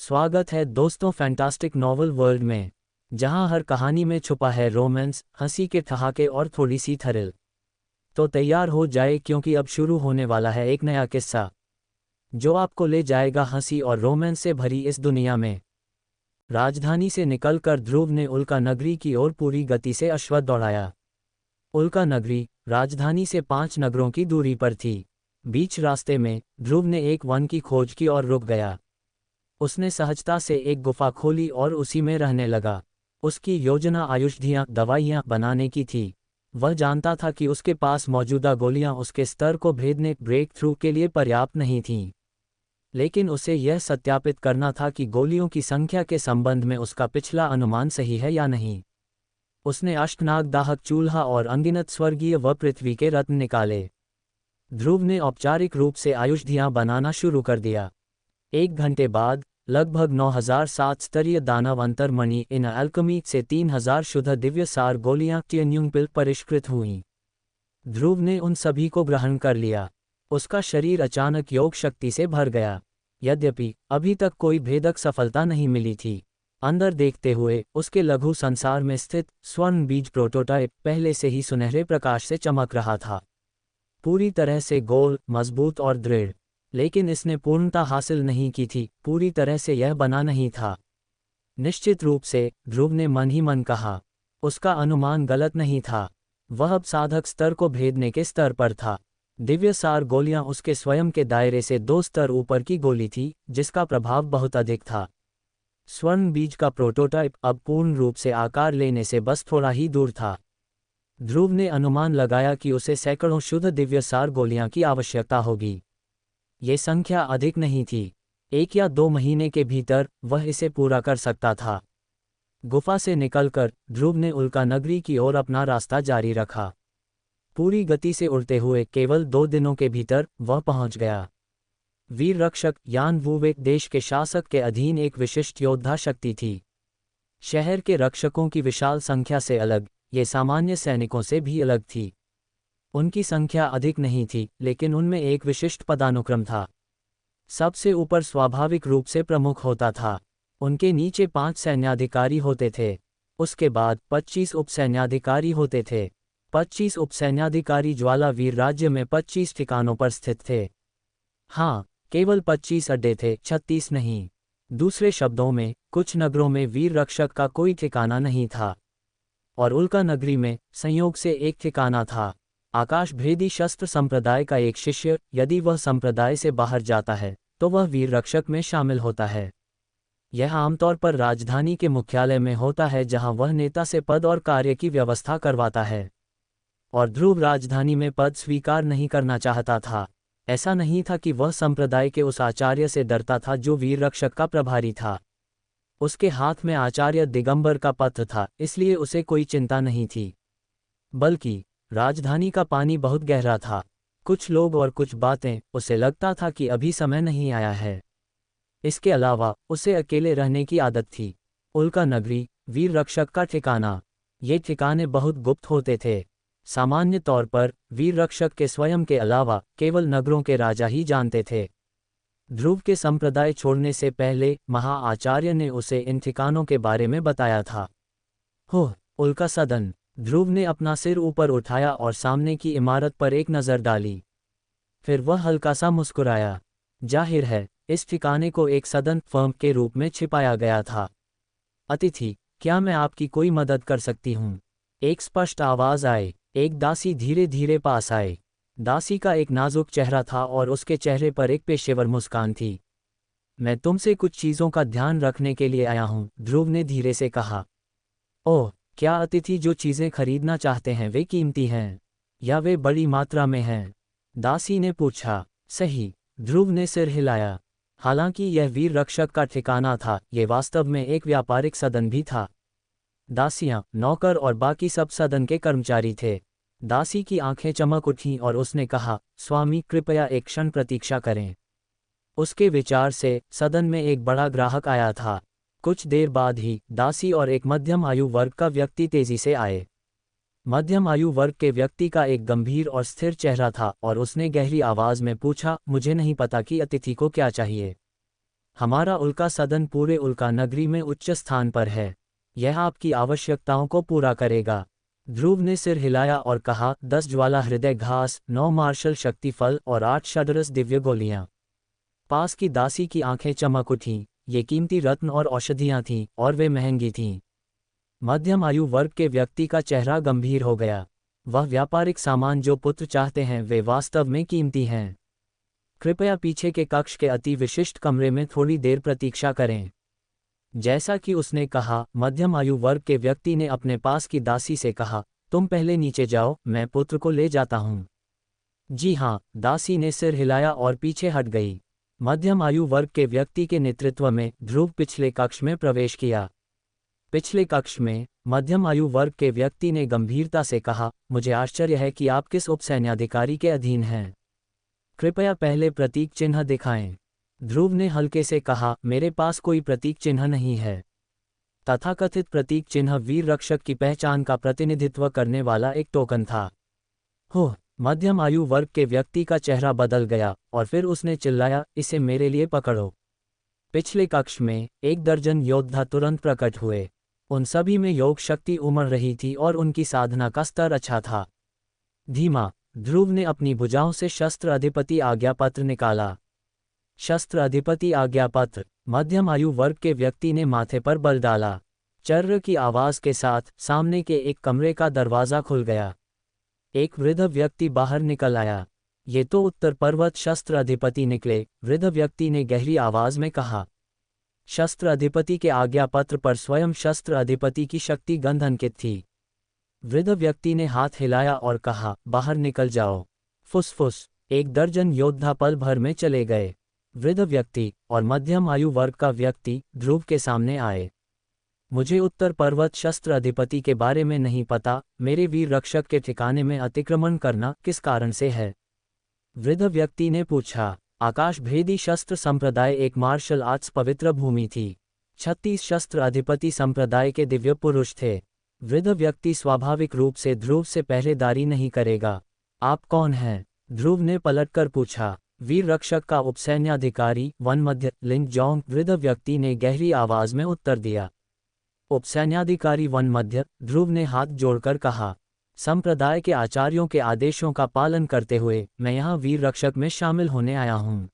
स्वागत है दोस्तों फैंटास्टिक नॉवल वर्ल्ड में, जहां हर कहानी में छुपा है रोमांस, हंसी के ठहाके और थोड़ी सी थ्रिल। तो तैयार हो जाए क्योंकि अब शुरू होने वाला है एक नया किस्सा जो आपको ले जाएगा हंसी और रोमांस से भरी इस दुनिया में। राजधानी से निकलकर ध्रुव ने उल्का नगरी की ओर पूरी गति से अश्व दौड़ाया। उल्का नगरी राजधानी से 5 नगरों की दूरी पर थी। बीच रास्ते में ध्रुव ने एक वन की खोज की और रुक गया। उसने सहजता से एक गुफा खोली और उसी में रहने लगा। उसकी योजना औषधियाँ दवाइयाँ बनाने की थी। वह जानता था कि उसके पास मौजूदा गोलियां उसके स्तर को भेदने ब्रेक थ्रू के लिए पर्याप्त नहीं थीं। लेकिन उसे यह सत्यापित करना था कि गोलियों की संख्या के संबंध में उसका पिछला अनुमान सही है या नहीं। उसने अष्टनाग दाहक चूल्हा और अनगिनत स्वर्गीय व पृथ्वी के रत्न निकाले। ध्रुव ने औपचारिक रूप से औषधियाँ बनाना शुरू कर दिया। 1 घंटे बाद लगभग 9007 स्तरीय दानव अंतर्मणि इन अल्कमी से 3000 शुद्ध दिव्य सार गोलियां ट्यून्युंगपिल परिष्कृत हुईं। ध्रुव ने उन सभी को ग्रहण कर लिया। उसका शरीर अचानक योग शक्ति से भर गया। यद्यपि अभी तक कोई भेदक सफलता नहीं मिली थी, अंदर देखते हुए उसके लघु संसार में स्थित स्वर्ण बीज प्रोटोटाइप पहले से ही सुनहरे प्रकाश से चमक रहा था। पूरी तरह से गोल, मजबूत और दृढ़। लेकिन इसने पूर्णता हासिल नहीं की थी, पूरी तरह से यह बना नहीं था। निश्चित रूप से ध्रुव ने मन ही मन कहा। उसका अनुमान गलत नहीं था। वह अब साधक स्तर को भेदने के स्तर पर था। दिव्य सार गोलियां उसके स्वयं के दायरे से 2 स्तर ऊपर की गोली थी, जिसका प्रभाव बहुत अधिक था। स्वर्ण बीज का प्रोटोटाइप अब पूर्ण रूप से आकार लेने से बस थोड़ा ही दूर था। ध्रुव ने अनुमान लगाया कि उसे सैकड़ों शुद्ध दिव्य सार गोलियां की आवश्यकता होगी। ये संख्या अधिक नहीं थी। 1 या 2 महीने के भीतर वह इसे पूरा कर सकता था। गुफा से निकलकर ध्रुव ने उल्का नगरी की ओर अपना रास्ता जारी रखा। पूरी गति से उड़ते हुए केवल 2 दिनों के भीतर वह पहुंच गया। वीर रक्षक यान वुवेक देश के शासक के अधीन एक विशिष्ट योद्धा शक्ति थी। शहर के रक्षकों की विशाल संख्या से अलग, ये सामान्य सैनिकों से भी अलग थी। उनकी संख्या अधिक नहीं थी, लेकिन उनमें एक विशिष्ट पदानुक्रम था। सबसे ऊपर स्वाभाविक रूप से प्रमुख होता था। उनके नीचे 5 सैन्याधिकारी होते थे। उसके बाद 25 उपसैन्याधिकारी होते थे। 25 उपसैन्याधिकारी ज्वालावीर राज्य में 25 ठिकानों पर स्थित थे। हाँ, केवल 25 अड्डे थे, 36 नहीं। दूसरे शब्दों में, कुछ नगरों में वीर रक्षक का कोई ठिकाना नहीं था, और उल्का नगरी में संयोग से एक ठिकाना था। आकाशभेदी शस्त्र संप्रदाय का एक शिष्य, यदि वह संप्रदाय से बाहर जाता है तो वह वीर रक्षक में शामिल होता है। यह आमतौर पर राजधानी के मुख्यालय में होता है, जहां वह नेता से पद और कार्य की व्यवस्था करवाता है। और ध्रुव राजधानी में पद स्वीकार नहीं करना चाहता था। ऐसा नहीं था कि वह संप्रदाय के उस आचार्य से डरता था जो वीर रक्षक का प्रभारी था। उसके हाथ में आचार्य दिगंबर का पत्र था, इसलिए उसे कोई चिंता नहीं थी। बल्कि राजधानी का पानी बहुत गहरा था। कुछ लोग और कुछ बातें, उसे लगता था कि अभी समय नहीं आया है। इसके अलावा उसे अकेले रहने की आदत थी। उल्का नगरी, वीर रक्षक का ठिकाना। ये ठिकाने बहुत गुप्त होते थे। सामान्य तौर पर वीर रक्षक के स्वयं के अलावा केवल नगरों के राजा ही जानते थे। ध्रुव के संप्रदाय छोड़ने से पहले महाआचार्य ने उसे इन ठिकानों के बारे में बताया था। उल्का सदन। ध्रुव ने अपना सिर ऊपर उठाया और सामने की इमारत पर एक नज़र डाली। फिर वह हल्का सा मुस्कुराया। जाहिर है, इस ठिकाने को एक सदन फर्म के रूप में छिपाया गया था। अतिथि, क्या मैं आपकी कोई मदद कर सकती हूँ? एक स्पष्ट आवाज़ आई। एक दासी धीरे धीरे पास आई। दासी का एक नाजुक चेहरा था और उसके चेहरे पर एक पेशेवर मुस्कान थी। मैं तुमसे कुछ चीज़ों का ध्यान रखने के लिए आया हूँ, ध्रुव ने धीरे से कहा। ओह, क्या अतिथि जो चीज़ें खरीदना चाहते हैं वे कीमती हैं, या वे बड़ी मात्रा में हैं? दासी ने पूछा। सही, ध्रुव ने सिर हिलाया। हालांकि यह वीर रक्षक का ठिकाना था, ये वास्तव में एक व्यापारिक सदन भी था। दासियां, नौकर और बाकी सब सदन के कर्मचारी थे। दासी की आंखें चमक उठीं और उसने कहा, स्वामी कृपया एक क्षण प्रतीक्षा करें। उसके विचार से सदन में एक बड़ा ग्राहक आया था। कुछ देर बाद ही दासी और एक मध्यम आयु वर्ग का व्यक्ति तेजी से आए। मध्यम आयु वर्ग के व्यक्ति का एक गंभीर और स्थिर चेहरा था और उसने गहरी आवाज में पूछा, मुझे नहीं पता कि अतिथि को क्या चाहिए। हमारा उल्का सदन पूरे उल्का नगरी में उच्च स्थान पर है। यह आपकी आवश्यकताओं को पूरा करेगा। ध्रुव ने सिर हिलाया और कहा, 10 ज्वाला हृदय घास, 9 मार्शल शक्ति फल और 8 षड्रस दिव्य गोलियां। पास की दासी की आंखें चमक उठीं। ये कीमती रत्न और औषधियां थीं, और वे महंगी थीं। मध्यम आयु वर्ग के व्यक्ति का चेहरा गंभीर हो गया। वह व्यापारिक सामान जो पुत्र चाहते हैं वे वास्तव में कीमती हैं। कृपया पीछे के कक्ष के अति विशिष्ट कमरे में थोड़ी देर प्रतीक्षा करें। जैसा कि उसने कहा, मध्यम आयु वर्ग के व्यक्ति ने अपने पास की दासी से कहा, तुम पहले नीचे जाओ, मैं पुत्र को ले जाता हूँ। जी हाँ, दासी ने सिर हिलाया और पीछे हट गई। मध्यम आयु वर्ग के व्यक्ति के नेतृत्व में ध्रुव पिछले कक्ष में प्रवेश किया। पिछले कक्ष में मध्यम आयु वर्ग के व्यक्ति ने गंभीरता से कहा, मुझे आश्चर्य है कि आप किस उपसैन्याधिकारी के अधीन हैं। कृपया पहले प्रतीक चिन्ह दिखाएं। ध्रुव ने हल्के से कहा, मेरे पास कोई प्रतीक चिन्ह नहीं है। तथाकथित प्रतीक चिन्ह वीर रक्षक की पहचान का प्रतिनिधित्व करने वाला एक टोकन था। हो, मध्यम आयु वर्ग के व्यक्ति का चेहरा बदल गया और फिर उसने चिल्लाया, इसे मेरे लिए पकड़ो। पिछले कक्ष में 1 दर्जन योद्धा तुरंत प्रकट हुए। उन सभी में योग शक्ति उमड़ रही थी और उनकी साधना का स्तर अच्छा था। धीमा, ध्रुव ने अपनी भुजाओं से शस्त्र अधिपति आज्ञा पत्र निकाला। शस्त्र अधिपति आज्ञा पत्र। मध्यम आयु वर्ग के व्यक्ति ने माथे पर बल डाला। चर्र की आवाज के साथ सामने के एक कमरे का दरवाजा खुल गया। एक वृद्ध व्यक्ति बाहर निकल आया। ये तो उत्तर पर्वत शस्त्र अधिपति निकले, वृद्ध व्यक्ति ने गहरी आवाज में कहा। शस्त्र अधिपति के आज्ञा पत्र पर स्वयं शस्त्र अधिपति की शक्ति गंध अंकित थी। वृद्ध व्यक्ति ने हाथ हिलाया और कहा, बाहर निकल जाओ। फुसफुस। 1 दर्जन योद्धा पल भर में चले गए। वृद्ध व्यक्ति और मध्यम आयु वर्ग का व्यक्ति ध्रुव के सामने आए। मुझे उत्तर पर्वत शस्त्र अधिपति के बारे में नहीं पता, मेरे वीर रक्षक के ठिकाने में अतिक्रमण करना किस कारण से है? वृद्ध व्यक्ति ने पूछा। आकाश भेदी शस्त्र संप्रदाय एक मार्शल आर्ट्स पवित्र भूमि थी। 36 शस्त्र अधिपति संप्रदाय के दिव्य पुरुष थे। वृद्ध व्यक्ति स्वाभाविक रूप से ध्रुव से पहरेदारी नहीं करेगा। आप कौन हैं? ध्रुव ने पलटकर पूछा। वीर रक्षक का उपसैन्याधिकारी वन मध्य लिंग जोंग, वृद्ध व्यक्ति ने गहरी आवाज में उत्तर दिया। उपसैन्याधिकारी वन मध्य, ध्रुव ने हाथ जोड़कर कहा। संप्रदाय के आचार्यों के आदेशों का पालन करते हुए मैं यहाँ वीर रक्षक में शामिल होने आया हूँ।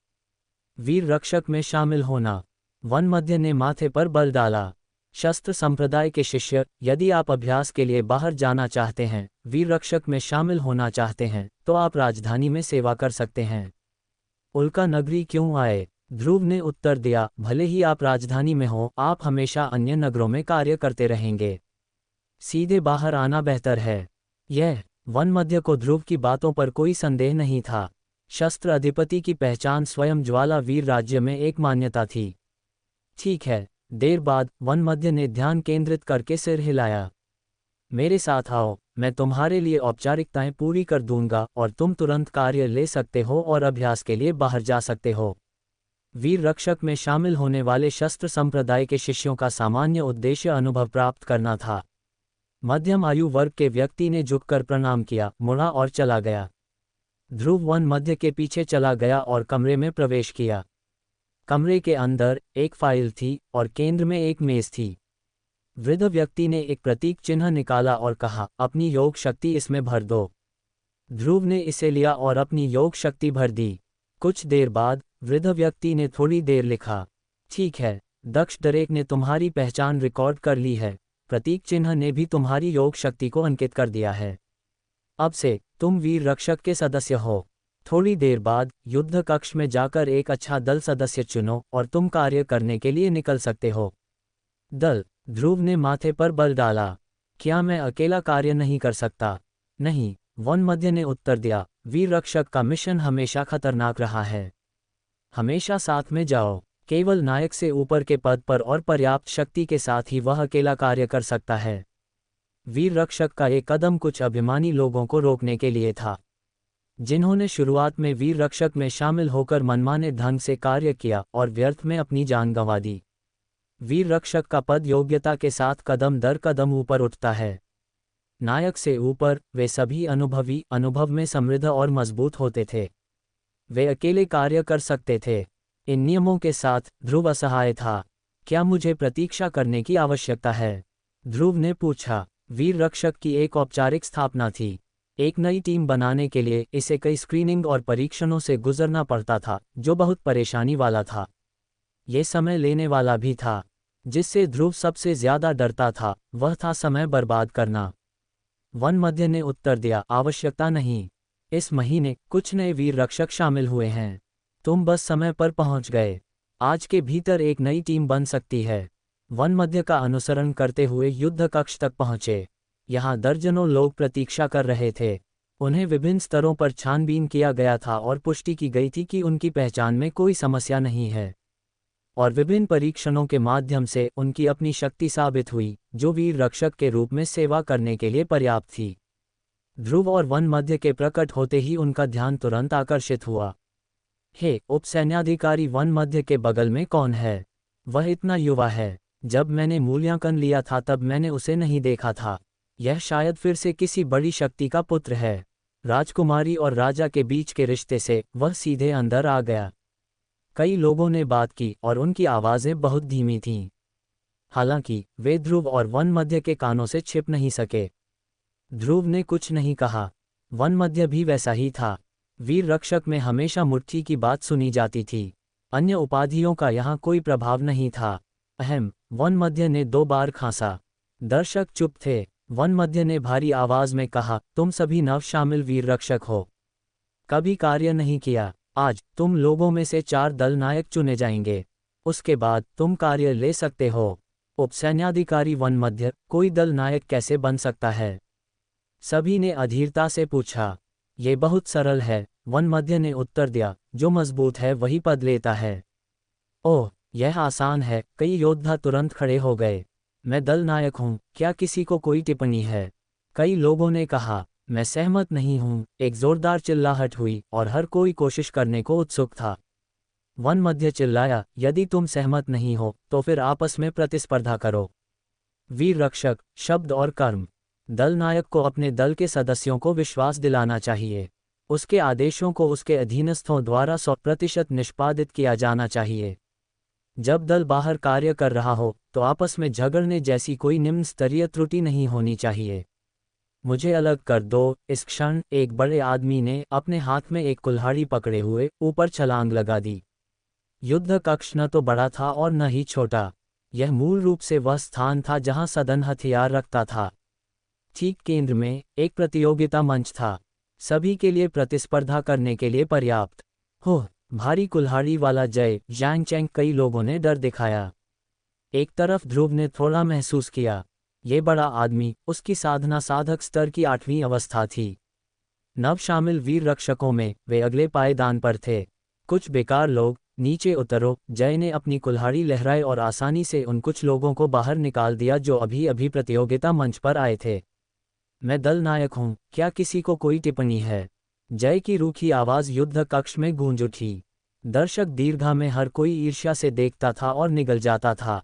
वीर रक्षक में शामिल होना। वन मध्य ने माथे पर बल डाला। शस्त्र संप्रदाय के शिष्य, यदि आप अभ्यास के लिए बाहर जाना चाहते हैं, वीर रक्षक में शामिल होना चाहते हैं, तो आप राजधानी में सेवा कर सकते हैं। उल्का नगरी क्यों आए? ध्रुव ने उत्तर दिया, भले ही आप राजधानी में हो, आप हमेशा अन्य नगरों में कार्य करते रहेंगे। सीधे बाहर आना बेहतर है। यह वन मध्य को ध्रुव की बातों पर कोई संदेह नहीं था। शस्त्र अधिपति की पहचान स्वयं ज्वाला वीर राज्य में एक मान्यता थी। ठीक है। देर बाद वन मध्य ने ध्यान केंद्रित करके सिर हिलाया। मेरे साथ आओ, मैं तुम्हारे लिए औपचारिकताएं पूरी कर दूंगा और तुम तुरंत कार्य ले सकते हो और अभ्यास के लिए बाहर जा सकते हो। वीर रक्षक में शामिल होने वाले शस्त्र संप्रदाय के शिष्यों का सामान्य उद्देश्य अनुभव प्राप्त करना था। मध्यम आयु वर्ग के व्यक्ति ने झुककर प्रणाम किया, मुड़ा और चला गया। ध्रुव वन मध्य के पीछे चला गया और कमरे में प्रवेश किया। कमरे के अंदर एक फाइल थी और केंद्र में एक मेज थी। वृद्ध व्यक्ति ने एक प्रतीक चिन्ह निकाला और कहा, अपनी योग शक्ति इसमें भर दो। ध्रुव ने इसे लिया और अपनी योग शक्ति भर दी। कुछ देर बाद वृद्ध व्यक्ति ने थोड़ी देर लिखा। ठीक है, दक्ष डरेक ने तुम्हारी पहचान रिकॉर्ड कर ली है। प्रतीक चिन्ह ने भी तुम्हारी योग शक्ति को अंकित कर दिया है। अब से तुम वीर रक्षक के सदस्य हो। थोड़ी देर बाद युद्ध कक्ष में जाकर एक अच्छा दल सदस्य चुनो और तुम कार्य करने के लिए निकल सकते हो। दल। ध्रुव ने माथे पर बल डाला। क्या मैं अकेला कार्य नहीं कर सकता? नहीं, वन मध्य ने उत्तर दिया। वीर रक्षक का मिशन हमेशा खतरनाक रहा है। हमेशा साथ में जाओ। केवल नायक से ऊपर के पद पर और पर्याप्त शक्ति के साथ ही वह अकेला कार्य कर सकता है। वीर रक्षक का एक कदम कुछ अभिमानी लोगों को रोकने के लिए था, जिन्होंने शुरुआत में वीर रक्षक में शामिल होकर मनमाने ढंग से कार्य किया और व्यर्थ में अपनी जान गंवा दी। वीर रक्षक का पद योग्यता के साथ कदम दर कदम ऊपर उठता है। नायक से ऊपर वे सभी अनुभवी, अनुभव में समृद्ध और मजबूत होते थे। वे अकेले कार्य कर सकते थे। इन नियमों के साथ ध्रुव असहाय था। क्या मुझे प्रतीक्षा करने की आवश्यकता है? ध्रुव ने पूछा। वीर रक्षक की एक औपचारिक स्थापना थी। एक नई टीम बनाने के लिए इसे कई स्क्रीनिंग और परीक्षणों से गुजरना पड़ता था, जो बहुत परेशानी वाला था। ये समय लेने वाला भी था। जिससे ध्रुव सबसे ज्यादा डरता था, वह था समय बर्बाद करना। वन मध्य ने उत्तर दिया, आवश्यकता नहीं। इस महीने कुछ नए वीर रक्षक शामिल हुए हैं। तुम बस समय पर पहुंच गए। आज के भीतर एक नई टीम बन सकती है। वन मध्य का अनुसरण करते हुए युद्ध कक्ष तक पहुंचे। यहाँ दर्जनों लोग प्रतीक्षा कर रहे थे। उन्हें विभिन्न स्तरों पर छानबीन किया गया था और पुष्टि की गई थी कि उनकी पहचान में कोई समस्या नहीं है। और विभिन्न परीक्षणों के माध्यम से उनकी अपनी शक्ति साबित हुई, जो वीर रक्षक के रूप में सेवा करने के लिए पर्याप्त थी। ध्रुव और वन मध्य के प्रकट होते ही उनका ध्यान तुरंत आकर्षित हुआ। हे उपसैन्याधिकारी, वन मध्य के बगल में कौन है? वह इतना युवा है। जब मैंने मूल्यांकन लिया था तब मैंने उसे नहीं देखा था। यह शायद फिर से किसी बड़ी शक्ति का पुत्र है। राजकुमारी और राजा के बीच के रिश्ते से वह सीधे अंदर आ गया। कई लोगों ने बात की और उनकी आवाज़ें बहुत धीमी थीं। हालांकि वे ध्रुव और वन मध्य के कानों से छिप नहीं सके। ध्रुव ने कुछ नहीं कहा। वन मध्य भी वैसा ही था। वीर रक्षक में हमेशा मुट्ठी की बात सुनी जाती थी। अन्य उपाधियों का यहाँ कोई प्रभाव नहीं था। अहम, वन मध्य ने 2 बार खांसा। दर्शक चुप थे। वन मध्य ने भारी आवाज में कहा, तुम सभी नव शामिल वीर रक्षक हो। कभी कार्य नहीं किया। आज तुम लोगों में से 4 दल नायक चुने जाएंगे। उसके बाद तुम कार्य ले सकते हो। उपसैन्याधिकारी वन मध्य, कोई दल नायक कैसे बन सकता है? सभी ने अधीरता से पूछा। ये बहुत सरल है, वन मध्य ने उत्तर दिया, जो मजबूत है वही पद लेता है। ओह, यह आसान है। कई योद्धा तुरंत खड़े हो गए। मैं दल नायक हूँ, क्या किसी को कोई टिप्पणी है? कई लोगों ने कहा, मैं सहमत नहीं हूँ। एक जोरदार चिल्लाहट हुई और हर कोई कोशिश करने को उत्सुक था। वन मध्य चिल्लाया, यदि तुम सहमत नहीं हो तो फिर आपस में प्रतिस्पर्धा करो। वीर रक्षक, शब्द और कर्म। दल नायक को अपने दल के सदस्यों को विश्वास दिलाना चाहिए। उसके आदेशों को उसके अधीनस्थों द्वारा 100% निष्पादित किया जाना चाहिए। जब दल बाहर कार्य कर रहा हो तो आपस में झगड़ने जैसी कोई निम्न स्तरीय त्रुटि नहीं होनी चाहिए। मुझे अलग कर दो। इस क्षण एक बड़े आदमी ने अपने हाथ में एक कुल्हाड़ी पकड़े हुए ऊपर छलांग लगा दी। युद्ध कक्ष न तो बड़ा था और न ही छोटा। यह मूल रूप से वह स्थान था जहां सदन हथियार रखता था। ठीक केंद्र में एक प्रतियोगिता मंच था, सभी के लिए प्रतिस्पर्धा करने के लिए पर्याप्त। हो, भारी कुल्हाड़ी वाला जय जैंग चैंग। कई लोगों ने डर दिखाया। एक तरफ ध्रुव ने थोड़ा महसूस किया। ये बड़ा आदमी उसकी साधना साधक स्तर की 8वीं अवस्था थी। नव शामिल वीर रक्षकों में वे अगले पायदान पर थे। कुछ बेकार लोग, नीचे उतरो। जय ने अपनी कुल्हाड़ी लहराई और आसानी से उन कुछ लोगों को बाहर निकाल दिया जो अभी अभी प्रतियोगिता मंच पर आए थे। मैं दल नायक हूँ, क्या किसी को कोई टिप्पणी है? जय की रूखी आवाज युद्ध कक्ष में गूंज उठी। दर्शक दीर्घा में हर कोई ईर्ष्या से देखता था और निगल जाता था।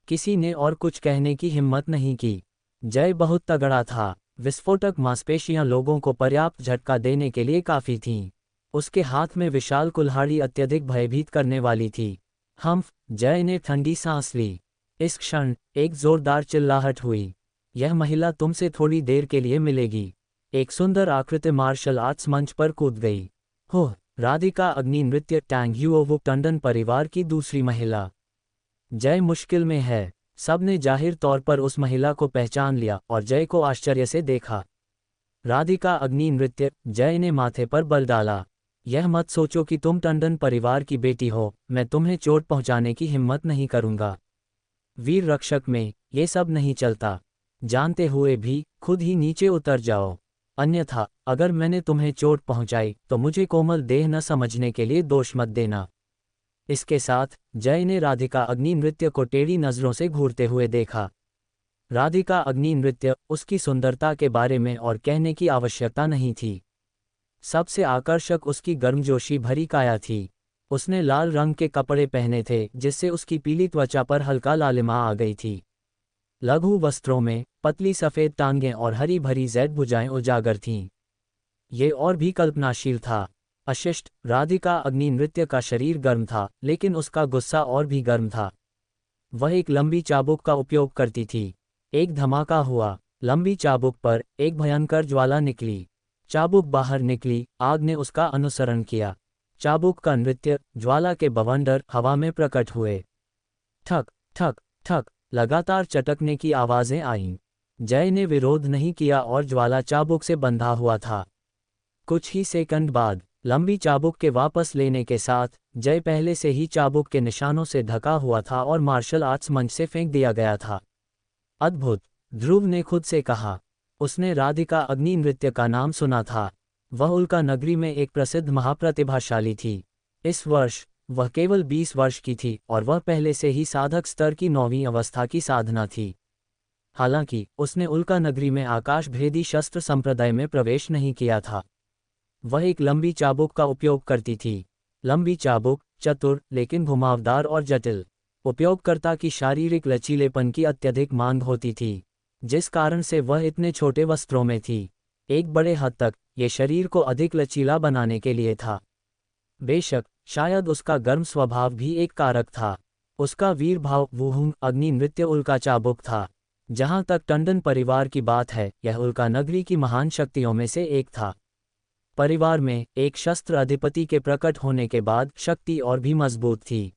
किसी ने और कुछ कहने की हिम्मत नहीं की। जय बहुत तगड़ा था। विस्फोटक मांसपेशियां लोगों को पर्याप्त झटका देने के लिए काफी थीं। उसके हाथ में विशाल कुल्हाड़ी अत्यधिक भयभीत करने वाली थी। हम्फ, जय ने ठंडी सांस ली। इस क्षण एक जोरदार चिल्लाहट हुई। यह महिला तुमसे थोड़ी देर के लिए मिलेगी। एक सुंदर आकृति मार्शल आर्ट्स मंच पर कूद गई। हो, राधिका अग्नि नृत्य टैंग युओवुक टंडन परिवार की दूसरी महिला। जय मुश्किल में है। सबने जाहिर तौर पर उस महिला को पहचान लिया और जय को आश्चर्य से देखा। राधिका अग्नि नृत्य, जय ने माथे पर बल डाला। यह मत सोचो कि तुम टंडन परिवार की बेटी हो। मैं तुम्हें चोट पहुंचाने की हिम्मत नहीं करूंगा। वीर रक्षक में ये सब नहीं चलता। जानते हुए भी खुद ही नीचे उतर जाओ, अन्यथा अगर मैंने तुम्हें चोट पहुंचाई तो मुझे कोमल देह न समझने के लिए दोष मत देना। इसके साथ जय ने राधिका अग्नि नृत्य को टेढ़ी नजरों से घूरते हुए देखा। राधिका अग्नि नृत्य, उसकी सुंदरता के बारे में और कहने की आवश्यकता नहीं थी। सबसे आकर्षक उसकी गर्मजोशी भरी काया थी। उसने लाल रंग के कपड़े पहने थे जिससे उसकी पीली त्वचा पर हल्का लालिमा आ गई थी। लघु वस्त्रों में पतली सफ़ेद टांगें और हरी भरी जैद भुजाएं उजागर थीं। ये और भी कल्पनाशील था। अशिष्ट, राधिका अग्नि नृत्य का शरीर गर्म था, लेकिन उसका गुस्सा और भी गर्म था। वह एक लंबी चाबुक का उपयोग करती थी। एक धमाका हुआ। लंबी चाबुक पर एक भयंकर ज्वाला निकली। चाबुक बाहर निकली, आग ने उसका अनुसरण किया। चाबुक का नृत्य, ज्वाला के बवंडर हवा में प्रकट हुए। ठक ठक ठक लगातार चटकने की आवाजें आईं। जय ने विरोध नहीं किया और ज्वाला चाबुक से बंधा हुआ था। कुछ ही सेकंड बाद लंबी चाबुक के वापस लेने के साथ जय पहले से ही चाबुक के निशानों से ढका हुआ था और मार्शल आर्ट्स मंच से फेंक दिया गया था। अद्भुत, ध्रुव ने खुद से कहा। उसने राधिका अग्नि नृत्य का नाम सुना था। वह उल्का नगरी में एक प्रसिद्ध महाप्रतिभाशाली थी। इस वर्ष वह केवल 20 वर्ष की थी और वह पहले से ही साधक स्तर की 9वीं अवस्था की साधना थी। हालांकि उसने उल्का नगरी में आकाश भेदी शस्त्र संप्रदाय में प्रवेश नहीं किया था। वह एक लंबी चाबुक का उपयोग करती थी। लंबी चाबुक चतुर लेकिन घुमावदार और जटिल। उपयोगकर्ता की शारीरिक लचीलेपन की अत्यधिक मांग होती थी, जिस कारण से वह इतने छोटे वस्त्रों में थी। एक बड़े हद तक ये शरीर को अधिक लचीला बनाने के लिए था। बेशक शायद उसका गर्म स्वभाव भी एक कारक था। उसका वीर भाव वुहुंग अग्नि नृत्य उल्का चाबुक था। जहां तक टंडन परिवार की बात है, यह उल्का नगरी की महान शक्तियों में से एक था। परिवार में एक शस्त्र अधिपति के प्रकट होने के बाद शक्ति और भी मजबूत थी।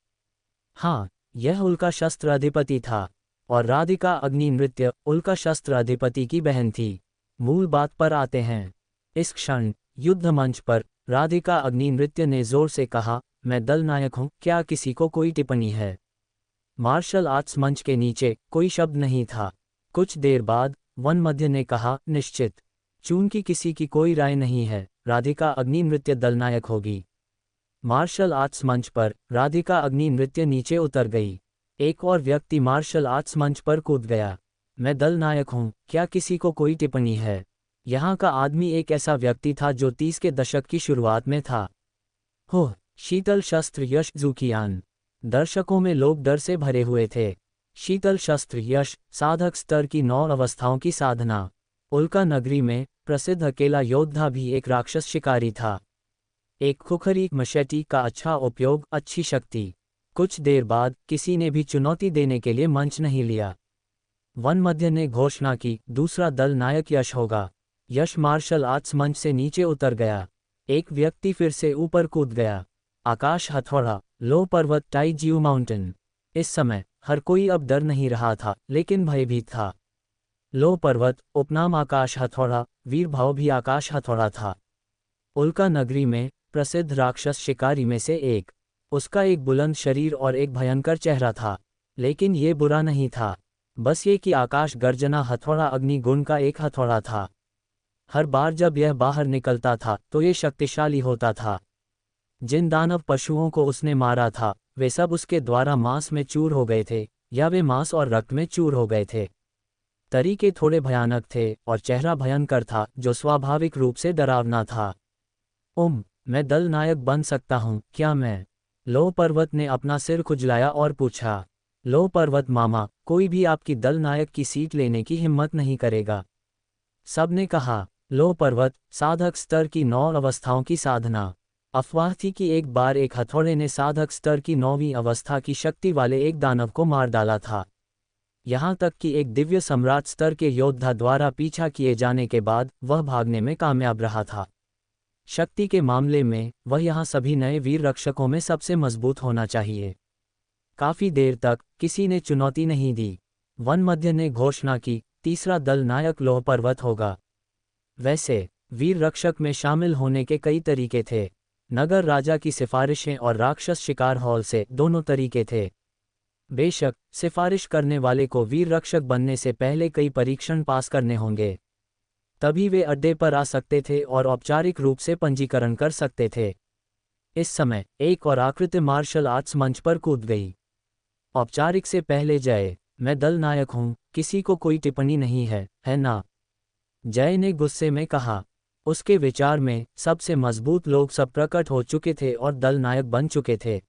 हाँ, यह उल्का शस्त्र अधिपति था और राधिका अग्नि नृत्य उल्का शस्त्र अधिपति की बहन थी। मूल बात पर आते हैं। इस क्षण युद्ध मंच पर राधिका अग्नि नृत्य ने जोर से कहा, मैं दल नायक हूँ, क्या किसी को कोई टिप्पणी है? मार्शल आर्ट्स मंच के नीचे कोई शब्द नहीं था। कुछ देर बाद वन मध्य ने कहा, निश्चित, चूंकि किसी की कोई राय नहीं है, राधिका अग्नि नृत्य दलनायक होगी। मार्शल आर्ट्स मंच पर राधिका अग्नि नृत्य नीचे उतर गई। एक और व्यक्ति मार्शल आर्ट्स मंच पर कूद गया। मैं दलनायक हूँ, क्या किसी को कोई टिप्पणी है? यहाँ का आदमी एक ऐसा व्यक्ति था जो 30 के दशक की शुरुआत में था। होह, शीतल शस्त्र यश ज़ुकियान। दर्शकों में लोग डर से भरे हुए थे। शीतल शस्त्र यश साधक स्तर की 9 अवस्थाओं की साधना। उल्का नगरी में प्रसिद्ध अकेला योद्धा भी एक राक्षस शिकारी था। एक खुखरी मशेटी का अच्छा उपयोग, अच्छी शक्ति। कुछ देर बाद किसी ने भी चुनौती देने के लिए मंच नहीं लिया। वन मध्य ने घोषणा की, दूसरा दल नायक यश होगा। यश मार्शल आर्ट्स मंच से नीचे उतर गया। एक व्यक्ति फिर से ऊपर कूद गया। आकाश हथौड़ा, लो पर्वत टाइजियू माउंटेन। इस समय हर कोई अब डर नहीं रहा था, लेकिन भयभीत था। लो पर्वत उपनाम आकाश हथौड़ा, वीर भाव भी आकाश हथौड़ा था। उल्का नगरी में प्रसिद्ध राक्षस शिकारी में से एक। उसका एक बुलंद शरीर और एक भयंकर चेहरा था, लेकिन ये बुरा नहीं था। बस ये कि आकाश गर्जना हथौड़ा अग्नि गुण का एक हथौड़ा था। हर बार जब यह बाहर निकलता था तो ये शक्तिशाली होता था। जिन दानव पशुओं को उसने मारा था वे सब उसके द्वारा मांस में चूर हो गए थे, या वे मांस और रक्त में चूर हो गए थे। तरीके थोड़े भयानक थे और चेहरा भयंकर था, जो स्वाभाविक रूप से डरावना था। मैं दल नायक बन सकता हूँ क्या मैं? लो पर्वत ने अपना सिर खुजलाया और पूछा। लो पर्वत मामा, कोई भी आपकी दल नायक की सीट लेने की हिम्मत नहीं करेगा। सबने कहा। लो पर्वत साधक स्तर की 9 अवस्थाओं की साधना। अफवाह थी कि एक बार एक हथौड़े ने साधक स्तर की 9वीं अवस्था की शक्ति वाले एक दानव को मार डाला था। यहाँ तक कि एक दिव्य सम्राट स्तर के योद्धा द्वारा पीछा किए जाने के बाद वह भागने में कामयाब रहा था। शक्ति के मामले में वह यहाँ सभी नए वीर रक्षकों में सबसे मजबूत होना चाहिए। काफी देर तक किसी ने चुनौती नहीं दी। वन मध्य ने घोषणा की, तीसरा दल नायक लोह पर्वत होगा। वैसे वीर रक्षक में शामिल होने के कई तरीके थे। नगर राजा की सिफारिशें और राक्षस शिकार हॉल से दोनों तरीके थे। बेशक सिफारिश करने वाले को वीर रक्षक बनने से पहले कई परीक्षण पास करने होंगे, तभी वे अड्डे पर आ सकते थे और औपचारिक रूप से पंजीकरण कर सकते थे। इस समय एक और आकृति मार्शल आर्ट्स मंच पर कूद गई। औपचारिक से पहले जय, मैं दल नायक हूँ, किसी को कोई टिप्पणी नहीं है ना? जय ने गुस्से में कहा। उसके विचार में सबसे मजबूत लोग सब प्रकट हो चुके थे और दल नायक बन चुके थे।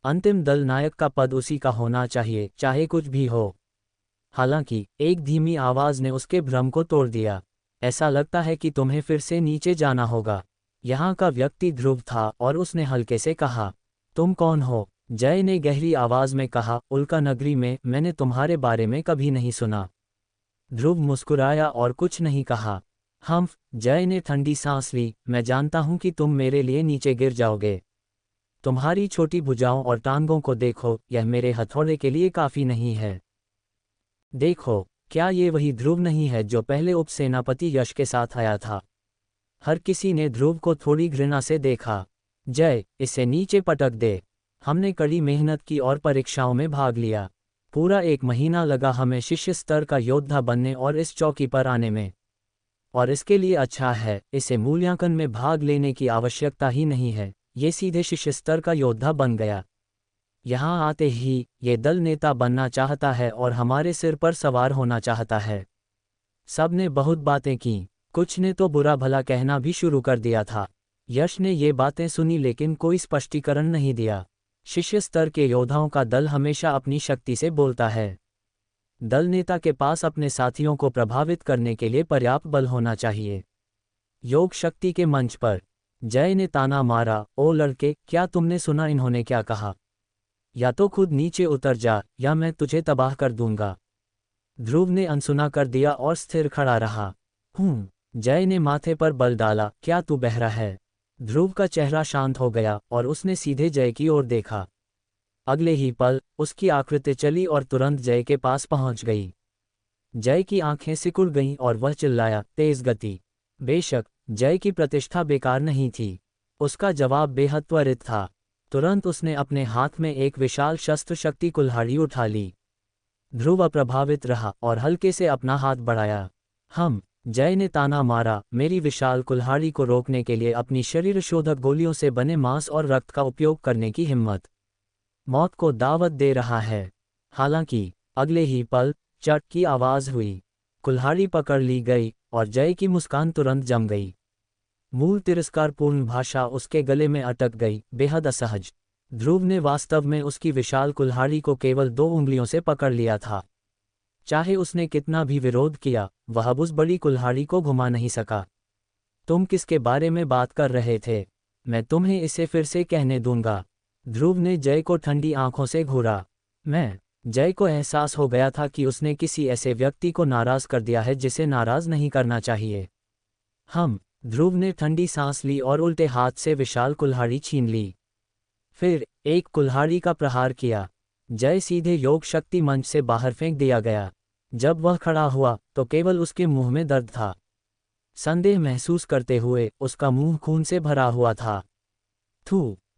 अंतिम दल नायक का पद उसी का होना चाहिए, चाहे कुछ भी हो। हालांकि एक धीमी आवाज ने उसके भ्रम को तोड़ दिया। ऐसा लगता है कि तुम्हें फिर से नीचे जाना होगा। यहाँ का व्यक्ति ध्रुव था और उसने हल्के से कहा, तुम कौन हो? जय ने गहरी आवाज में कहा, उल्का नगरी में मैंने तुम्हारे बारे में कभी नहीं सुना। ध्रुव मुस्कुराया और कुछ नहीं कहा। जय ने ठंडी सांस ली, मैं जानता हूं कि तुम मेरे लिए नीचे गिर जाओगे। तुम्हारी छोटी भुजाओं और टांगों को देखो, यह मेरे हथौड़े के लिए काफी नहीं है। देखो, क्या ये वही ध्रुव नहीं है जो पहले उपसेनापति यश के साथ आया था? हर किसी ने ध्रुव को थोड़ी घृणा से देखा। जय, इसे नीचे पटक दे। हमने कड़ी मेहनत की और परीक्षाओं में भाग लिया। पूरा 1 महीना लगा हमें शिष्य स्तर का योद्धा बनने और इस चौकी पर आने में। और इसके लिए अच्छा है, इसे मूल्यांकन में भाग लेने की आवश्यकता ही नहीं है, ये सीधे शिष्य स्तर का योद्धा बन गया। यहाँ आते ही ये दल नेता बनना चाहता है और हमारे सिर पर सवार होना चाहता है। सबने बहुत बातें की, कुछ ने तो बुरा भला कहना भी शुरू कर दिया था। यश ने ये बातें सुनी लेकिन कोई स्पष्टीकरण नहीं दिया। शिष्य स्तर के योद्धाओं का दल हमेशा अपनी शक्ति से बोलता है। दल नेता के पास अपने साथियों को प्रभावित करने के लिए पर्याप्त बल होना चाहिए। योग शक्ति के मंच पर जय ने ताना मारा, ओ लड़के, क्या तुमने सुना इन्होंने क्या कहा? या तो खुद नीचे उतर जा या मैं तुझे तबाह कर दूंगा। ध्रुव ने अनसुना कर दिया और स्थिर खड़ा रहा। जय ने माथे पर बल डाला, क्या तू बहरा है? ध्रुव का चेहरा शांत हो गया और उसने सीधे जय की ओर देखा। अगले ही पल उसकी आकृति चली और तुरंत जय के पास पहुंच गई। जय की आंखें सिकुड़ गईं और वह चिल्लाया, तेज गति। बेशक जय की प्रतिष्ठा बेकार नहीं थी, उसका जवाब बेहद त्वरित था। तुरंत उसने अपने हाथ में एक विशाल शस्त्र शक्ति कुल्हाड़ी उठा ली। ध्रुव अप्रभावित रहा और हल्के से अपना हाथ बढ़ाया। जय ने ताना मारा, मेरी विशाल कुल्हाड़ी को रोकने के लिए अपनी शरीर शोधक गोलियों से बने मांस और रक्त का उपयोग करने की हिम्मत मौत को दावत दे रहा है। हालांकि अगले ही पल चट की आवाज हुई, कुल्हाड़ी पकड़ ली गई और जय की मुस्कान तुरंत जम गई। मूल तिरस्कारपूर्ण भाषा उसके गले में अटक गई, बेहद असहज। ध्रुव ने वास्तव में उसकी विशाल कुल्हाड़ी को केवल 2 उंगलियों से पकड़ लिया था। चाहे उसने कितना भी विरोध किया, वह अब उस बड़ी कुल्हाड़ी को घुमा नहीं सका। तुम किसके बारे में बात कर रहे थे? मैं तुम्हें इसे फिर से कहने दूंगा। ध्रुव ने जय को ठंडी आंखों से घूरा। जय को एहसास हो गया था कि उसने किसी ऐसे व्यक्ति को नाराज कर दिया है जिसे नाराज नहीं करना चाहिए। ध्रुव ने ठंडी सांस ली और उल्टे हाथ से विशाल कुल्हाड़ी छीन ली। फिर एक कुल्हाड़ी का प्रहार किया। जय सीधे योग शक्ति मंच से बाहर फेंक दिया गया। जब वह खड़ा हुआ तो केवल उसके मुंह में दर्द था। संदेह महसूस करते हुए उसका मुंह खून से भरा हुआ था।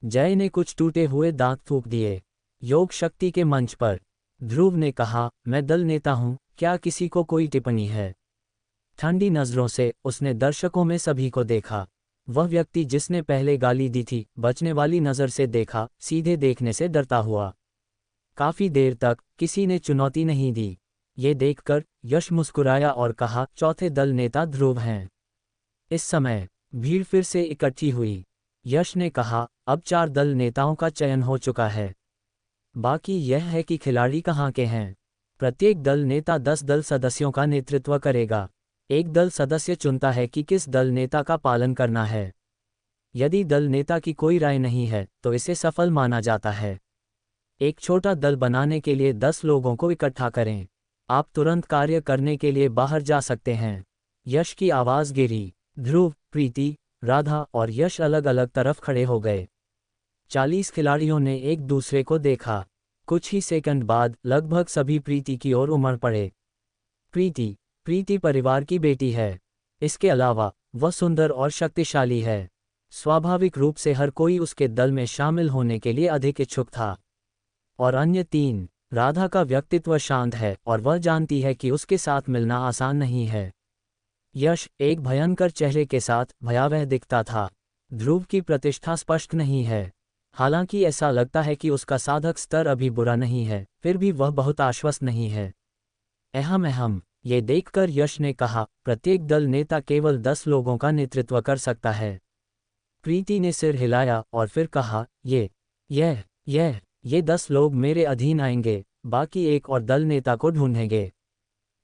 जय ने कुछ टूटे हुए दांत थूक दिए। योग शक्ति के मंच पर ध्रुव ने कहा, मैं दल नेता हूं, क्या किसी को कोई टिप्पणी है? ठंडी नजरों से उसने दर्शकों में सभी को देखा। वह व्यक्ति जिसने पहले गाली दी थी, बचने वाली नजर से देखा, सीधे देखने से डरता हुआ। काफी देर तक किसी ने चुनौती नहीं दी। ये देखकर यश मुस्कुराया और कहा, चौथे दल नेता ध्रुव हैं। इस समय भीड़ फिर से इकट्ठी हुई। यश ने कहा, अब 4 दल नेताओं का चयन हो चुका है। बाकी यह है कि खिलाड़ी कहाँ के हैं। प्रत्येक दल नेता 10 दल सदस्यों का नेतृत्व करेगा। एक दल सदस्य चुनता है कि किस दल नेता का पालन करना है। यदि दल नेता की कोई राय नहीं है तो इसे सफल माना जाता है। एक छोटा दल बनाने के लिए 10 लोगों को इकट्ठा करें। आप तुरंत कार्य करने के लिए बाहर जा सकते हैं। यश की आवाज गिरी। ध्रुव, प्रीति, राधा और यश अलग अलग तरफ खड़े हो गए। 40 खिलाड़ियों ने एक दूसरे को देखा। कुछ ही सेकंड बाद लगभग सभी प्रीति की ओर उमड़ पड़े। प्रीति परिवार की बेटी है। इसके अलावा वह सुंदर और शक्तिशाली है। स्वाभाविक रूप से हर कोई उसके दल में शामिल होने के लिए अधिक इच्छुक था। और अन्य 3, राधा का व्यक्तित्व शांत है और वह जानती है कि उसके साथ मिलना आसान नहीं है। यश एक भयंकर चेहरे के साथ भयावह दिखता था। ध्रुव की प्रतिष्ठा स्पष्ट नहीं है। हालांकि ऐसा लगता है कि उसका साधक स्तर अभी बुरा नहीं है, फिर भी वह बहुत आश्वस्त नहीं है। ये देखकर यश ने कहा, प्रत्येक दल नेता केवल 10 लोगों का नेतृत्व कर सकता है। प्रीति ने सिर हिलाया और फिर कहा, ये 10 लोग मेरे अधीन आएंगे, बाकी एक और दल नेता को ढूंढेंगे।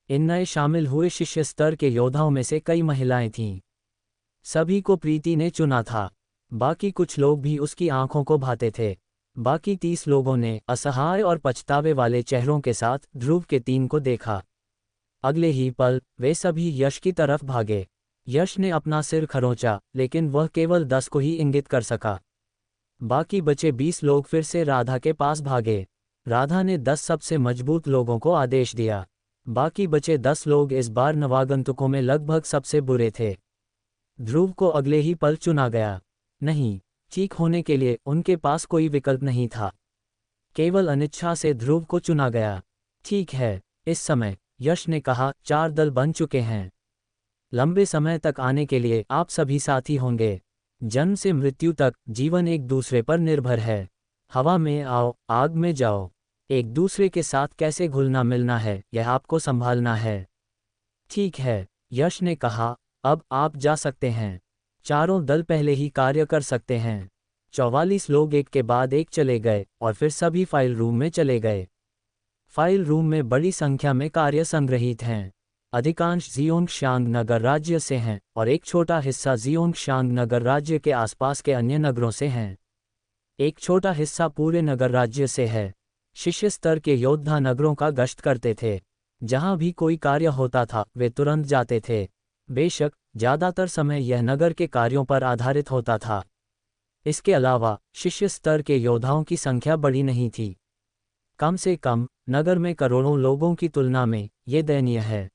इन नए शामिल हुए शिष्य स्तर के योद्धाओं में से कई महिलाएं थीं। सभी को प्रीति ने चुना था। बाकी कुछ लोग भी उसकी आंखों को भाते थे। बाकी 30 लोगों ने असहाय और पछतावे वाले चेहरों के साथ ध्रुव के 3 को देखा। अगले ही पल वे सभी यश की तरफ भागे। यश ने अपना सिर खरोंचा, लेकिन वह केवल 10 को ही इंगित कर सका। बाकी बचे 20 लोग फिर से राधा के पास भागे। राधा ने 10 सबसे मजबूत लोगों को आदेश दिया। बाकी बचे 10 लोग इस बार नवागंतुकों में लगभग सबसे बुरे थे। ध्रुव को अगले ही पल चुना गया। नहीं, ठीक होने के लिए उनके पास कोई विकल्प नहीं था। केवल अनिच्छा से ध्रुव को चुना गया। ठीक है, इस समय यश ने कहा, 4 दल बन चुके हैं। लंबे समय तक आने के लिए आप सभी साथी होंगे। जन्म से मृत्यु तक जीवन एक दूसरे पर निर्भर है। हवा में आओ, आग में जाओ। एक दूसरे के साथ कैसे घुलना मिलना है यह आपको संभालना है। ठीक है, यश ने कहा, अब आप जा सकते हैं। चारों दल पहले ही कार्य कर सकते हैं। 44 लोग एक के बाद एक चले गए और फिर सभी फाइल रूम में चले गए। फाइल रूम में बड़ी संख्या में कार्य संग्रहित हैं। अधिकांश जियोंगशांग नगर राज्य से हैं और एक छोटा हिस्सा जियोंगशांग नगर राज्य के आसपास के अन्य नगरों से हैं। एक छोटा हिस्सा पूरे नगर राज्य से है। शिष्य स्तर के योद्धा नगरों का गश्त करते थे। जहां भी कोई कार्य होता था वे तुरंत जाते थे। बेशक ज़्यादातर समय यह नगर के कार्यों पर आधारित होता था। इसके अलावा शिष्य स्तर के योद्धाओं की संख्या बड़ी नहीं थी। कम से कम नगर में करोड़ों लोगों की तुलना में ये दयनीय है।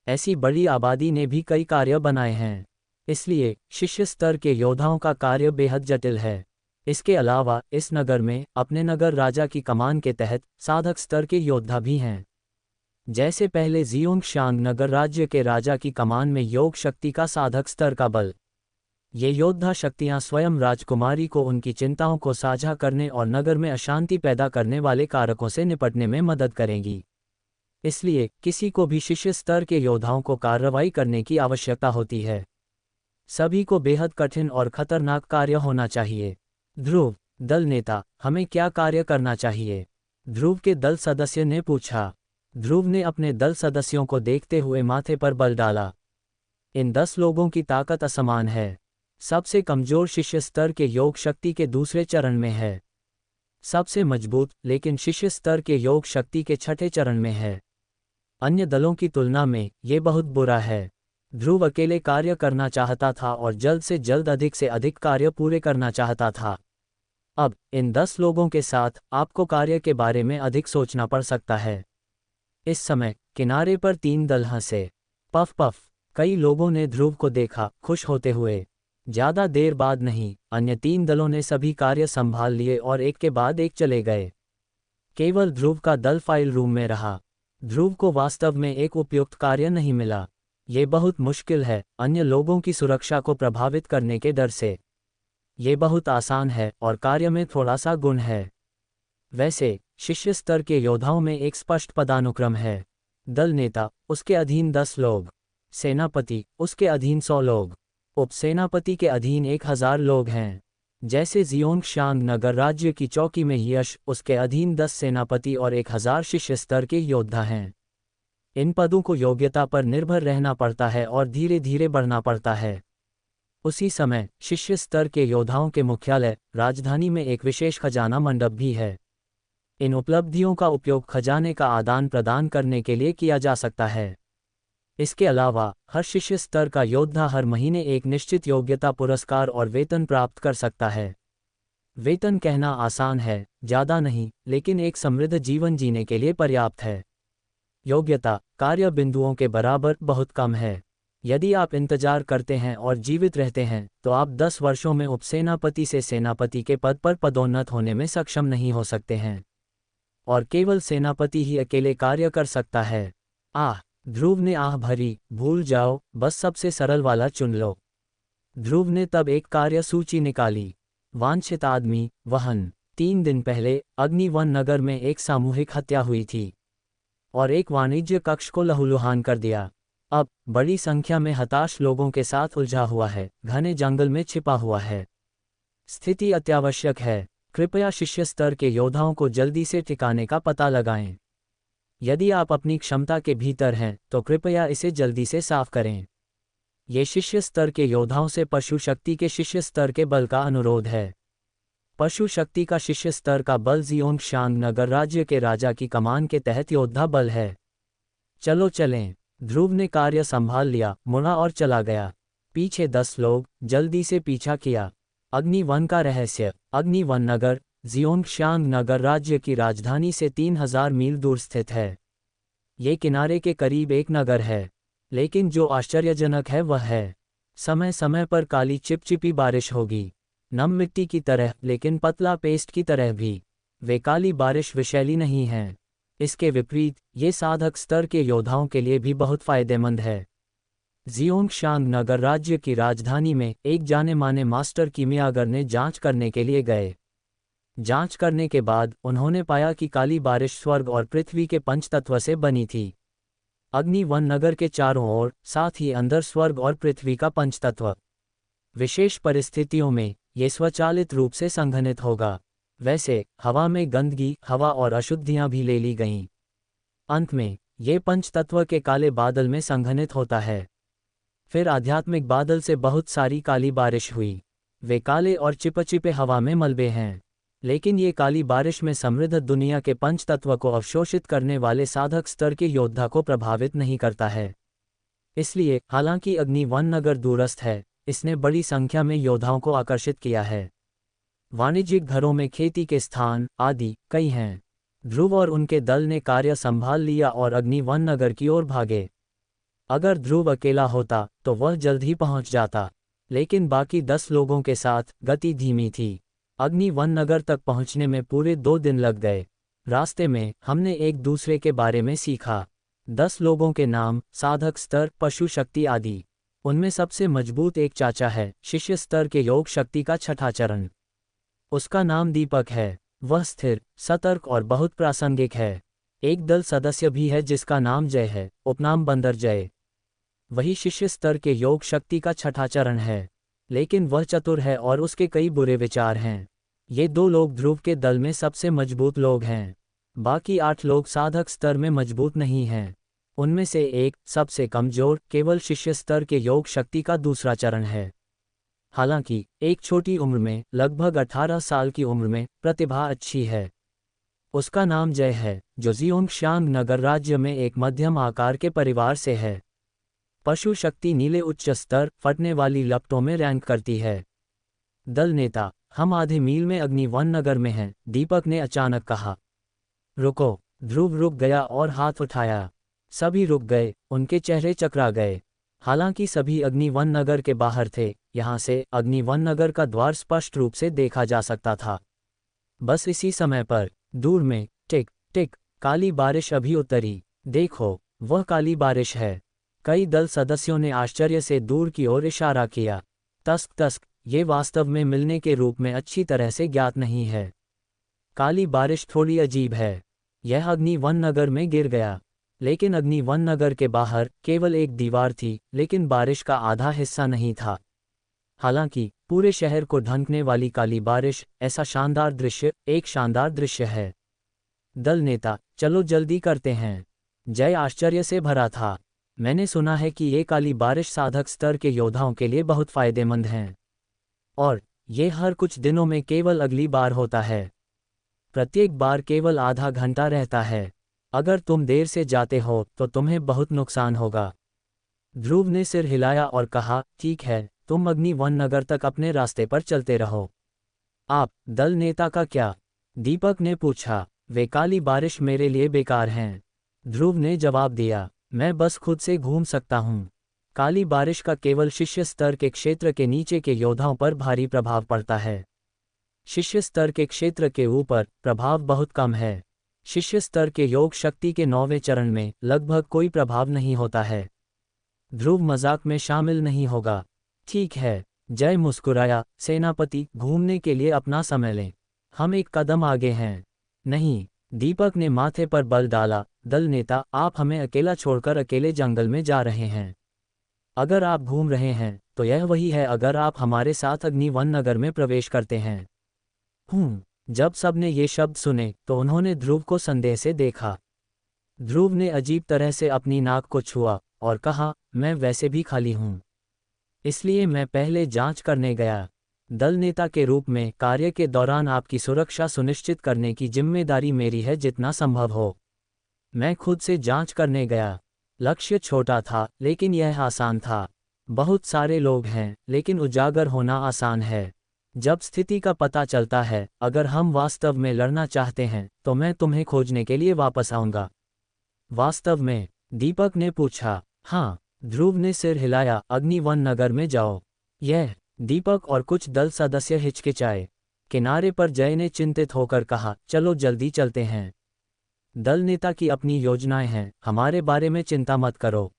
ऐसी बड़ी आबादी ने भी कई कार्य बनाए हैं, इसलिए शिष्य स्तर के योद्धाओं का कार्य बेहद जटिल है। इसके अलावा इस नगर में अपने नगर राजा की कमान के तहत साधक स्तर के योद्धा भी हैं। जैसे पहले जियोंगशांग नगर राज्य के राजा की कमान में योग शक्ति का साधक स्तर का बल। ये योद्धा शक्तियां स्वयं राजकुमारी को उनकी चिंताओं को साझा करने और नगर में अशांति पैदा करने वाले कारकों से निपटने में मदद करेंगी। इसलिए किसी को भी शिष्य स्तर के योद्धाओं को कार्रवाई करने की आवश्यकता होती है। सभी को बेहद कठिन और खतरनाक कार्य होना चाहिए। ध्रुव, दल नेता, हमें क्या कार्य करना चाहिए? ध्रुव के दल सदस्य ने पूछा। ध्रुव ने अपने दल सदस्यों को देखते हुए माथे पर बल डाला। इन 10 लोगों की ताकत असमान है। सबसे कमजोर शिष्य स्तर के योग शक्ति के दूसरे चरण में है। सबसे मजबूत लेकिन शिष्य स्तर के योग शक्ति के छठे चरण में है। अन्य दलों की तुलना में ये बहुत बुरा है। ध्रुव अकेले कार्य करना चाहता था और जल्द से जल्द अधिक से अधिक कार्य पूरे करना चाहता था। अब इन 10 लोगों के साथ आपको कार्य के बारे में अधिक सोचना पड़ सकता है। इस समय किनारे पर 3 दल हंसे। Puff puff. कई लोगों ने ध्रुव को देखा, खुश होते हुए। ज्यादा देर बाद नहीं, अन्य 3 दलों ने सभी कार्य संभाल लिए और एक के बाद एक चले गए। केवल ध्रुव का दल फाइल रूम में रहा। ध्रुव को वास्तव में एक उपयुक्त कार्य नहीं मिला। ये बहुत मुश्किल है, अन्य लोगों की सुरक्षा को प्रभावित करने के डर से। ये बहुत आसान है और कार्य में थोड़ा सा गुण है। वैसे शिष्य स्तर के योद्धाओं में एक स्पष्ट पदानुक्रम है। दल नेता, उसके अधीन 10 लोग। सेनापति, उसके अधीन 100 लोग। उपसेनापति के अधीन 1000 लोग हैं। जैसे जियोंगशांग नगर राज्य की चौकी में यश, उसके अधीन 10 सेनापति और 1000 शिष्य स्तर के योद्धा हैं। इन पदों को योग्यता पर निर्भर रहना पड़ता है और धीरे धीरे बढ़ना पड़ता है। उसी समय शिष्य स्तर के योद्धाओं के मुख्यालय राजधानी में एक विशेष खजाना मंडप भी है। इन उपलब्धियों का उपयोग खजाने का आदान प्रदान करने के लिए किया जा सकता है। इसके अलावा हर शिष्य स्तर का योद्धा हर महीने एक निश्चित योग्यता पुरस्कार और वेतन प्राप्त कर सकता है। वेतन कहना आसान है, ज़्यादा नहीं, लेकिन एक समृद्ध जीवन जीने के लिए पर्याप्त है। योग्यता कार्य बिंदुओं के बराबर बहुत कम है। यदि आप इंतजार करते हैं और जीवित रहते हैं तो आप 10 वर्षों में उपसेनापति से सेनापति के पद पर पदोन्नत होने में सक्षम नहीं हो सकते हैं। और केवल सेनापति ही अकेले कार्य कर सकता है। ध्रुव ने आह भरी, भूल जाओ, बस सबसे सरल वाला चुन लो। ध्रुव ने तब एक कार्य सूची निकाली। वांछित आदमी, वहन। 3 दिन पहले अग्निवन नगर में एक सामूहिक हत्या हुई थी और एक वाणिज्य कक्ष को लहूलुहान कर दिया। अब बड़ी संख्या में हताश लोगों के साथ उलझा हुआ है, घने जंगल में छिपा हुआ है। स्थिति अत्यावश्यक है। कृपया शिष्य स्तर के योद्धाओं को जल्दी से ठिकाने का पता लगाएं। यदि आप अपनी क्षमता के भीतर हैं तो कृपया इसे जल्दी से साफ करें। ये शिष्य स्तर के योद्धाओं से पशु शक्ति के शिष्य स्तर के बल का अनुरोध है। पशु शक्ति का शिष्य स्तर का बल ज़ियोंगशांग नगर राज्य के राजा की कमान के तहत योद्धा बल है। चलो चलें। ध्रुव ने कार्य संभाल लिया, मुड़ा और चला गया। पीछे 10 लोग जल्दी से पीछा किया। अग्निवन का रहस्य। अग्निवन नगर ज़ियोंगशांग नगर राज्य की राजधानी से 3000 मील दूर स्थित है। ये किनारे के करीब एक नगर है, लेकिन जो आश्चर्यजनक है वह है समय समय पर काली चिपचिपी बारिश होगी, नम मिट्टी की तरह लेकिन पतला पेस्ट की तरह भी। वे काली बारिश विषैली नहीं है। इसके विपरीत ये साधक स्तर के योद्धाओं के लिए भी बहुत फायदेमंद है। ज़ियोंगशांग नगर राज्य की राजधानी में एक जाने माने मास्टर कीमियागर ने जांच करने के लिए गए। जांच करने के बाद उन्होंने पाया कि काली बारिश स्वर्ग और पृथ्वी के पंचतत्व से बनी थी। अग्निवन नगर के चारों ओर, साथ ही अंदर स्वर्ग और पृथ्वी का पंचतत्व। विशेष परिस्थितियों में ये स्वचालित रूप से संघनित होगा। वैसे हवा में गंदगी, हवा और अशुद्धियां भी ले ली गईं। अंत में ये पंचतत्व के काले बादल में संघनित होता है। फिर आध्यात्मिक बादल से बहुत सारी काली बारिश हुई। वे काले और चिपचिपे हवा में मलबे हैं, लेकिन ये काली बारिश में समृद्ध दुनिया के पंचतत्व को अवशोषित करने वाले साधक स्तर के योद्धा को प्रभावित नहीं करता है। इसलिए हालांकि अग्निवन नगर दूरस्थ है, इसने बड़ी संख्या में योद्धाओं को आकर्षित किया है। वाणिज्यिक घरों में खेती के स्थान आदि कई हैं। ध्रुव और उनके दल ने कार्य संभाल लिया और अग्निवन नगर की ओर भागे। अगर ध्रुव अकेला होता तो वह जल्द ही पहुंच जाता, लेकिन बाकी 10 लोगों के साथ गति धीमी थी। अग्निवन नगर तक पहुंचने में पूरे 2 दिन लग गए। रास्ते में हमने एक दूसरे के बारे में सीखा। 10 लोगों के नाम, साधक स्तर, पशु शक्ति आदि। उनमें सबसे मजबूत एक चाचा है, शिष्य स्तर के योग शक्ति का 6ठा चरण। उसका नाम दीपक है। वह स्थिर, सतर्क और बहुत प्रासंगिक है। एक दल सदस्य भी है जिसका नाम जय है, उपनाम बंदर जय। वही शिष्य स्तर के योग शक्ति का 6ठा चरण है, लेकिन वह चतुर है और उसके कई बुरे विचार हैं। ये 2 लोग ध्रुव के दल में सबसे मजबूत लोग हैं। बाकी 8 लोग साधक स्तर में मजबूत नहीं हैं। उनमें से एक, सबसे कमजोर, केवल शिष्य स्तर के योग शक्ति का 2रा चरण है। हालांकि एक छोटी उम्र में, लगभग 18 साल की उम्र में, प्रतिभा अच्छी है। उसका नाम जय है, जो ज़ियोंगशांग नगर राज्य में एक मध्यम आकार के परिवार से है। पशु शक्ति नीले उच्च स्तर, फटने वाली लपटों में रैंक करती है। दल नेता। हम आधे मील में अग्निवन नगर में हैं, दीपक ने अचानक कहा। रुको। ध्रुव रुक गया और हाथ उठाया। सभी रुक गए, उनके चेहरे चकरा गए। हालांकि सभी अग्निवन नगर के बाहर थे, यहाँ से अग्निवन नगर का द्वार स्पष्ट रूप से देखा जा सकता था। बस इसी समय पर दूर में टिक टिक काली बारिश अभी उतरी। देखो, वह काली बारिश है। कई दल सदस्यों ने आश्चर्य से दूर की ओर इशारा किया। तस्क तस्क, ये वास्तव में मिलने के रूप में अच्छी तरह से ज्ञात नहीं है। काली बारिश थोड़ी अजीब है। यह अग्निवन नगर में गिर गया, लेकिन अग्निवन नगर के बाहर केवल एक दीवार थी, लेकिन बारिश का आधा हिस्सा नहीं था। हालांकि पूरे शहर को ढंकने वाली काली बारिश, ऐसा शानदार दृश्य, एक शानदार दृश्य है। दल नेता। चलो जल्दी करते हैं। जय आश्चर्य से भरा था। मैंने सुना है कि ये काली बारिश साधक स्तर के योद्धाओं के लिए बहुत फायदेमंद हैं, और ये हर कुछ दिनों में केवल अगली बार होता है। प्रत्येक बार केवल आधा घंटा रहता है। अगर तुम देर से जाते हो तो तुम्हें बहुत नुकसान होगा। ध्रुव ने सिर हिलाया और कहा, ठीक है, तुम अग्निवन नगर तक अपने रास्ते पर चलते रहो। आप, दल नेता का क्या? दीपक ने पूछा। वे काली बारिश मेरे लिए बेकार हैं, ध्रुव ने जवाब दिया। मैं बस खुद से घूम सकता हूँ। काली बारिश का केवल शिष्य स्तर के क्षेत्र के नीचे के योद्धाओं पर भारी प्रभाव पड़ता है। शिष्य स्तर के क्षेत्र के ऊपर प्रभाव बहुत कम है। शिष्य स्तर के योग शक्ति के 9वें चरण में लगभग कोई प्रभाव नहीं होता है। ध्रुव मजाक में शामिल नहीं होगा। ठीक है, जय मुस्कुराया। सेनापति, घूमने के लिए अपना समय लें। हम एक कदम आगे हैं। नहीं, दीपक ने माथे पर बल डाला। दल नेता, आप हमें अकेला छोड़कर अकेले जंगल में जा रहे हैं। अगर आप घूम रहे हैं तो यह वही है अगर आप हमारे साथ अग्निवन नगर में प्रवेश करते हैं। जब सबने ये शब्द सुने तो उन्होंने ध्रुव को संदेह से देखा। ध्रुव ने अजीब तरह से अपनी नाक को छुआ और कहा, मैं वैसे भी खाली हूँ। इसलिए मैं पहले जांच करने गया। दल नेता के रूप में कार्य के दौरान आपकी सुरक्षा सुनिश्चित करने की जिम्मेदारी मेरी है जितना संभव हो। मैं खुद से जांच करने गया। लक्ष्य छोटा था लेकिन यह आसान था। बहुत सारे लोग हैं लेकिन उजागर होना आसान है। जब स्थिति का पता चलता है, अगर हम वास्तव में लड़ना चाहते हैं तो मैं तुम्हें खोजने के लिए वापस आऊंगा। वास्तव में? दीपक ने पूछा। हाँ, ध्रुव ने सिर हिलाया। अग्निवन नगर में जाओ। यह। दीपक और कुछ दल सदस्य हिचकिचाए। किनारे पर जय ने चिंतित होकर कहा, चलो जल्दी चलते हैं। दल नेता की अपनी योजनाएं हैं, हमारे बारे में चिंता मत करो।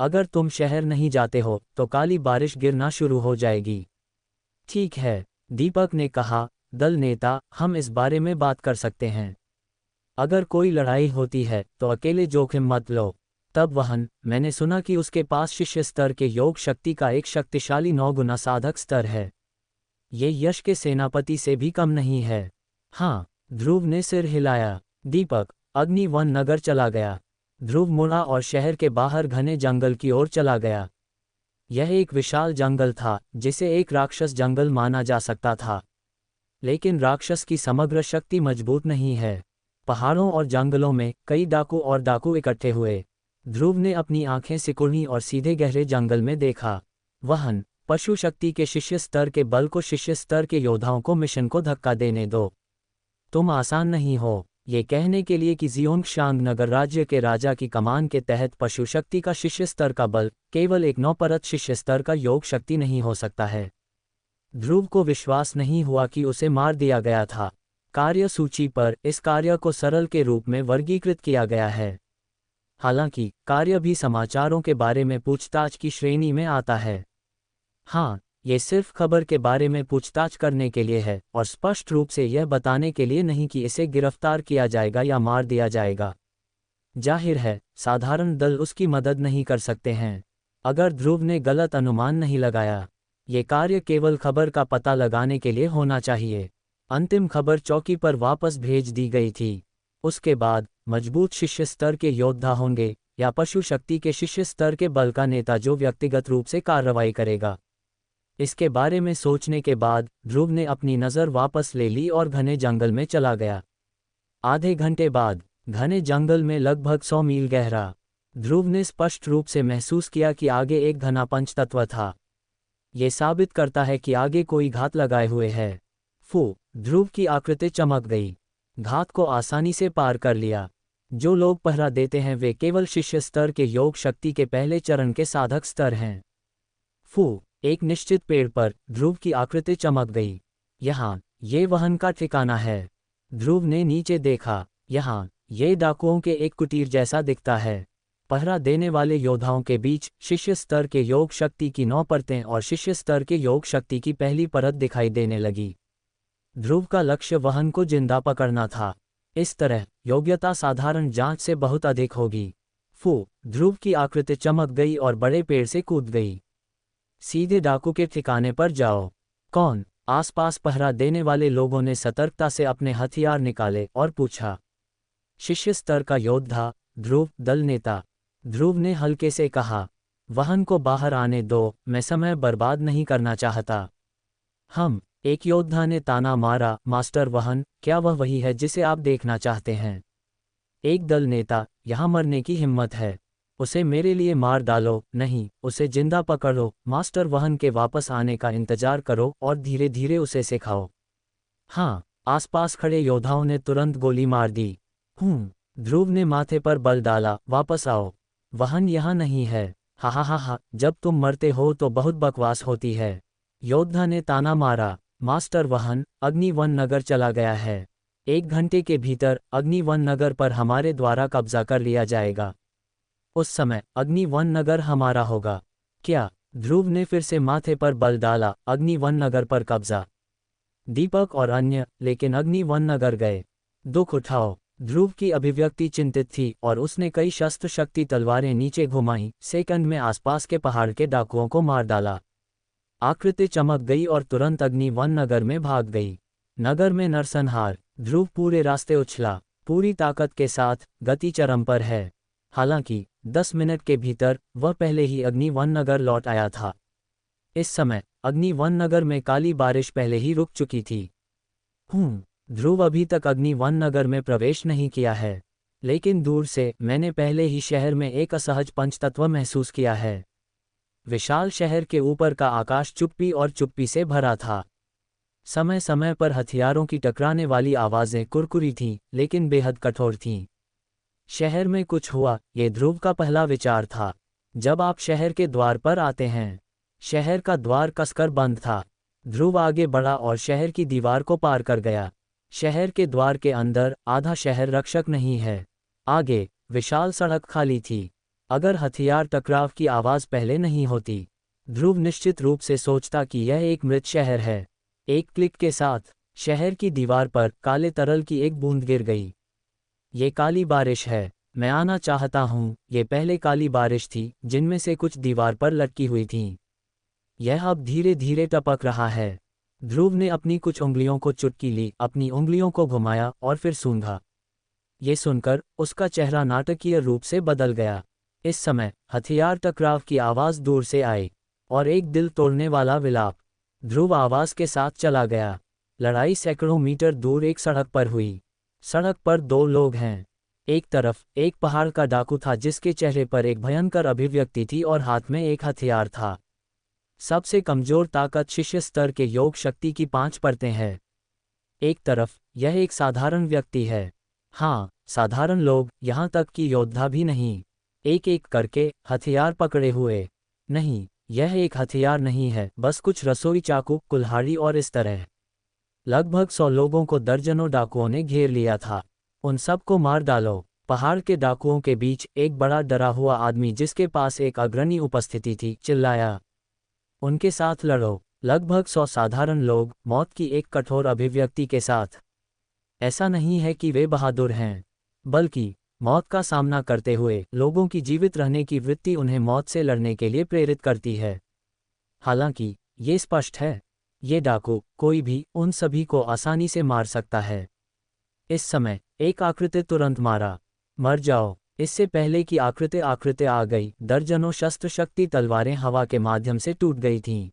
अगर तुम शहर नहीं जाते हो तो काली बारिश गिरना शुरू हो जाएगी। ठीक है, दीपक ने कहा। दल नेता, हम इस बारे में बात कर सकते हैं। अगर कोई लड़ाई होती है तो अकेले जोखिम मत लो। तब वहन, मैंने सुना कि उसके पास शिष्य स्तर के योग शक्ति का एक शक्तिशाली 9 गुना साधक स्तर है। ये यश के सेनापति से भी कम नहीं है। हाँ, ध्रुव ने सिर हिलाया। दीपक अग्निवन नगर चला गया। ध्रुव मुड़ा और शहर के बाहर घने जंगल की ओर चला गया। यह एक विशाल जंगल था जिसे एक राक्षस जंगल माना जा सकता था। लेकिन राक्षस की समग्र शक्ति मजबूत नहीं है। पहाड़ों और जंगलों में कई डाकू इकट्ठे हुए। ध्रुव ने अपनी आंखें सिकुड़ी और सीधे गहरे जंगल में देखा। वहन, पशु शक्ति के शिष्य स्तर के बल को शिष्य स्तर के योद्धाओं को मिशन को धक्का देने दो। तुम आसान नहीं हो, ये कहने के लिए कि जियोंगशांग नगर राज्य के राजा की कमान के तहत पशु शक्ति का शिष्य स्तर का बल केवल एक 9 परत शिष्य स्तर का योग शक्ति नहीं हो सकता है। ध्रुव को विश्वास नहीं हुआ कि उसे मार दिया गया था। कार्य सूची पर इस कार्य को सरल के रूप में वर्गीकृत किया गया है। हालांकि कार्य भी समाचारों के बारे में पूछताछ की श्रेणी में आता है। हाँ, ये सिर्फ खबर के बारे में पूछताछ करने के लिए है और स्पष्ट रूप से यह बताने के लिए नहीं कि इसे गिरफ्तार किया जाएगा या मार दिया जाएगा। जाहिर है, साधारण दल उसकी मदद नहीं कर सकते हैं। अगर ध्रुव ने गलत अनुमान नहीं लगाया, ये कार्य केवल खबर का पता लगाने के लिए होना चाहिए। अंतिम खबर चौकी पर वापस भेज दी गई थी। उसके बाद मजबूत शिष्य स्तर के योद्धा होंगे या पशु शक्ति के शिष्य स्तर के बल का नेता जो व्यक्तिगत रूप से कार्रवाई करेगा। इसके बारे में सोचने के बाद ध्रुव ने अपनी नज़र वापस ले ली और घने जंगल में चला गया। आधे घंटे बाद घने जंगल में लगभग 100 मील गहरा, ध्रुव ने स्पष्ट रूप से महसूस किया कि आगे एक घना पंचतत्व था। ये साबित करता है कि आगे कोई घात लगाए हुए है। ध्रुव की आकृति चमक गई। घात को आसानी से पार कर लिया। जो लोग पहरा देते हैं वे केवल शिष्य स्तर के योग शक्ति के पहले चरण के साधक स्तर हैं। एक निश्चित पेड़ पर ध्रुव की आकृति चमक गई। यहाँ, ये वहन का ठिकाना है। ध्रुव ने नीचे देखा। यहाँ, ये डाकुओं के एक कुटीर जैसा दिखता है। पहरा देने वाले योद्धाओं के बीच शिष्य स्तर के योग शक्ति की 9 परतें और शिष्य स्तर के योग शक्ति की पहली परत दिखाई देने लगी। ध्रुव का लक्ष्य वहन को जिंदा पकड़ना था। इस तरह योग्यता साधारण जांच से बहुत अधिक होगी। ध्रुव की आकृति चमक गई और बड़े पेड़ से कूद गई। सीधे डाकू के ठिकाने पर जाओ। कौन? आसपास पहरा देने वाले लोगों ने सतर्कता से अपने हथियार निकाले और पूछा। शिष्य स्तर का योद्धा, ध्रुव, दल नेता। ध्रुव ने हल्के से कहा, वहन को बाहर आने दो, मैं समय बर्बाद नहीं करना चाहता। एक योद्धा ने ताना मारा, मास्टर वहन, क्या वह वही है जिसे आप देखना चाहते हैं? एक दल नेता, यहाँ मरने की हिम्मत है, उसे मेरे लिए मार डालो। नहीं, उसे जिंदा पकड़ो। मास्टर वहन के वापस आने का इंतजार करो और धीरे धीरे उसे सिखाओ। हाँ, आसपास खड़े योद्धाओं ने तुरंत गोली मार दी। ध्रुव ने माथे पर बल डाला, वापस आओ, वहन यहाँ नहीं है। हा, जब तुम मरते हो तो बहुत बकवास होती है। योद्धा ने ताना मारा। मास्टर वहन, अग्निवन नगर चला गया है। 1 घंटे के भीतर अग्निवन नगर पर हमारे द्वारा कब्जा कर लिया जाएगा। उस समय अग्निवन नगर हमारा होगा। क्या? ध्रुव ने फिर से माथे पर बल डाला। अग्निवन नगर पर कब्जा? दीपक और अन्य, लेकिन अग्निवन नगर गए। दुख उठाओ। ध्रुव की अभिव्यक्ति चिंतित थी और उसने कई शस्त्र शक्ति तलवारें नीचे घुमाई, सेकंड में आसपास के पहाड़ के डाकुओं को मार डाला। आकृति चमक गई और तुरंत अग्निवन नगर में भाग गई। नगर में नरसंहार। ध्रुव पूरे रास्ते उछला, पूरी ताकत के साथ, गति चरम पर है। हालांकि 10 मिनट के भीतर वह पहले ही अग्निवन नगर लौट आया था। इस समय अग्नि वन नगर में काली बारिश पहले ही रुक चुकी थी। ध्रुव अभी तक अग्नि वन नगर में प्रवेश नहीं किया है, लेकिन दूर से मैंने पहले ही शहर में एक असहज पंचतत्व महसूस किया है। विशाल शहर के ऊपर का आकाश चुप्पी और चुप्पी से भरा था। समय समय पर हथियारों की टकराने वाली आवाज़ें कुरकुरी थीं, लेकिन बेहद कठोर थीं। शहर में कुछ हुआ, ये ध्रुव का पहला विचार था। जब आप शहर के द्वार पर आते हैं, शहर का द्वार कसकर बंद था। ध्रुव आगे बढ़ा और शहर की दीवार को पार कर गया। शहर के द्वार के अंदर आधा शहर रक्षक नहीं है। आगे विशाल सड़क खाली थी। अगर हथियार टकराव की आवाज़ पहले नहीं होती, ध्रुव निश्चित रूप से सोचता कि यह एक मृत शहर है। एक क्लिक के साथ शहर की दीवार पर काले तरल की एक बूंद गिर गई। ये काली बारिश है, मैं आना चाहता हूँ। ये पहले काली बारिश थी, जिनमें से कुछ दीवार पर लटकी हुई थीं। यह अब धीरे धीरे टपक रहा है। ध्रुव ने अपनी कुछ उंगलियों को चुटकी ली, अपनी उंगलियों को घुमाया और फिर सूंघा। ये सुनकर उसका चेहरा नाटकीय रूप से बदल गया। इस समय हथियार टकराव की आवाज़ दूर से आई, और एक दिल तोड़ने वाला विलाप। ध्रुव आवाज़ के साथ चला गया। लड़ाई सैकड़ों मीटर दूर एक सड़क पर हुई। सड़क पर दो लोग हैं। एक तरफ एक पहाड़ का डाकू था, जिसके चेहरे पर एक भयंकर अभिव्यक्ति थी और हाथ में एक हथियार था। सबसे कमजोर ताकत शिष्य स्तर के योग शक्ति की 5 परतें हैं। एक तरफ यह एक साधारण व्यक्ति है। हाँ, साधारण लोग, यहाँ तक कि योद्धा भी नहीं, एक एक करके हथियार पकड़े हुए। नहीं, यह एक हथियार नहीं है, बस कुछ रसोई चाकू, कुल्हाड़ी और इस तरह। लगभग 100 लोगों को दर्जनों डाकुओं ने घेर लिया था। उन सब को मार डालो। पहाड़ के डाकुओं के बीच एक बड़ा डरा हुआ आदमी, जिसके पास एक अग्रणी उपस्थिति थी, चिल्लाया, उनके साथ लड़ो। लगभग 100 साधारण लोग, मौत की एक कठोर अभिव्यक्ति के साथ। ऐसा नहीं है कि वे बहादुर हैं, बल्कि मौत का सामना करते हुए लोगों की जीवित रहने की वृत्ति उन्हें मौत से लड़ने के लिए प्रेरित करती है। हालांकि ये स्पष्ट है, ये डाकू, कोई भी, उन सभी को आसानी से मार सकता है। इस समय एक आकृति तुरंत मारा। मर जाओ। इससे पहले कि आकृति आ गई, दर्जनों शस्त्र शक्ति तलवारें हवा के माध्यम से टूट गई थीं।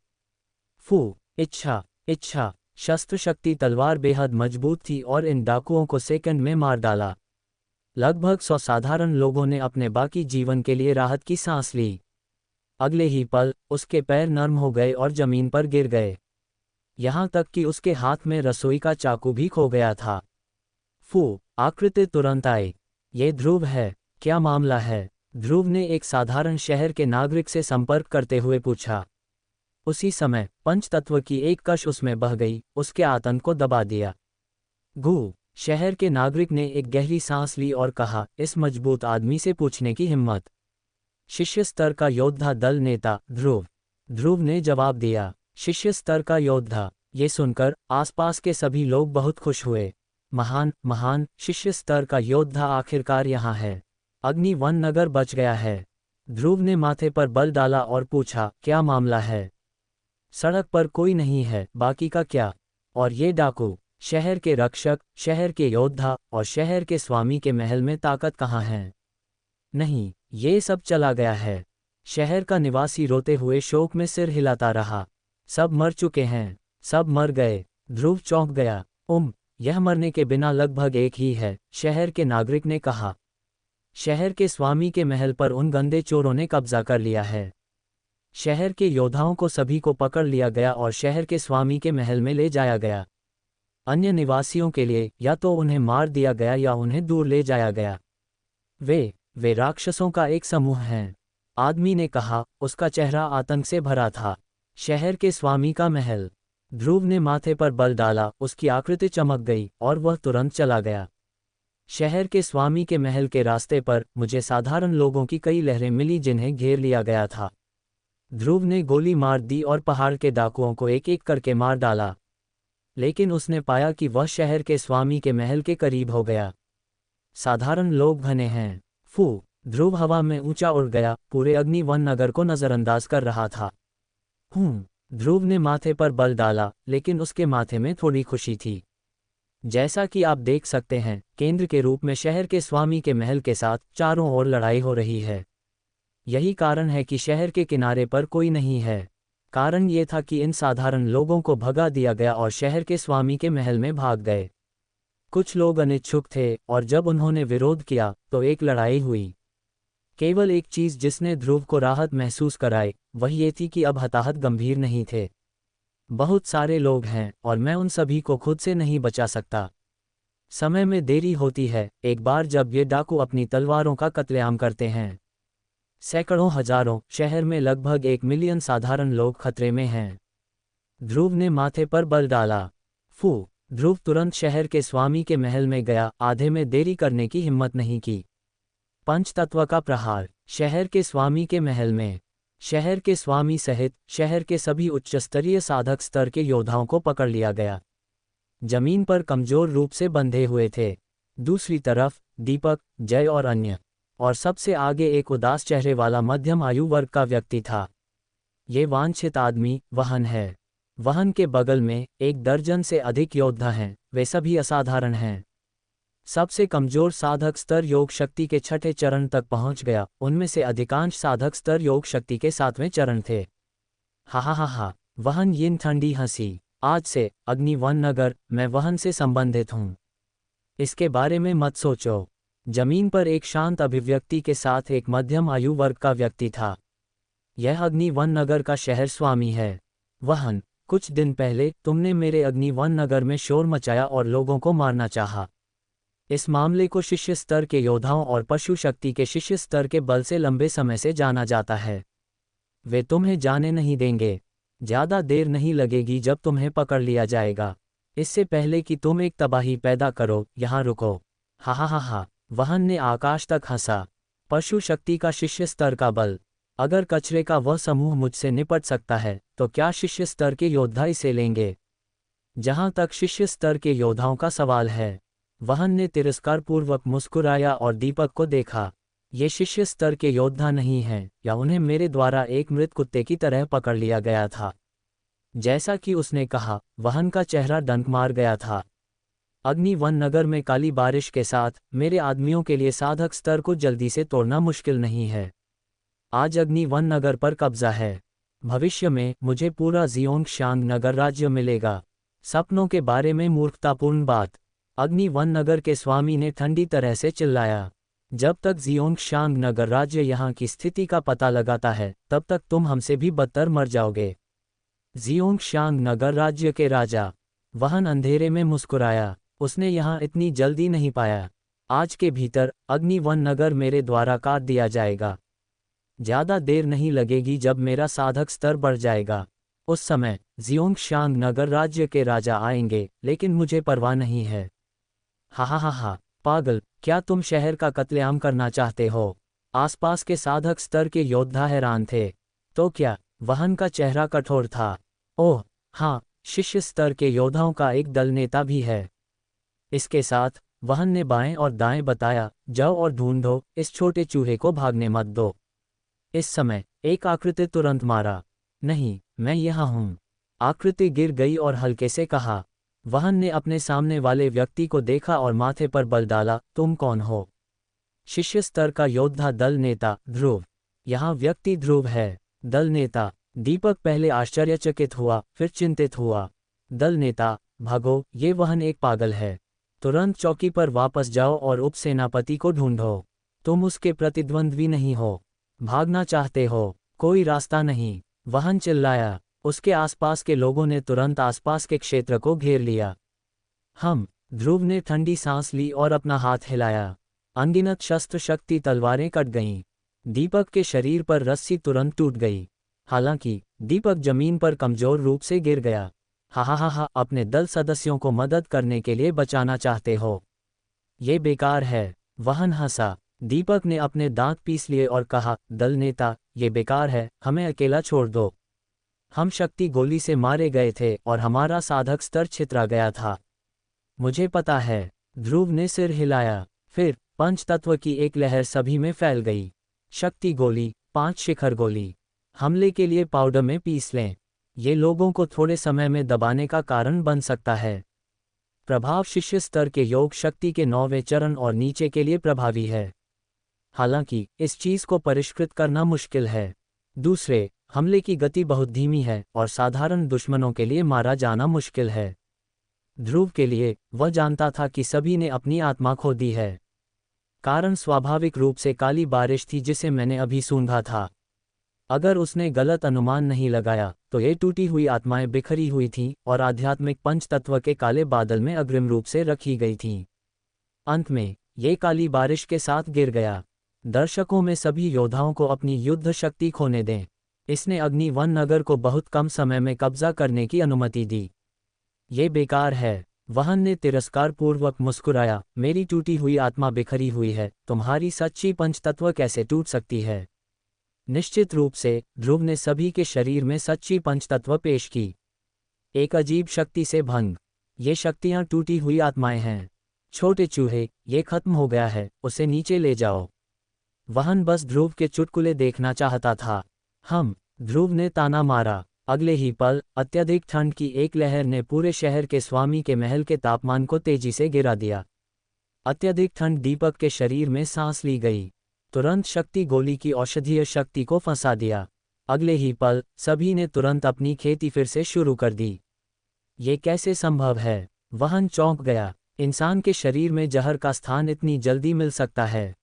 इच्छा शस्त्र शक्ति तलवार बेहद मजबूत थी और इन डाकुओं को सेकंड में मार डाला। लगभग 100 साधारण लोगों ने अपने बाकी जीवन के लिए राहत की सांस ली। अगले ही पल उसके पैर नर्म हो गए और जमीन पर गिर गए। यहाँ तक कि उसके हाथ में रसोई का चाकू भी खो गया था। आकृति तुरंत आई। ये ध्रुव है, क्या मामला है? ध्रुव ने एक साधारण शहर के नागरिक से संपर्क करते हुए पूछा। उसी समय पंचतत्व की एक कश उसमें बह गई, उसके आतंक को दबा दिया। शहर के नागरिक ने एक गहरी सांस ली और कहा, इस मजबूत आदमी से पूछने की हिम्मत। शिष्य स्तर का योद्धा दल नेता ध्रुव ने जवाब दिया। शिष्य स्तर का योद्धा। ये सुनकर आसपास के सभी लोग बहुत खुश हुए। महान शिष्य स्तर का योद्धा आखिरकार यहाँ है। अग्नि वन नगर बच गया है। ध्रुव ने माथे पर बल डाला और पूछा, क्या मामला है? सड़क पर कोई नहीं है, बाकी का क्या? और ये डाकू, शहर के रक्षक, शहर के योद्धा और शहर के स्वामी के महल में ताकत कहाँ है? नहीं, ये सब चला गया है। शहर का निवासी रोते हुए शोक में सिर हिलाता रहा। सब मर चुके हैं, सब मर गए। ध्रुव चौंक गया। यह मरने के बिना लगभग एक ही है, शहर के नागरिक ने कहा। शहर के स्वामी के महल पर उन गंदे चोरों ने कब्जा कर लिया है। शहर के योद्धाओं को सभी को पकड़ लिया गया और शहर के स्वामी के महल में ले जाया गया। अन्य निवासियों के लिए या तो उन्हें मार दिया गया या उन्हें दूर ले जाया गया। वे राक्षसों का एक समूह हैं, आदमी ने कहा, उसका चेहरा आतंक से भरा था। शहर के स्वामी का महल। ध्रुव ने माथे पर बल डाला, उसकी आकृति चमक गई और वह तुरंत चला गया। शहर के स्वामी के महल के रास्ते पर मुझे साधारण लोगों की कई लहरें मिली, जिन्हें घेर लिया गया था। ध्रुव ने गोली मार दी और पहाड़ के डाकुओं को एक एक करके मार डाला। लेकिन उसने पाया कि वह शहर के स्वामी के महल के करीब हो गया। साधारण लोग घने हैं। ध्रुव हवा में ऊंचा उड़ गया, पूरे अग्नि वन नगर को नजरअंदाज कर रहा था। ध्रुव ने माथे पर बल डाला, लेकिन उसके माथे में थोड़ी खुशी थी। जैसा कि आप देख सकते हैं, केंद्र के रूप में शहर के स्वामी के महल के साथ चारों ओर लड़ाई हो रही है। यही कारण है कि शहर के किनारे पर कोई नहीं है। कारण ये था कि इन साधारण लोगों को भगा दिया गया और शहर के स्वामी के महल में भाग गए। कुछ लोग अनिच्छुक थे और जब उन्होंने विरोध किया तो एक लड़ाई हुई। केवल एक चीज जिसने ध्रुव को राहत महसूस कराई वह ये थी कि अब हताहत गंभीर नहीं थे। बहुत सारे लोग हैं और मैं उन सभी को खुद से नहीं बचा सकता। समय में देरी होती है एक बार जब ये डाकू अपनी तलवारों का कत्लेआम करते हैं। सैकड़ों हजारों, शहर में लगभग 1 मिलियन साधारण लोग खतरे में हैं। ध्रुव ने माथे पर बल डाला। ध्रुव तुरंत शहर के स्वामी के महल में गया, आधे में देरी करने की हिम्मत नहीं की। पंचतत्व का प्रहार। शहर के स्वामी के महल में शहर के स्वामी सहित शहर के सभी उच्चस्तरीय साधक स्तर के योद्धाओं को पकड़ लिया गया। जमीन पर कमजोर रूप से बंधे हुए थे। दूसरी तरफ दीपक, जय और अन्य, और सबसे आगे एक उदास चेहरे वाला मध्यम आयु वर्ग का व्यक्ति था। ये वांछित आदमी वहन है। वहन के बगल में 1 दर्जन से अधिक योद्धा हैं, वे सभी असाधारण हैं। सबसे कमजोर साधक स्तर योग शक्ति के 6ठे चरण तक पहुंच गया, उनमें से अधिकांश साधक स्तर योग शक्ति के 7वें चरण थे। हा हा हा हा, वहन यिन ठंडी हंसी। आज से अग्नि वन नगर, मैं वहन से संबंधित हूँ। इसके बारे में मत सोचो। जमीन पर एक शांत अभिव्यक्ति के साथ एक मध्यम आयु वर्ग का व्यक्ति था। यह अग्नि वन नगर का शहर स्वामी है। वहन, कुछ दिन पहले तुमने मेरे अग्नि वन नगर में शोर मचाया और लोगों को मारना चाहा। इस मामले को शिष्य स्तर के योद्धाओं और पशु शक्ति के शिष्य स्तर के बल से लंबे समय से जाना जाता है। वे तुम्हें जाने नहीं देंगे। ज्यादा देर नहीं लगेगी जब तुम्हें पकड़ लिया जाएगा। इससे पहले कि तुम एक तबाही पैदा करो, यहाँ रुको। हा हा हा हा, वहन ने आकाश तक हंसा। पशु शक्ति का शिष्य स्तर का बल। अगर कचरे का वह समूह मुझसे निपट सकता है तो क्या शिष्य स्तर के योद्धा इसे लेंगे? जहां तक शिष्य स्तर के योद्धाओं का सवाल है, वहन ने तिरस्कारपूर्वक मुस्कुराया और दीपक को देखा। ये शिष्य स्तर के योद्धा नहीं हैं, या उन्हें मेरे द्वारा एक मृत कुत्ते की तरह पकड़ लिया गया था। जैसा कि उसने कहा, वहन का चेहरा डंक मार गया था। अग्नि वन नगर में काली बारिश के साथ मेरे आदमियों के लिए साधक स्तर को जल्दी से तोड़ना मुश्किल नहीं है। आज अग्नि वन नगर पर कब्जा है। भविष्य में मुझे पूरा जियोंगशांग नगर राज्य मिलेगा। सपनों के बारे में मूर्खतापूर्ण बात। अग्नि वन नगर के स्वामी ने ठंडी तरह से चिल्लाया। जब तक जियोंगशांग नगर राज्य यहाँ की स्थिति का पता लगाता है, तब तक तुम हमसे भी बदतर मर जाओगे। जियोंगशांग नगर राज्य के राजा। वहन अंधेरे में मुस्कुराया। उसने यहाँ इतनी जल्दी नहीं पाया। आज के भीतर अग्नि वन नगर मेरे द्वारा काट दिया जाएगा। ज्यादा देर नहीं लगेगी जब मेरा साधक स्तर बढ़ जाएगा। उस समय जियोंगशांग नगर राज्य के राजा आएंगे, लेकिन मुझे परवाह नहीं है। हा हा हा हा, पागल, क्या तुम शहर का कत्लेआम करना चाहते हो? आसपास के साधक स्तर के योद्धा हैरान थे। तो क्या? वहन का चेहरा कठोर था। ओह हाँ, शिष्य स्तर के योद्धाओं का एक दल नेता भी है। इसके साथ वहन ने बाएं और दाएं बताया, जाओ और ढूंढो, इस छोटे चूहे को भागने मत दो। इस समय एक आकृति तुरंत मारा। नहीं, मैं यहाँ हूँ। आकृति गिर गई और हल्के से कहा। वहन ने अपने सामने वाले व्यक्ति को देखा और माथे पर बल डाला। तुम कौन हो? शिष्य स्तर का योद्धा दल नेता ध्रुव। यहाँ व्यक्ति ध्रुव है। दल नेता दीपक पहले आश्चर्यचकित हुआ, फिर चिंतित हुआ। दल नेता, भागो, ये वहन एक पागल है। तुरंत चौकी पर वापस जाओ और उपसेनापति को ढूंढो। तुम उसके प्रतिद्वंद्वी नहीं हो। भागना चाहते हो? कोई रास्ता नहीं, वहन चिल्लाया। उसके आसपास के लोगों ने तुरंत आसपास के क्षेत्र को घेर लिया। ध्रुव ने ठंडी सांस ली और अपना हाथ हिलाया। अनगिनत शस्त्र शक्ति तलवारें कट गईं। दीपक के शरीर पर रस्सी तुरंत टूट गई। हालांकि दीपक जमीन पर कमजोर रूप से गिर गया। हा हा हा हा, अपने दल सदस्यों को मदद करने के लिए बचाना चाहते हो? ये बेकार है। वहन हंसा। दीपक ने अपने दांत पीस लिए और कहा, दल नेता, ये बेकार है, हमें अकेला छोड़ दो। हम शक्ति गोली से मारे गए थे और हमारा साधक स्तर छितरा गया था। मुझे पता है। ध्रुव ने सिर हिलाया। फिर पंचतत्व की एक लहर सभी में फैल गई। शक्ति गोली, 5 शिखर गोली। हमले के लिए पाउडर में पीस लें। ये लोगों को थोड़े समय में दबाने का कारण बन सकता है। प्रभाव शिष्य स्तर के योग शक्ति के 9वें चरण और नीचे के लिए प्रभावी है। हालांकि इस चीज को परिष्कृत करना मुश्किल है। दूसरे, हमले की गति बहुत धीमी है और साधारण दुश्मनों के लिए मारा जाना मुश्किल है। ध्रुव के लिए, वह जानता था कि सभी ने अपनी आत्मा खो दी है। कारण स्वाभाविक रूप से काली बारिश थी जिसे मैंने अभी सूंघा था। अगर उसने गलत अनुमान नहीं लगाया तो ये टूटी हुई आत्माएं बिखरी हुई थीं और आध्यात्मिक पंचतत्व के काले बादल में अग्रिम रूप से रखी गई थीं। अंत में ये काली बारिश के साथ गिर गया। दर्शकों में सभी योद्धाओं को अपनी युद्ध शक्ति खोने दें। इसने अग्निवन नगर को बहुत कम समय में कब्जा करने की अनुमति दी। ये बेकार है। वहन ने तिरस्कारपूर्वक मुस्कुराया, मेरी टूटी हुई आत्मा बिखरी हुई है, तुम्हारी सच्ची पंचतत्व कैसे टूट सकती है? निश्चित रूप से, ध्रुव ने सभी के शरीर में सच्ची पंचतत्व पेश की। एक अजीब शक्ति से भंग। ये शक्तियां टूटी हुई आत्माएं हैं। छोटे चूहे, ये खत्म हो गया है, उसे नीचे ले जाओ। वहन बस ध्रुव के चुटकुले देखना चाहता था। ध्रुव ने ताना मारा। अगले ही पल, अत्यधिक ठंड की एक लहर ने पूरे शहर के स्वामी के महल के तापमान को तेजी से गिरा दिया। अत्यधिक ठंड दीपक के शरीर में सांस ली गई। तुरंत शक्ति गोली की औषधीय शक्ति को फंसा दिया। अगले ही पल, सभी ने तुरंत अपनी खेती फिर से शुरू कर दी। ये कैसे संभव है? वहन चौंक गया। इंसान के शरीर में जहर का स्थान इतनी जल्दी मिल सकता है?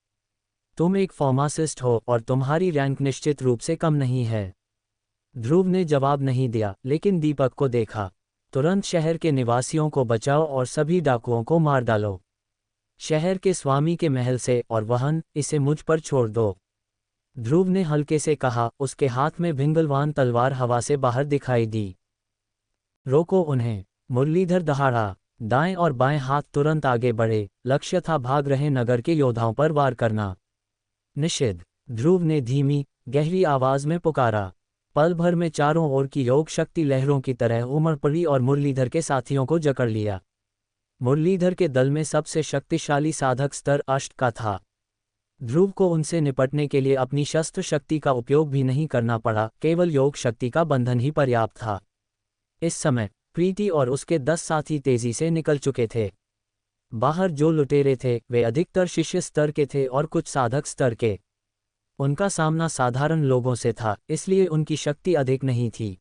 तुम एक फार्मासिस्ट हो और तुम्हारी रैंक निश्चित रूप से कम नहीं है। ध्रुव ने जवाब नहीं दिया, लेकिन दीपक को देखा। तुरंत शहर के निवासियों को बचाओ और सभी डाकुओं को मार डालो। शहर के स्वामी के महल से, और वहन, इसे मुझ पर छोड़ दो। ध्रुव ने हल्के से कहा, उसके हाथ में भिंगलवान तलवार हवा से बाहर दिखाई दी। रोको उन्हें। मुरलीधर दहाड़ा। दाएं और बाएं हाथ तुरंत आगे बढ़े। लक्ष्य था भाग रहे नगर के योद्धाओं पर वार करना। निषिद्ध। ध्रुव ने धीमी, गहरी आवाज में पुकारा। पल भर में चारों ओर की योग शक्ति लहरों की तरह उमड़ पड़ी और मुरलीधर के साथियों को जकड़ लिया। मुरलीधर के दल में सबसे शक्तिशाली साधक स्तर 8 का था। ध्रुव को उनसे निपटने के लिए अपनी शस्त्र शक्ति का उपयोग भी नहीं करना पड़ा, केवल योग शक्ति का बंधन ही पर्याप्त था। इस समय प्रीति और उसके 10 साथी तेजी से निकल चुके थे। बाहर जो लुटेरे थे वे अधिकतर शिष्य स्तर के थे और कुछ साधक स्तर के। उनका सामना साधारण लोगों से था, इसलिए उनकी शक्ति अधिक नहीं थी।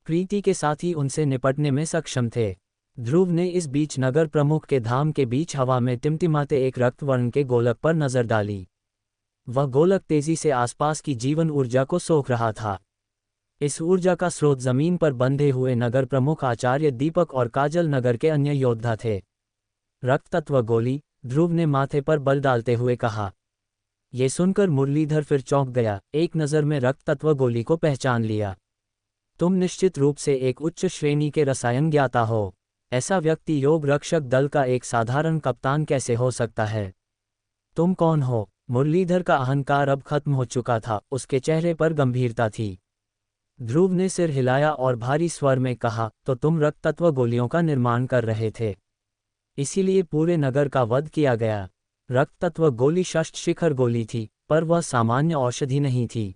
प्रीति के साथी उनसे निपटने में सक्षम थे। ध्रुव ने इस बीच नगर प्रमुख के धाम के बीच हवा में टिमटिमाते एक रक्त वर्ण के गोलक पर नजर डाली। वह गोलक तेजी से आसपास की जीवन ऊर्जा को सोख रहा था। इस ऊर्जा का स्रोत जमीन पर बंधे हुए नगर प्रमुख आचार्य दीपक और काजल नगर के अन्य योद्धा थे। रक्त तत्व गोली, ध्रुव ने माथे पर बल डालते हुए कहा। ये सुनकर मुरलीधर फिर चौंक गया। एक नज़र में रक्त तत्व गोली को पहचान लिया। तुम निश्चित रूप से एक उच्च श्रेणी के रसायन ज्ञाता हो। ऐसा व्यक्ति योग रक्षक दल का एक साधारण कप्तान कैसे हो सकता है? तुम कौन हो? मुरलीधर का अहंकार अब खत्म हो चुका था, उसके चेहरे पर गंभीरता थी। ध्रुव ने सिर हिलाया और भारी स्वर में कहा, तो तुम रक्त तत्व गोलियों का निर्माण कर रहे थे, इसीलिए पूरे नगर का वध किया गया। रक्त तत्व गोली शस्त्र शिखर गोली थी, पर वह सामान्य औषधि नहीं थी।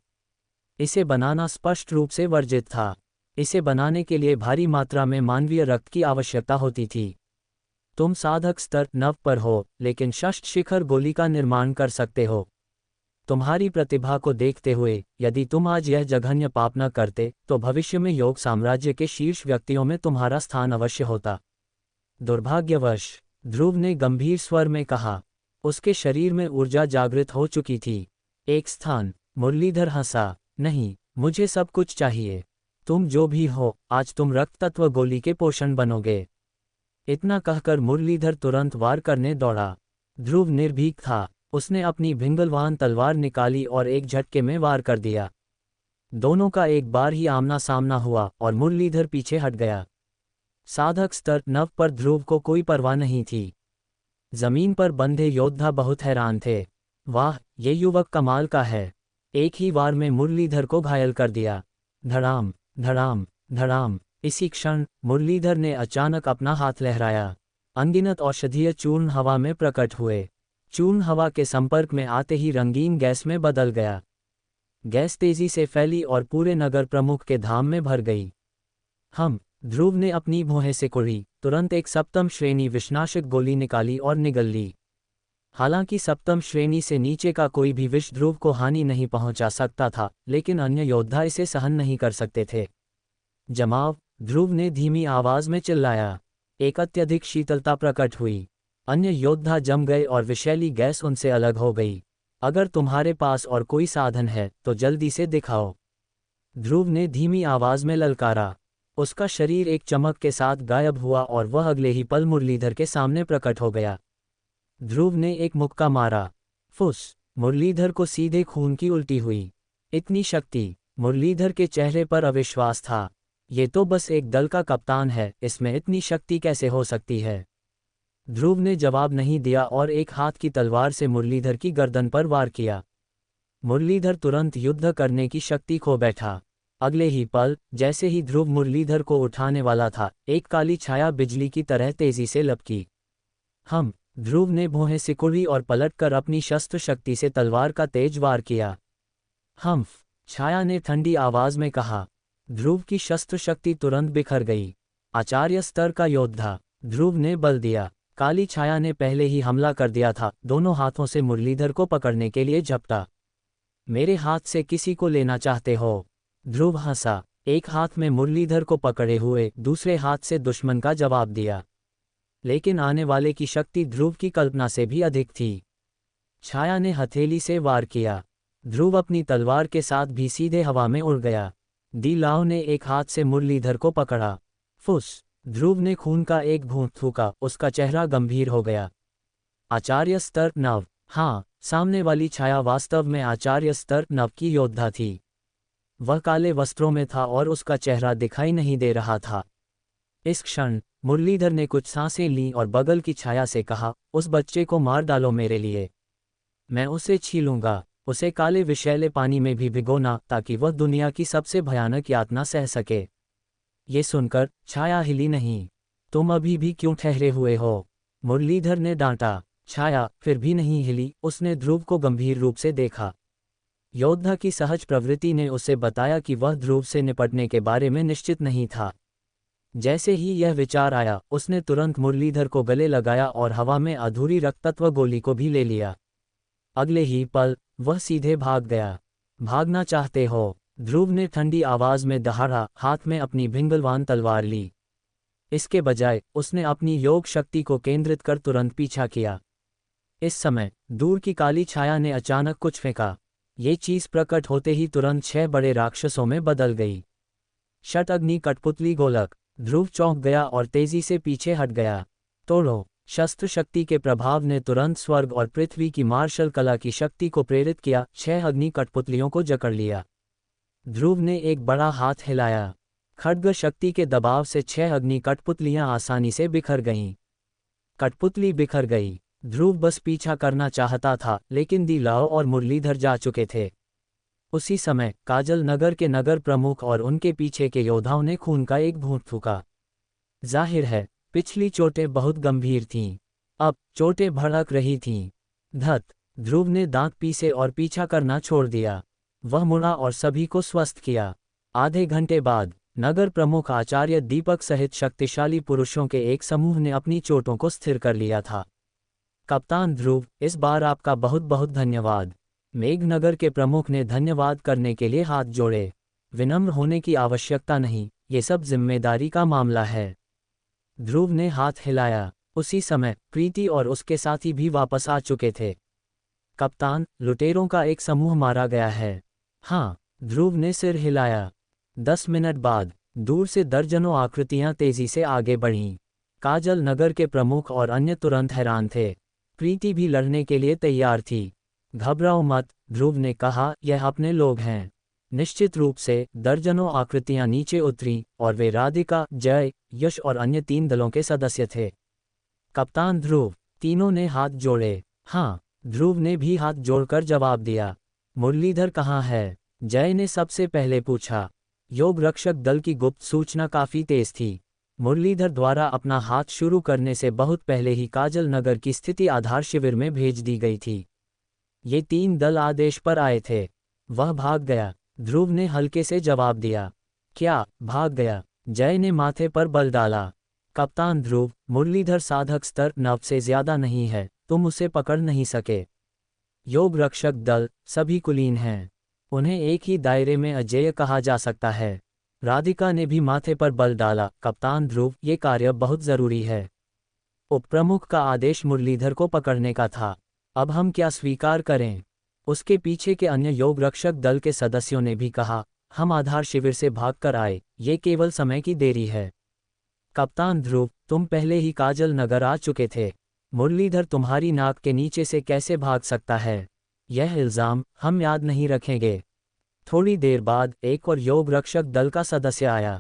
इसे बनाना स्पष्ट रूप से वर्जित था। इसे बनाने के लिए भारी मात्रा में मानवीय रक्त की आवश्यकता होती थी। तुम साधक स्तर 9 पर हो, लेकिन शस्त्र शिखर गोली का निर्माण कर सकते हो। तुम्हारी प्रतिभा को देखते हुए, यदि तुम आज यह जघन्य पाप न करते, तो भविष्य में योग साम्राज्य के शीर्ष व्यक्तियों में तुम्हारा स्थान अवश्य होता। दुर्भाग्यवश, ध्रुव ने गंभीर स्वर में कहा। उसके शरीर में ऊर्जा जागृत हो चुकी थी। एक स्थान। मुरलीधर हंसा। नहीं, मुझे सब कुछ चाहिए। तुम जो भी हो, आज तुम रक्त तत्व गोली के पोषण बनोगे। इतना कहकर मुरलीधर तुरंत वार करने दौड़ा। ध्रुव निर्भीक था। उसने अपनी भिंगलवान तलवार निकाली और एक झटके में वार कर दिया। दोनों का एक बार ही आमना सामना हुआ और मुरलीधर पीछे हट गया। साधक स्तर 9 पर ध्रुव को कोई परवाह नहीं थी। जमीन पर बंधे योद्धा बहुत हैरान थे। वाह, ये युवक कमाल का है। एक ही वार में मुरलीधर को घायल कर दिया। धड़ाम धड़ाम धड़ाम। इसी क्षण मुरलीधर ने अचानक अपना हाथ लहराया। अनगिनत औषधीय चूर्ण हवा में प्रकट हुए। चूर्ण हवा के संपर्क में आते ही रंगीन गैस में बदल गया। गैस तेजी से फैली और पूरे नगर प्रमुख के धाम में भर गई। ध्रुव ने अपनी भौहें से कुड़ी, तुरंत एक सप्तम श्रेणी विषनाशक गोली निकाली और निगल ली। हालांकि सप्तम श्रेणी से नीचे का कोई भी विष ध्रुव को हानि नहीं पहुंचा सकता था, लेकिन अन्य योद्धा इसे सहन नहीं कर सकते थे। जमाव, ध्रुव ने धीमी आवाज में चिल्लाया। एक अत्यधिक शीतलता प्रकट हुई। अन्य योद्धा जम गए और विषैली गैस उनसे अलग हो गई। अगर तुम्हारे पास और कोई साधन है तो जल्दी से दिखाओ, ध्रुव ने धीमी आवाज में ललकारा। उसका शरीर एक चमक के साथ गायब हुआ और वह अगले ही पल मुरलीधर के सामने प्रकट हो गया। ध्रुव ने एक मुक्का मारा। फुस! मुरलीधर को सीधे खून की उल्टी हुई। इतनी शक्ति! मुरलीधर के चेहरे पर अविश्वास था। ये तो बस एक दल का कप्तान है, इसमें इतनी शक्ति कैसे हो सकती है? ध्रुव ने जवाब नहीं दिया और एक हाथ की तलवार से मुरलीधर की गर्दन पर वार किया। मुरलीधर तुरंत युद्ध करने की शक्ति खो बैठा। अगले ही पल, जैसे ही ध्रुव मुरलीधर को उठाने वाला था, एक काली छाया बिजली की तरह तेजी से लपकी। ध्रुव ने भौहें सिकुड़ी और पलटकर अपनी शस्त्र शक्ति से तलवार का तेज वार किया। छाया ने ठंडी आवाज में कहा। ध्रुव की शस्त्र शक्ति तुरंत बिखर गई। आचार्य स्तर का योद्धा, ध्रुव ने बल दिया। काली छाया ने पहले ही हमला कर दिया था, दोनों हाथों से मुरलीधर को पकड़ने के लिए झपटा। मेरे हाथ से किसी को लेना चाहते हो? ध्रुव हंसा। एक हाथ में मुरलीधर को पकड़े हुए, दूसरे हाथ से दुश्मन का जवाब दिया। लेकिन आने वाले की शक्ति ध्रुव की कल्पना से भी अधिक थी। छाया ने हथेली से वार किया। ध्रुव अपनी तलवार के साथ भी सीधे हवा में उड़ गया। दीलाव ने एक हाथ से मुरलीधर को पकड़ा। फुस! ध्रुव ने खून का एक घूंट थूका, उसका चेहरा गंभीर हो गया। आचार्य स्तर नव। हाँ, सामने वाली छाया वास्तव में आचार्य स्तर नव की योद्धा थी। वह काले वस्त्रों में था और उसका चेहरा दिखाई नहीं दे रहा था। इस क्षण मुरलीधर ने कुछ सांसें लीं और बगल की छाया से कहा, उस बच्चे को मार डालो मेरे लिए। मैं उसे छीलूंगा, उसे काले विषैले पानी में भी भिगोना, ताकि वह दुनिया की सबसे भयानक यातना सह सके। ये सुनकर छाया हिली नहीं। तुम अभी भी क्यों ठहरे हुए हो? मुरलीधर ने डांटा। छाया फिर भी नहीं हिली, उसने ध्रुव को गंभीर रूप से देखा। योद्धा की सहज प्रवृत्ति ने उसे बताया कि वह ध्रुव से निपटने के बारे में निश्चित नहीं था। जैसे ही यह विचार आया, उसने तुरंत मुरलीधर को गले लगाया और हवा में अधूरी रक्तत्व गोली को भी ले लिया। अगले ही पल वह सीधे भाग गया। भागना चाहते हो? ध्रुव ने ठंडी आवाज में दहाड़ा, हाथ में अपनी भिंगलवान तलवार ली। इसके बजाय उसने अपनी योग शक्ति को केंद्रित कर तुरंत पीछा किया। इस समय दूर की काली छाया ने अचानक कुछ फेंका। ये चीज प्रकट होते ही तुरंत 6 बड़े राक्षसों में बदल गई। षटअग्नि कठपुतली गोलक। ध्रुव चौंक गया और तेजी से पीछे हट गया। तोड़ो! शस्त्र शक्ति के प्रभाव ने तुरंत स्वर्ग और पृथ्वी की मार्शल कला की शक्ति को प्रेरित किया। 6 अग्नि कठपुतलियों को जकड़ लिया। ध्रुव ने एक बड़ा हाथ हिलाया। खड्ग शक्ति के दबाव से 6 अग्नि कठपुतलियां आसानी से बिखर गईं। कठपुतली बिखर गई। ध्रुव बस पीछा करना चाहता था, लेकिन दीलाव और मुरलीधर जा चुके थे। उसी समय काजल नगर के नगर प्रमुख और उनके पीछे के योद्धाओं ने खून का एक घूंट फूंका। जाहिर है, पिछली चोटें बहुत गंभीर थीं। अब चोटें भड़क रही थीं। धत! ध्रुव ने दांत पीसे और पीछा करना छोड़ दिया। वह मुड़ा और सभी को स्वस्थ किया। आधे घंटे बाद नगर प्रमुख आचार्य दीपक सहित शक्तिशाली पुरुषों के एक समूह ने अपनी चोटों को स्थिर कर लिया था। कप्तान ध्रुव, इस बार आपका बहुत बहुत धन्यवाद। मेघनगर के प्रमुख ने धन्यवाद करने के लिए हाथ जोड़े। विनम्र होने की आवश्यकता नहीं, ये सब जिम्मेदारी का मामला है। ध्रुव ने हाथ हिलाया। उसी समय प्रीति और उसके साथी भी वापस आ चुके थे। कप्तान, लुटेरों का एक समूह मारा गया है। हाँ, ध्रुव ने सिर हिलाया। 10 मिनट बाद दूर से दर्जनों आकृतियां तेजी से आगे बढ़ीं। काजल नगर के प्रमुख और अन्य तुरंत हैरान थे। प्रीति भी लड़ने के लिए तैयार थी। घबराओ मत, ध्रुव ने कहा, यह अपने लोग हैं। निश्चित रूप से दर्जनों आकृतियां नीचे उतरीं और वे राधिका, जय, यश और अन्य 3 दलों के सदस्य थे। कप्तान ध्रुव, तीनों ने हाथ जोड़े। हाँ, ध्रुव ने भी हाथ जोड़कर जवाब दिया। मुरलीधर कहाँ है? जय ने सबसे पहले पूछा। योग रक्षक दल की गुप्त सूचना काफी तेज थी। मुरलीधर द्वारा अपना हाथ शुरू करने से बहुत पहले ही काजल नगर की स्थिति आधार शिविर में भेज दी गई थी। ये 3 दल आदेश पर आए थे। वह भाग गया, ध्रुव ने हल्के से जवाब दिया। क्या भाग गया? जय ने माथे पर बल डाला। कप्तान ध्रुव, मुरलीधर साधक स्तर 9 से ज्यादा नहीं है, तुम उसे पकड़ नहीं सके। योग रक्षक दल सभी कुलीन हैं, उन्हें एक ही दायरे में अजेय कहा जा सकता है। राधिका ने भी माथे पर बल डाला, कप्तान ध्रुव, ये कार्य बहुत जरूरी है। उपप्रमुख का आदेश मुरलीधर को पकड़ने का था, अब हम क्या स्वीकार करें? उसके पीछे के अन्य योग रक्षक दल के सदस्यों ने भी कहा, हम आधार शिविर से भागकर आए, ये केवल समय की देरी है। कप्तान ध्रुव, तुम पहले ही काजल नगर आ चुके थे, मुरलीधर तुम्हारी नाक के नीचे से कैसे भाग सकता है? यह इल्जाम हम याद नहीं रखेंगे। थोड़ी देर बाद एक और योग रक्षक दल का सदस्य आया।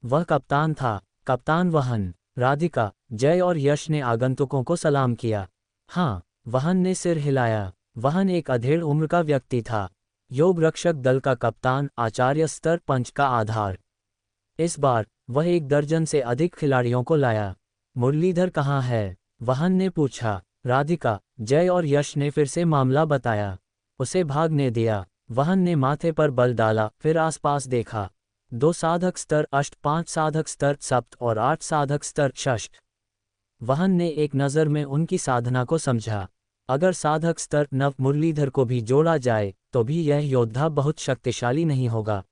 वह कप्तान था, कप्तान वहन। राधिका, जय और यश ने आगंतुकों को सलाम किया। हाँ, वहन ने सिर हिलाया। वहन एक अधेड़ उम्र का व्यक्ति था, योग रक्षक दल का कप्तान, आचार्य स्तर पंच का आधार। इस बार वह 1 दर्जन से अधिक खिलाड़ियों को लाया। मुरलीधर कहाँ है? वहन ने पूछा। राधिका, जय और यश ने फिर से मामला बताया। उसे भागने दिया। वहन ने माथे पर बल डाला, फिर आसपास देखा। 2 साधक स्तर अष्ट, 5 साधक स्तर सप्त और 8 साधक स्तर षष्ठ। वहन ने एक नज़र में उनकी साधना को समझा। अगर साधक स्तर नव मुरलीधर को भी जोड़ा जाए तो भी यह योद्धा बहुत शक्तिशाली नहीं होगा।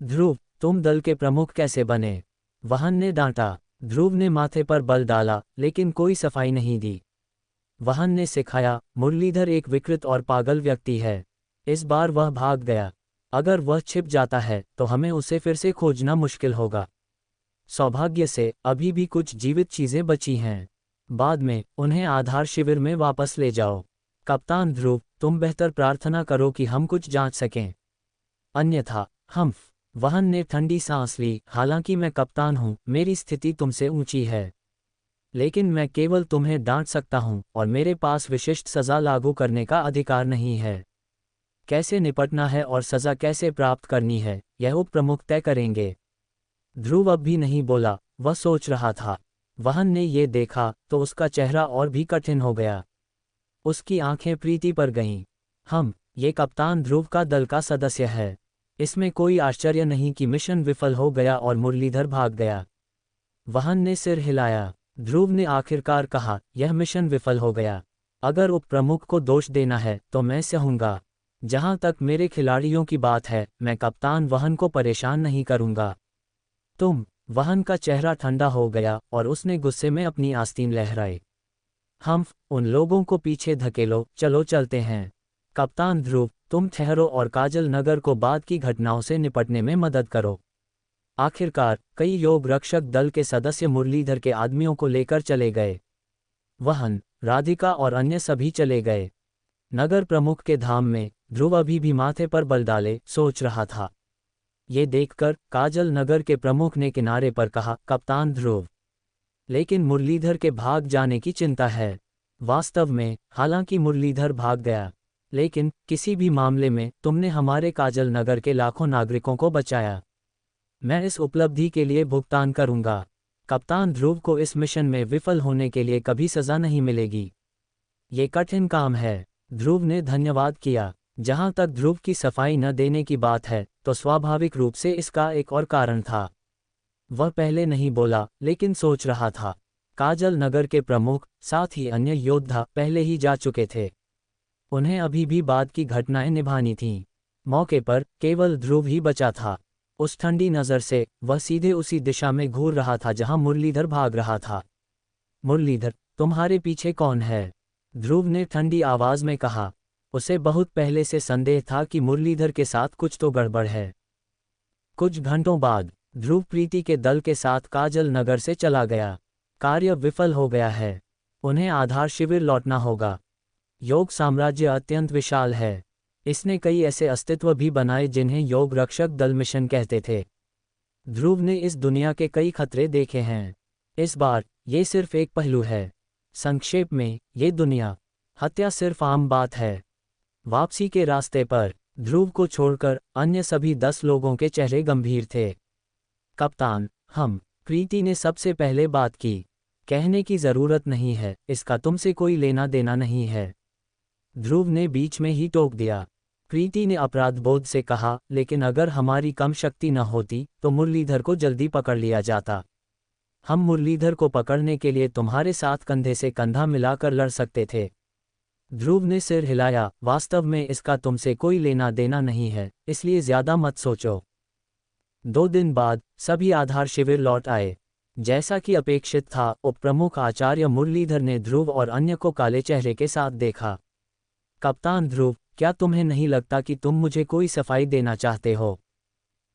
ध्रुव, तुम दल के प्रमुख कैसे बने? वहन ने डांटा। ध्रुव ने माथे पर बल डाला, लेकिन कोई सफाई नहीं दी। वहन ने सिखाया, मुरलीधर एक विकृत और पागल व्यक्ति है। इस बार वह भाग गया। अगर वह छिप जाता है तो हमें उसे फिर से खोजना मुश्किल होगा। सौभाग्य से अभी भी कुछ जीवित चीजें बची हैं। बाद में उन्हें आधार शिविर में वापस ले जाओ। कप्तान ध्रुव, तुम बेहतर प्रार्थना करो कि हम कुछ जांच सकें, अन्यथा हम। वहन ने ठंडी सांस ली। हालांकि मैं कप्तान हूं, मेरी स्थिति तुमसे ऊंची है, लेकिन मैं केवल तुम्हें डांट सकता हूं और मेरे पास विशिष्ट सजा लागू करने का अधिकार नहीं है। कैसे निपटना है और सजा कैसे प्राप्त करनी है, यह उप प्रमुख तय करेंगे। ध्रुव अब भी नहीं बोला, वह सोच रहा था। वहन ने ये देखा तो उसका चेहरा और भी कठिन हो गया। उसकी आंखें प्रीति पर गईं। ये कप्तान ध्रुव का दल का सदस्य है। इसमें कोई आश्चर्य नहीं कि मिशन विफल हो गया और मुरलीधर भाग गया। वहन ने सिर हिलाया। ध्रुव ने आखिरकार कहा, यह मिशन विफल हो गया। अगर उप प्रमुख को दोष देना है तो मैं सहूंगा। जहां तक मेरे खिलाड़ियों की बात है, मैं कप्तान वहन को परेशान नहीं करूंगा। वहन का चेहरा ठंडा हो गया और उसने गुस्से में अपनी आस्तीन लहराई। उन लोगों को पीछे धकेलो, चलो चलते हैं। कप्तान ध्रुव, तुम ठहरो और काजल नगर को बाद की घटनाओं से निपटने में मदद करो। आखिरकार कई योग रक्षक दल के सदस्य मुरलीधर के आदमियों को लेकर चले गए। वहन, राधिका और अन्य सभी चले गए। नगर प्रमुख के धाम में ध्रुव अभी भी माथे पर बल डाले सोच रहा था। ये देखकर काजल नगर के प्रमुख ने किनारे पर कहा, कप्तान ध्रुव, लेकिन मुरलीधर के भाग जाने की चिंता है। वास्तव में हालांकि मुरलीधर भाग गया, लेकिन किसी भी मामले में तुमने हमारे काजल नगर के लाखों नागरिकों को बचाया। मैं इस उपलब्धि के लिए भुगतान करूंगा। कप्तान ध्रुव को इस मिशन में विफल होने के लिए कभी सजा नहीं मिलेगी। ये कठिन काम है। ध्रुव ने धन्यवाद किया। जहां तक ध्रुव की सफाई न देने की बात है तो स्वाभाविक रूप से इसका एक और कारण था। वह पहले नहीं बोला, लेकिन सोच रहा था। काजल नगर के प्रमुख, साथ ही अन्य योद्धा पहले ही जा चुके थे। उन्हें अभी भी बाद की घटनाएं निभानी थीं। मौके पर केवल ध्रुव ही बचा था। उस ठंडी नज़र से वह सीधे उसी दिशा में घूर रहा था जहां मुरलीधर भाग रहा था। मुरलीधर, तुम्हारे पीछे कौन है? ध्रुव ने ठंडी आवाज में कहा। उसे बहुत पहले से संदेह था कि मुरलीधर के साथ कुछ तो गड़बड़ है। कुछ घंटों बाद ध्रुव प्रीति के दल के साथ काजल नगर से चला गया। कार्य विफल हो गया है। उन्हें आधार शिविर लौटना होगा। योग साम्राज्य अत्यंत विशाल है। इसने कई ऐसे अस्तित्व भी बनाए जिन्हें योग रक्षक दल मिशन कहते थे। ध्रुव ने इस दुनिया के कई खतरे देखे हैं। इस बार ये सिर्फ एक पहलू है। संक्षेप में, ये दुनिया, हत्या सिर्फ आम बात है। वापसी के रास्ते पर ध्रुव को छोड़कर अन्य सभी 10 लोगों के चेहरे गंभीर थे। कप्तान, प्रीति ने सबसे पहले बात की। कहने की जरूरत नहीं है, इसका तुमसे कोई लेना देना नहीं है। ध्रुव ने बीच में ही टोक दिया। प्रीति ने अपराधबोध से कहा, लेकिन अगर हमारी कम शक्ति न होती तो मुरलीधर को जल्दी पकड़ लिया जाता। हम मुरलीधर को पकड़ने के लिए तुम्हारे साथ कंधे से कंधा मिलाकर लड़ सकते थे। ध्रुव ने सिर हिलाया, वास्तव में इसका तुमसे कोई लेना देना नहीं है, इसलिए ज्यादा मत सोचो। 2 दिन बाद सभी आधार शिविर लौट आए। जैसा कि अपेक्षित था, उपप्रमुख आचार्य मुरलीधर ने ध्रुव और अन्य को काले चेहरे के साथ देखा। कप्तान ध्रुव, क्या तुम्हें नहीं लगता कि तुम मुझे कोई सफाई देना चाहते हो?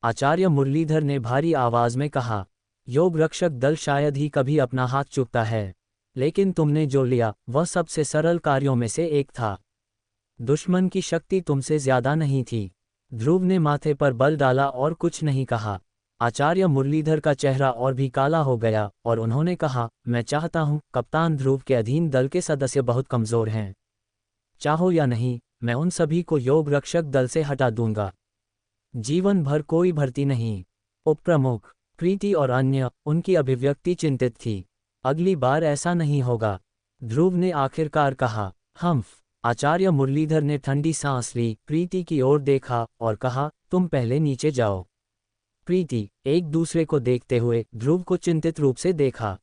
आचार्य मुरलीधर ने भारी आवाज में कहा। योग रक्षक दल शायद ही कभी अपना हाथ चूकता है, लेकिन तुमने जो लिया वह सबसे सरल कार्यों में से एक था। दुश्मन की शक्ति तुमसे ज्यादा नहीं थी। ध्रुव ने माथे पर बल डाला और कुछ नहीं कहा। आचार्य मुरलीधर का चेहरा और भी काला हो गया और उन्होंने कहा, मैं चाहता हूं, कप्तान ध्रुव के अधीन दल के सदस्य बहुत कमजोर हैं। चाहो या नहीं, मैं उन सभी को योग रक्षक दल से हटा दूंगा। जीवन भर कोई भर्ती नहीं। उपप्रमुख, प्रीति और अन्य, उनकी अभिव्यक्ति चिंतित थी। अगली बार ऐसा नहीं होगा, ध्रुव ने आखिरकार कहा। हम्फ। आचार्य मुरलीधर ने ठंडी सांस ली, प्रीति की ओर देखा और कहा, तुम पहले नीचे जाओ। प्रीति, एक दूसरे को देखते हुए, ध्रुव को चिंतित रूप से देखा।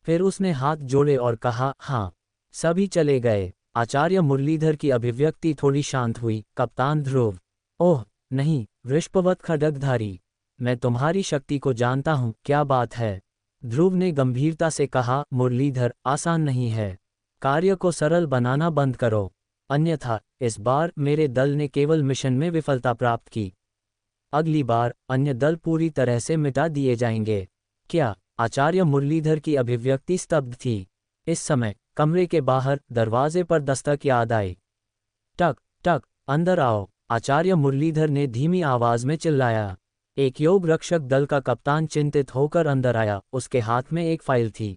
फिर उसने हाथ जोड़े और कहा, हाँ। सभी चले गए। आचार्य मुरलीधर की अभिव्यक्ति थोड़ी शांत हुई। कप्तान ध्रुव। ओह नहीं, वृषभवत खड्गधारी, मैं तुम्हारी शक्ति को जानता हूँ, क्या बात है? ध्रुव ने गंभीरता से कहा। मुरलीधर, आसान नहीं है। कार्य को सरल बनाना बंद करो, अन्यथा इस बार मेरे दल ने केवल मिशन में विफलता प्राप्त की। अगली बार अन्य दल पूरी तरह से मिटा दिए जाएंगे। क्या? आचार्य मुरलीधर की अभिव्यक्ति स्तब्ध थी। इस समय कमरे के बाहर दरवाजे पर दस्तक याद आई। टक टक, अंदर आओ, आचार्य मुरलीधर ने धीमी आवाज में चिल्लाया। एक योग रक्षक दल का कप्तान चिंतित होकर अंदर आया। उसके हाथ में एक फाइल थी।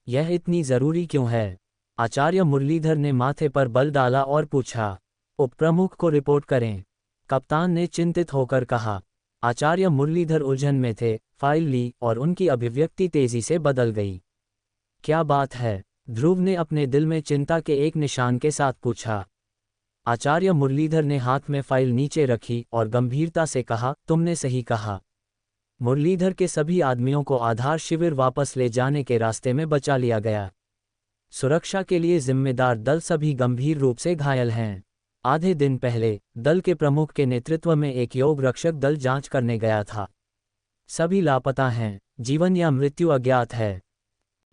यह इतनी जरूरी क्यों है? आचार्य मुरलीधर ने माथे पर बल डाला और पूछा। उपप्रमुख को रिपोर्ट करें, कप्तान ने चिंतित होकर कहा। आचार्य मुरलीधर उलझन में थे। फाइल ली और उनकी अभिव्यक्ति तेजी से बदल गई। क्या बात है? ध्रुव ने अपने दिल में चिंता के एक निशान के साथ पूछा। आचार्य मुरलीधर ने हाथ में फाइल नीचे रखी और गंभीरता से कहा, तुमने सही कहा। मुरलीधर के सभी आदमियों को आधार शिविर वापस ले जाने के रास्ते में बचा लिया गया। सुरक्षा के लिए जिम्मेदार दल सभी गंभीर रूप से घायल हैं। आधे दिन पहले दल के प्रमुख के नेतृत्व में एक योग रक्षक दल जांच करने गया था। सभी लापता हैं, जीवन या मृत्यु अज्ञात है।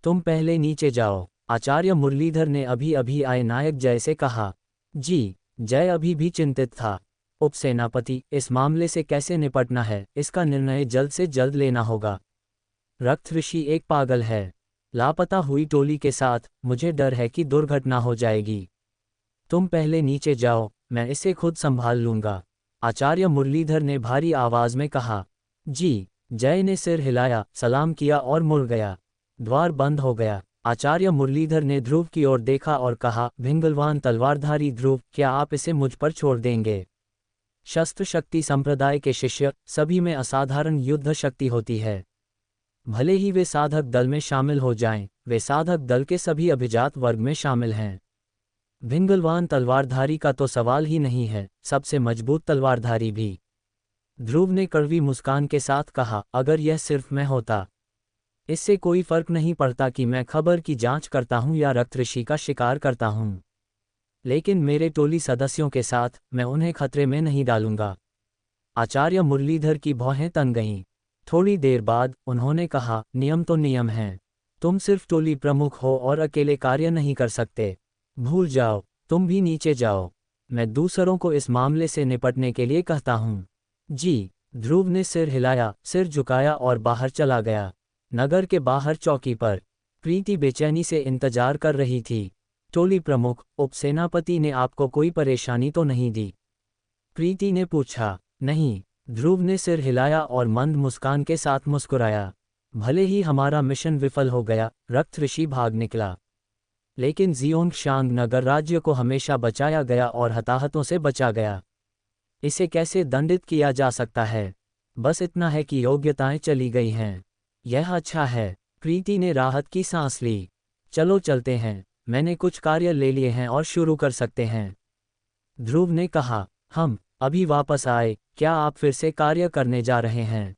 तुम पहले नीचे जाओ, आचार्य मुरलीधर ने अभी अभी आए नायक जय से कहा। जी। जय अभी भी चिंतित था। उपसेनापति, इस मामले से कैसे निपटना है, इसका निर्णय जल्द से जल्द लेना होगा। रक्त ऋषि एक पागल है। लापता हुई टोली के साथ मुझे डर है कि दुर्घटना हो जाएगी। तुम पहले नीचे जाओ, मैं इसे खुद संभाल लूंगा, आचार्य मुरलीधर ने भारी आवाज में कहा। जी। जय ने सिर हिलाया, सलाम किया और मुड़ गया। द्वार बंद हो गया। आचार्य मुरलीधर ने ध्रुव की ओर देखा और कहा, भिंगलवान तलवारधारी ध्रुव, क्या आप इसे मुझ पर छोड़ देंगे? शस्त्र शक्ति संप्रदाय के शिष्य सभी में असाधारण युद्ध शक्ति होती है। भले ही वे साधक दल में शामिल हो जाएं, वे साधक दल के सभी अभिजात वर्ग में शामिल हैं। भिंगलवान तलवारधारी का तो सवाल ही नहीं है, सबसे मजबूत तलवारधारी भी। ध्रुव ने कड़वी मुस्कान के साथ कहा, अगर यह सिर्फ मैं होता, इससे कोई फर्क नहीं पड़ता कि मैं खबर की जांच करता हूं या रक्तऋषि का शिकार करता हूं। लेकिन मेरे टोली सदस्यों के साथ मैं उन्हें खतरे में नहीं डालूंगा। आचार्य मुरलीधर की भौहें तन गईं। थोड़ी देर बाद उन्होंने कहा, नियम तो नियम हैं। तुम सिर्फ टोली प्रमुख हो और अकेले कार्य नहीं कर सकते। भूल जाओ, तुम भी नीचे जाओ। मैं दूसरों को इस मामले से निपटने के लिए कहता हूं। जी। ध्रुव ने सिर हिलाया, सिर झुकाया और बाहर चला गया। नगर के बाहर चौकी पर प्रीति बेचैनी से इंतजार कर रही थी। टोली प्रमुख, उपसेनापति ने आपको कोई परेशानी तो नहीं दी? प्रीति ने पूछा। नहीं। ध्रुव ने सिर हिलाया और मंद मुस्कान के साथ मुस्कुराया। भले ही हमारा मिशन विफल हो गया, रक्त ऋषि भाग निकला, लेकिन जियोंगशांग नगर राज्य को हमेशा बचाया गया और हताहतों से बचा गया। इसे कैसे दंडित किया जा सकता है? बस इतना है कि योग्यताएं चली गई हैं। यह अच्छा है। प्रीति ने राहत की सांस ली। चलो चलते हैं, मैंने कुछ कार्य ले लिए हैं और शुरू कर सकते हैं। ध्रुव ने कहा। हम अभी वापस आए, क्या आप फिर से कार्य करने जा रहे हैं?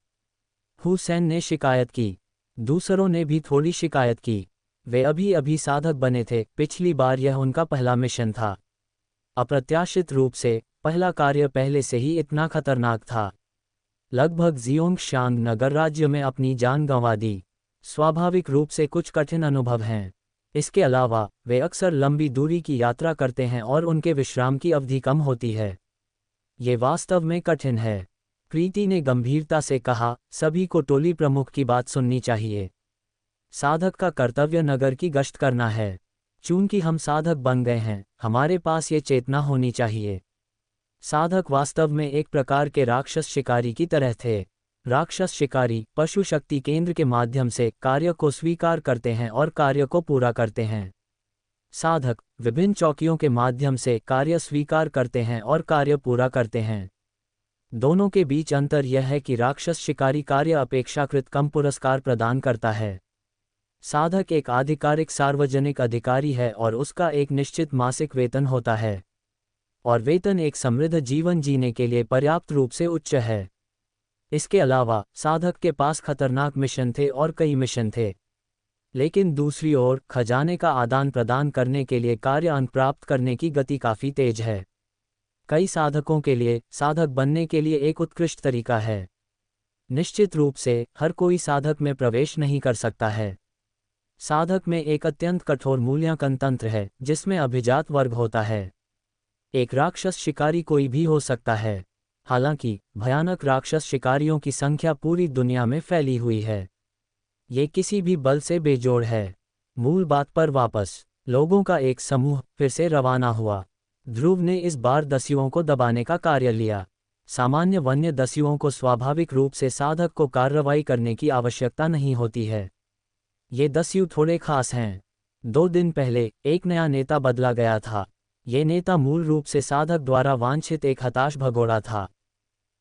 हुसैन ने शिकायत की। दूसरों ने भी थोड़ी शिकायत की। वे अभी अभी साधक बने थे, पिछली बार यह उनका पहला मिशन था। अप्रत्याशित रूप से पहला कार्य पहले से ही इतना खतरनाक था। लगभग जियोंगशांग नगर राज्य में अपनी जान गंवा दी। स्वाभाविक रूप से कुछ कठिन अनुभव हैं। इसके अलावा वे अक्सर लंबी दूरी की यात्रा करते हैं और उनके विश्राम की अवधि कम होती है। ये वास्तव में कठिन है। प्रीति ने गंभीरता से कहा, सभी को टोली प्रमुख की बात सुननी चाहिए। साधक का कर्तव्य नगर की गश्त करना है। चूंकि हम साधक बन गए हैं, हमारे पास ये चेतना होनी चाहिए। साधक वास्तव में एक प्रकार के राक्षस शिकारी की तरह थे। राक्षस शिकारी पशु शक्ति केंद्र के माध्यम से कार्य को स्वीकार करते हैं और कार्य को पूरा करते हैं। साधक विभिन्न चौकियों के माध्यम से कार्य स्वीकार करते हैं और कार्य पूरा करते हैं। दोनों के बीच अंतर यह है कि राक्षस शिकारी कार्य अपेक्षाकृत कम पुरस्कार प्रदान करता है। साधक एक आधिकारिक सार्वजनिक अधिकारी है और उसका एक निश्चित मासिक वेतन होता है, और वेतन एक समृद्ध जीवन जीने के लिए पर्याप्त रूप से उच्च है। इसके अलावा साधक के पास खतरनाक मिशन थे और कई मिशन थे, लेकिन दूसरी ओर खजाने का आदान प्रदान करने के लिए कार्य अंक प्राप्त करने की गति काफ़ी तेज है। कई साधकों के लिए साधक बनने के लिए एक उत्कृष्ट तरीका है। निश्चित रूप से हर कोई साधक में प्रवेश नहीं कर सकता है। साधक में एक अत्यंत कठोर मूल्यांकन तंत्र है जिसमें अभिजात वर्ग होता है। एक राक्षस शिकारी कोई भी हो सकता है। हालांकि भयानक राक्षस शिकारियों की संख्या पूरी दुनिया में फैली हुई है। ये किसी भी बल से बेजोड़ है। मूल बात पर वापस, लोगों का एक समूह फिर से रवाना हुआ। ध्रुव ने इस बार दस्युओं को दबाने का कार्य लिया। सामान्य वन्य दस्युओं को स्वाभाविक रूप से साधक को कार्रवाई करने की आवश्यकता नहीं होती है। ये दस्यु थोड़े खास हैं। 2 दिन पहले एक नया नेता बदला गया था। ये नेता मूल रूप से साधक द्वारा वांछित एक हताश भगोड़ा था।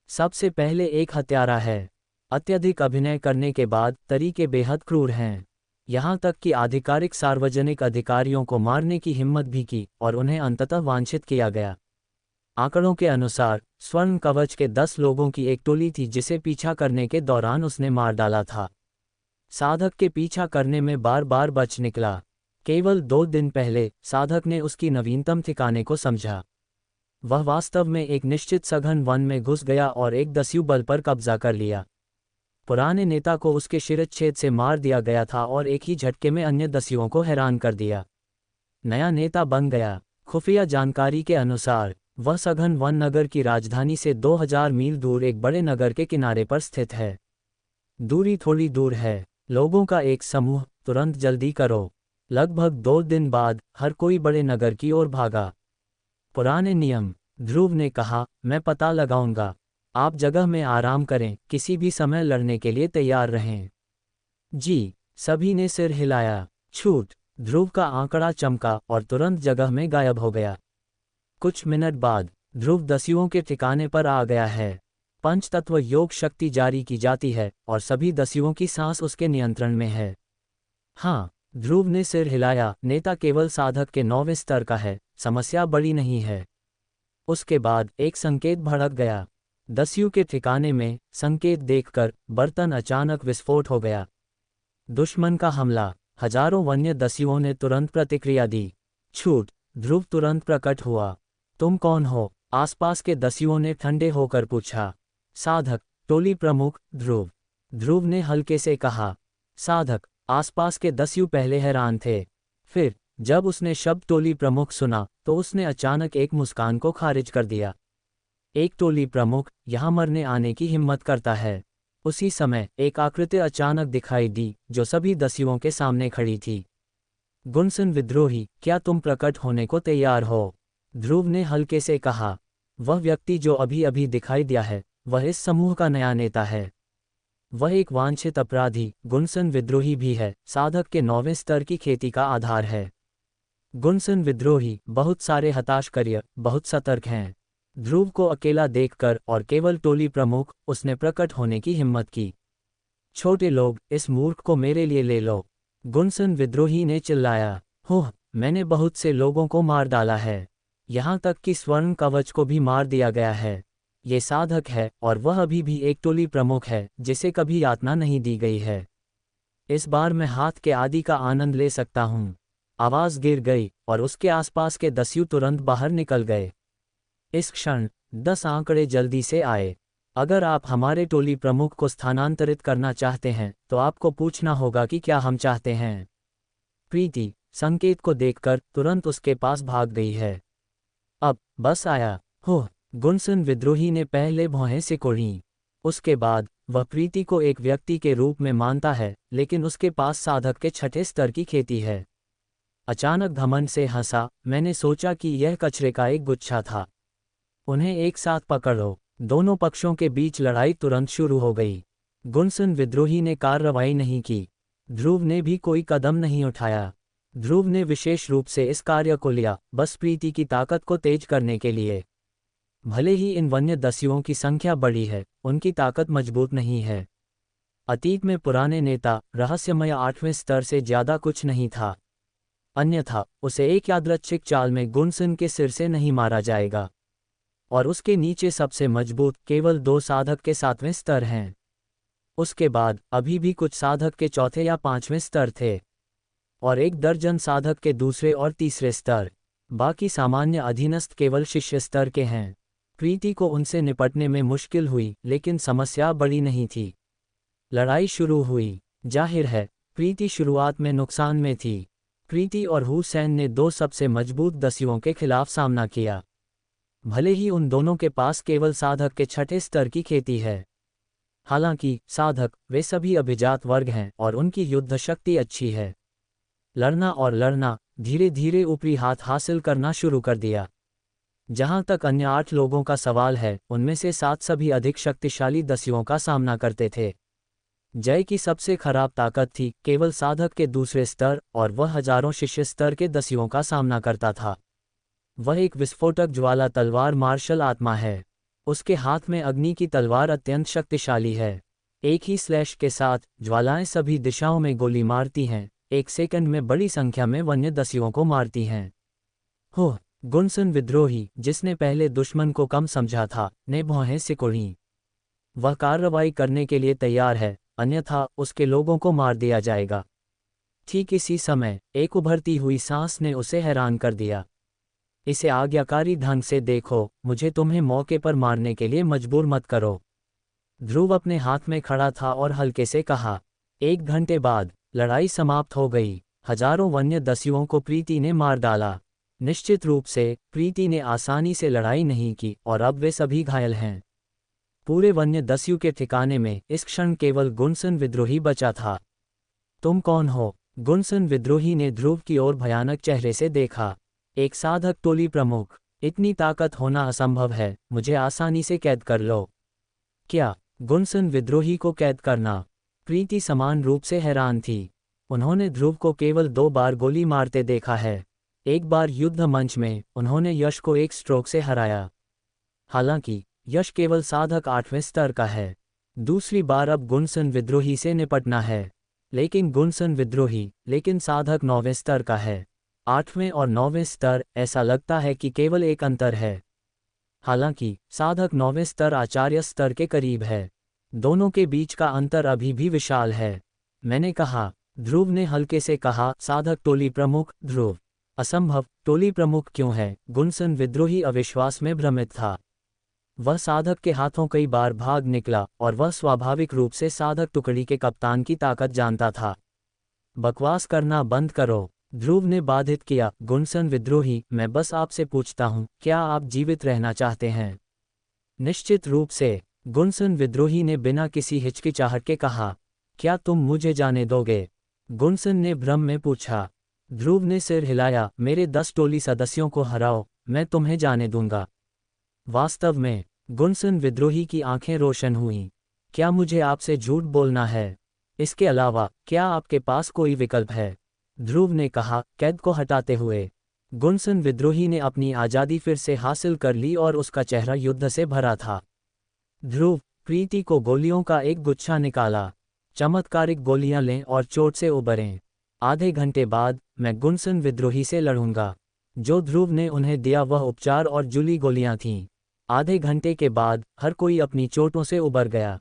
सबसे पहले एक हत्यारा है। अत्यधिक अभिनय करने के बाद तरीके बेहद क्रूर हैं। यहाँ तक कि आधिकारिक सार्वजनिक अधिकारियों को मारने की हिम्मत भी की और उन्हें अंततः वांछित किया गया। आंकड़ों के अनुसार स्वर्ण कवच के 10 लोगों की एक टोली थी जिसे पीछा करने के दौरान उसने मार डाला था। साधक के पीछा करने में बार बार बच निकला। केवल 2 दिन पहले साधक ने उसकी नवीनतम ठिकाने को समझा। वह वास्तव में एक निश्चित सघन वन में घुस गया और एक दस्यु बल पर कब्जा कर लिया। पुराने नेता को उसके शिरच्छेद से मार दिया गया था और एक ही झटके में अन्य दस्युओं को हैरान कर दिया। नया नेता बन गया। खुफिया जानकारी के अनुसार वह सघन वन नगर की राजधानी से 2000 मील दूर एक बड़े नगर के किनारे पर स्थित है। दूरी थोड़ी दूर है। लोगों का एक समूह, तुरंत जल्दी करो। लगभग 2 दिन बाद हर कोई बड़े नगर की ओर भागा। पुराने नियम, ध्रुव ने कहा, मैं पता लगाऊंगा। आप जगह में आराम करें, किसी भी समय लड़ने के लिए तैयार रहें। जी, सभी ने सिर हिलाया। छूट। ध्रुव का आंकड़ा चमका और तुरंत जगह में गायब हो गया। कुछ मिनट बाद ध्रुव दस्युओं के ठिकाने पर आ गया है। पंचतत्व योग शक्ति जारी की जाती है और सभी दस्युओं की सांस उसके नियंत्रण में है। हाँ, ध्रुव ने सिर हिलाया। नेता केवल साधक के 9वें स्तर का है, समस्या बड़ी नहीं है। उसके बाद एक संकेत भड़क गया। दस्यु के ठिकाने में संकेत देखकर बर्तन अचानक विस्फोट हो गया। दुश्मन का हमला। हजारों वन्य दस्युओं ने तुरंत प्रतिक्रिया दी। छूट। ध्रुव तुरंत प्रकट हुआ। तुम कौन हो? आसपास के दस्युओं ने ठंडे होकर पूछा। साधक, टोली प्रमुख ध्रुव। ध्रुव ने हल्के से कहा। साधक। आसपास के दस्यु पहले हैरान थे। फिर जब उसने शब्द टोली प्रमुख सुना तो उसने अचानक एक मुस्कान को खारिज कर दिया। एक टोली प्रमुख यहाँ मरने आने की हिम्मत करता है। उसी समय एक आकृति अचानक दिखाई दी जो सभी दस्युओं के सामने खड़ी थी। गुनसन विद्रोही, क्या तुम प्रकट होने को तैयार हो? ध्रुव ने हल्के से कहा। वह व्यक्ति जो अभी अभी दिखाई दिया है, वह इस समूह का नया नेता है। वह एक वांछित अपराधी गुनसन विद्रोही भी है, साधक के 9वें स्तर की खेती का आधार है। गुनसन विद्रोही बहुत सारे हताशकार्य, बहुत सतर्क हैं। ध्रुव को अकेला देखकर और केवल टोली प्रमुख उसने प्रकट होने की हिम्मत की। छोटे लोग, इस मूर्ख को मेरे लिए ले लो, गुनसन विद्रोही ने चिल्लाया। होह, मैंने बहुत से लोगों को मार डाला है, यहाँ तक कि स्वर्ण कवच को भी मार दिया गया है। ये साधक है और वह अभी भी एक टोली प्रमुख है जिसे कभी यातना नहीं दी गई है। इस बार मैं हाथ के आदि का आनंद ले सकता हूँ। आवाज़ गिर गई और उसके आसपास के दस्यु तुरंत बाहर निकल गए। इस क्षण 10 आंकड़े जल्दी से आए। अगर आप हमारे टोली प्रमुख को स्थानांतरित करना चाहते हैं तो आपको पूछना होगा कि क्या हम चाहते हैं। प्रीति संकेत को देखकर तुरंत उसके पास भाग गई है। अब बस आया। हो, गुनसन विद्रोही ने पहले भौहें सिकोड़ी। उसके बाद वह प्रीति को एक व्यक्ति के रूप में मानता है, लेकिन उसके पास साधक के छठे स्तर की खेती है। अचानक घमंड से हंसा। मैंने सोचा कि यह कचरे का एक गुच्छा था। उन्हें एक साथ पकड़ो। दोनों पक्षों के बीच लड़ाई तुरंत शुरू हो गई। गुनसन विद्रोही ने कार्रवाई नहीं की। ध्रुव ने भी कोई कदम नहीं उठाया। ध्रुव ने विशेष रूप से इस कार्य को लिया बस प्रीति की ताकत को तेज करने के लिए। भले ही इन वन्य दस्युओं की संख्या बड़ी है, उनकी ताकत मजबूत नहीं है। अतीत में पुराने नेता रहस्यमय 8वें स्तर से ज्यादा कुछ नहीं था। अन्यथा उसे एक यादृच्छिक चाल में गुनसन के सिर से नहीं मारा जाएगा। और उसके नीचे सबसे मजबूत केवल 2 साधक के 7वें स्तर हैं। उसके बाद अभी भी कुछ साधक के चौथे या 5वें स्तर थे और 1 दर्जन साधक के दूसरे और तीसरे स्तर। बाकी सामान्य अधीनस्थ केवल शिष्य स्तर के हैं। प्रीति को उनसे निपटने में मुश्किल हुई, लेकिन समस्या बड़ी नहीं थी। लड़ाई शुरू हुई। जाहिर है प्रीति शुरुआत में नुकसान में थी। प्रीति और हुसैन ने 2 सबसे मजबूत दस्युओं के खिलाफ सामना किया। भले ही उन दोनों के पास केवल साधक के छठे स्तर की खेती है। हालांकि साधक वे सभी अभिजात वर्ग हैं और उनकी युद्ध शक्ति अच्छी है। लड़ना और लड़ना, धीरे धीरे ऊपरी हाथ हासिल करना शुरू कर दिया। जहां तक अन्य 8 लोगों का सवाल है, उनमें से 7 सभी अधिक शक्तिशाली दस्युओं का सामना करते थे। जय की सबसे खराब ताकत थी केवल साधक के दूसरे स्तर, और वह हजारों शिष्य स्तर के दस्युओं का सामना करता था। वह एक विस्फोटक ज्वाला तलवार मार्शल आत्मा है। उसके हाथ में अग्नि की तलवार अत्यंत शक्तिशाली है। एक ही स्लैश के साथ ज्वालाएं सभी दिशाओं में गोली मारती हैं, 1 सेकंड में बड़ी संख्या में वन्य दस्युओं को मारती हैं। हो, गुनसन विद्रोही, जिसने पहले दुश्मन को कम समझा था, ने भौहें सिकोड़ी। वह कार्रवाई करने के लिए तैयार है, अन्यथा उसके लोगों को मार दिया जाएगा। ठीक इसी समय एक उभरती हुई सांस ने उसे हैरान कर दिया। इसे आज्ञाकारी ढंग से देखो, मुझे तुम्हें मौके पर मारने के लिए मजबूर मत करो। ध्रुव अपने हाथ में खड़ा था और हल्के से कहा। 1 घंटे बाद लड़ाई समाप्त हो गई। हजारों वन्य दस्युओं को प्रीति ने मार डाला। निश्चित रूप से प्रीति ने आसानी से लड़ाई नहीं की और अब वे सभी घायल हैं। पूरे वन्य दस्यु के ठिकाने में इस क्षण केवल गुनसन विद्रोही बचा था। तुम कौन हो? गुनसन विद्रोही ने ध्रुव की ओर भयानक चेहरे से देखा। एक साधक टोली प्रमुख, इतनी ताकत होना असंभव है, मुझे आसानी से कैद कर लो। क्या? गुनसन विद्रोही को कैद करना? प्रीति समान रूप से हैरान थी। उन्होंने ध्रुव को केवल 2 बार गोली मारते देखा है। एक बार युद्ध मंच में उन्होंने यश को 1 स्ट्रोक से हराया। हालांकि यश केवल साधक 8वें स्तर का है। दूसरी बार अब गुनसन विद्रोही से निपटना है। लेकिन साधक 9वें स्तर का है। 8वें और 9वें स्तर, ऐसा लगता है कि केवल एक अंतर है। हालांकि साधक 9वें स्तर आचार्य स्तर के करीब है। दोनों के बीच का अंतर अभी भी विशाल है। मैंने कहा, ध्रुव ने हल्के से कहा। साधक टोली प्रमुख ध्रुव? असंभव, टोली प्रमुख क्यों है? गुनसन विद्रोही अविश्वास में भ्रमित था। वह साधक के हाथों कई बार भाग निकला और वह स्वाभाविक रूप से साधक टुकड़ी के कप्तान की ताकत जानता था। बकवास करना बंद करो, ध्रुव ने बाधित किया। गुनसन विद्रोही, मैं बस आपसे पूछता हूँ, क्या आप जीवित रहना चाहते हैं? निश्चित रूप से, गुनसन विद्रोही ने बिना किसी हिचकिचाहट के कहा। क्या तुम मुझे जाने दोगे? गुनसन ने भ्रम में पूछा। ध्रुव ने सिर हिलाया। मेरे 10 टोली सदस्यों को हराओ, मैं तुम्हें जाने दूंगा। वास्तव में, गुनसन विद्रोही की आंखें रोशन हुईं। क्या मुझे आपसे झूठ बोलना है? इसके अलावा क्या आपके पास कोई विकल्प है? ध्रुव ने कहा, कैद को हटाते हुए। गुनसन विद्रोही ने अपनी आज़ादी फिर से हासिल कर ली और उसका चेहरा युद्ध से भरा था। ध्रुव, प्रीति को गोलियों का एक गुच्छा निकाला। चमत्कारिक गोलियां लें और चोट से उबरें। आधे घंटे बाद मैं गुनसन विद्रोही से लड़ूंगा। जो ध्रुव ने उन्हें दिया वह उपचार और जुली गोलियां थीं। आधे घंटे के बाद हर कोई अपनी चोटों से उबर गया।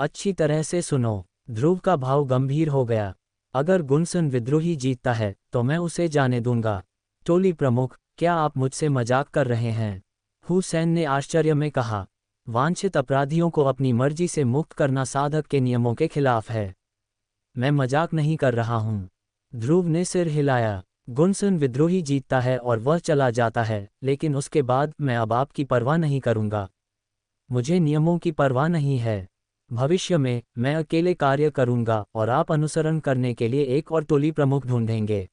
अच्छी तरह से सुनो, ध्रुव का भाव गंभीर हो गया। अगर गुनसन विद्रोही जीतता है तो मैं उसे जाने दूंगा। टोली प्रमुख, क्या आप मुझसे मजाक कर रहे हैं? हुसैन ने आश्चर्य में कहा। वांछित अपराधियों को अपनी मर्जी से मुक्त करना साधक के नियमों के खिलाफ है। मैं मजाक नहीं कर रहा हूँ। ध्रुव ने सिर हिलाया। गुनसन विद्रोही जीतता है और वह चला जाता है, लेकिन उसके बाद मैं अब आपकी परवाह नहीं करूँगा। मुझे नियमों की परवाह नहीं है। भविष्य में मैं अकेले कार्य करूँगा और आप अनुसरण करने के लिए एक और टोली प्रमुख ढूंढेंगे।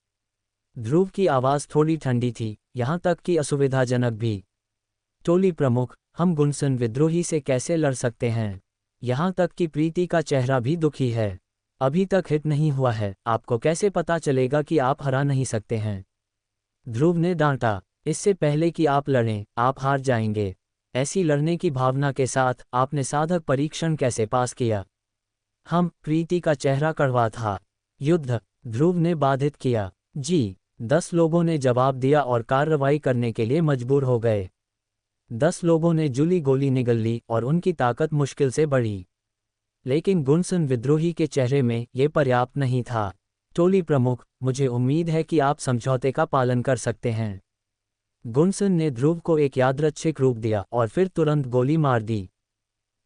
ध्रुव की आवाज़ थोड़ी ठंडी थी, यहाँ तक कि असुविधाजनक भी। टोली प्रमुख, हम गुनसन विद्रोही से कैसे लड़ सकते हैं? यहाँ तक कि प्रीति का चेहरा भी दुखी है। अभी तक हिट नहीं हुआ है, आपको कैसे पता चलेगा कि आप हरा नहीं सकते हैं? ध्रुव ने डांटा। इससे पहले कि आप लड़ें, आप हार जाएंगे। ऐसी लड़ने की भावना के साथ आपने साधक परीक्षण कैसे पास किया? प्रीति का चेहरा कड़वा था। युद्ध? ध्रुव ने बाधित किया। जी। 10 लोगों ने जवाब दिया और कार्रवाई करने के लिए मजबूर हो गए। 10 लोगों ने जुली गोली निगल ली और उनकी ताकत मुश्किल से बढ़ी। लेकिन गुनसन विद्रोही के चेहरे में ये पर्याप्त नहीं था। टोली प्रमुख, मुझे उम्मीद है कि आप समझौते का पालन कर सकते हैं। गुनसन ने ध्रुव को एक यादृच्छिक रूप दिया और फिर तुरंत गोली मार दी।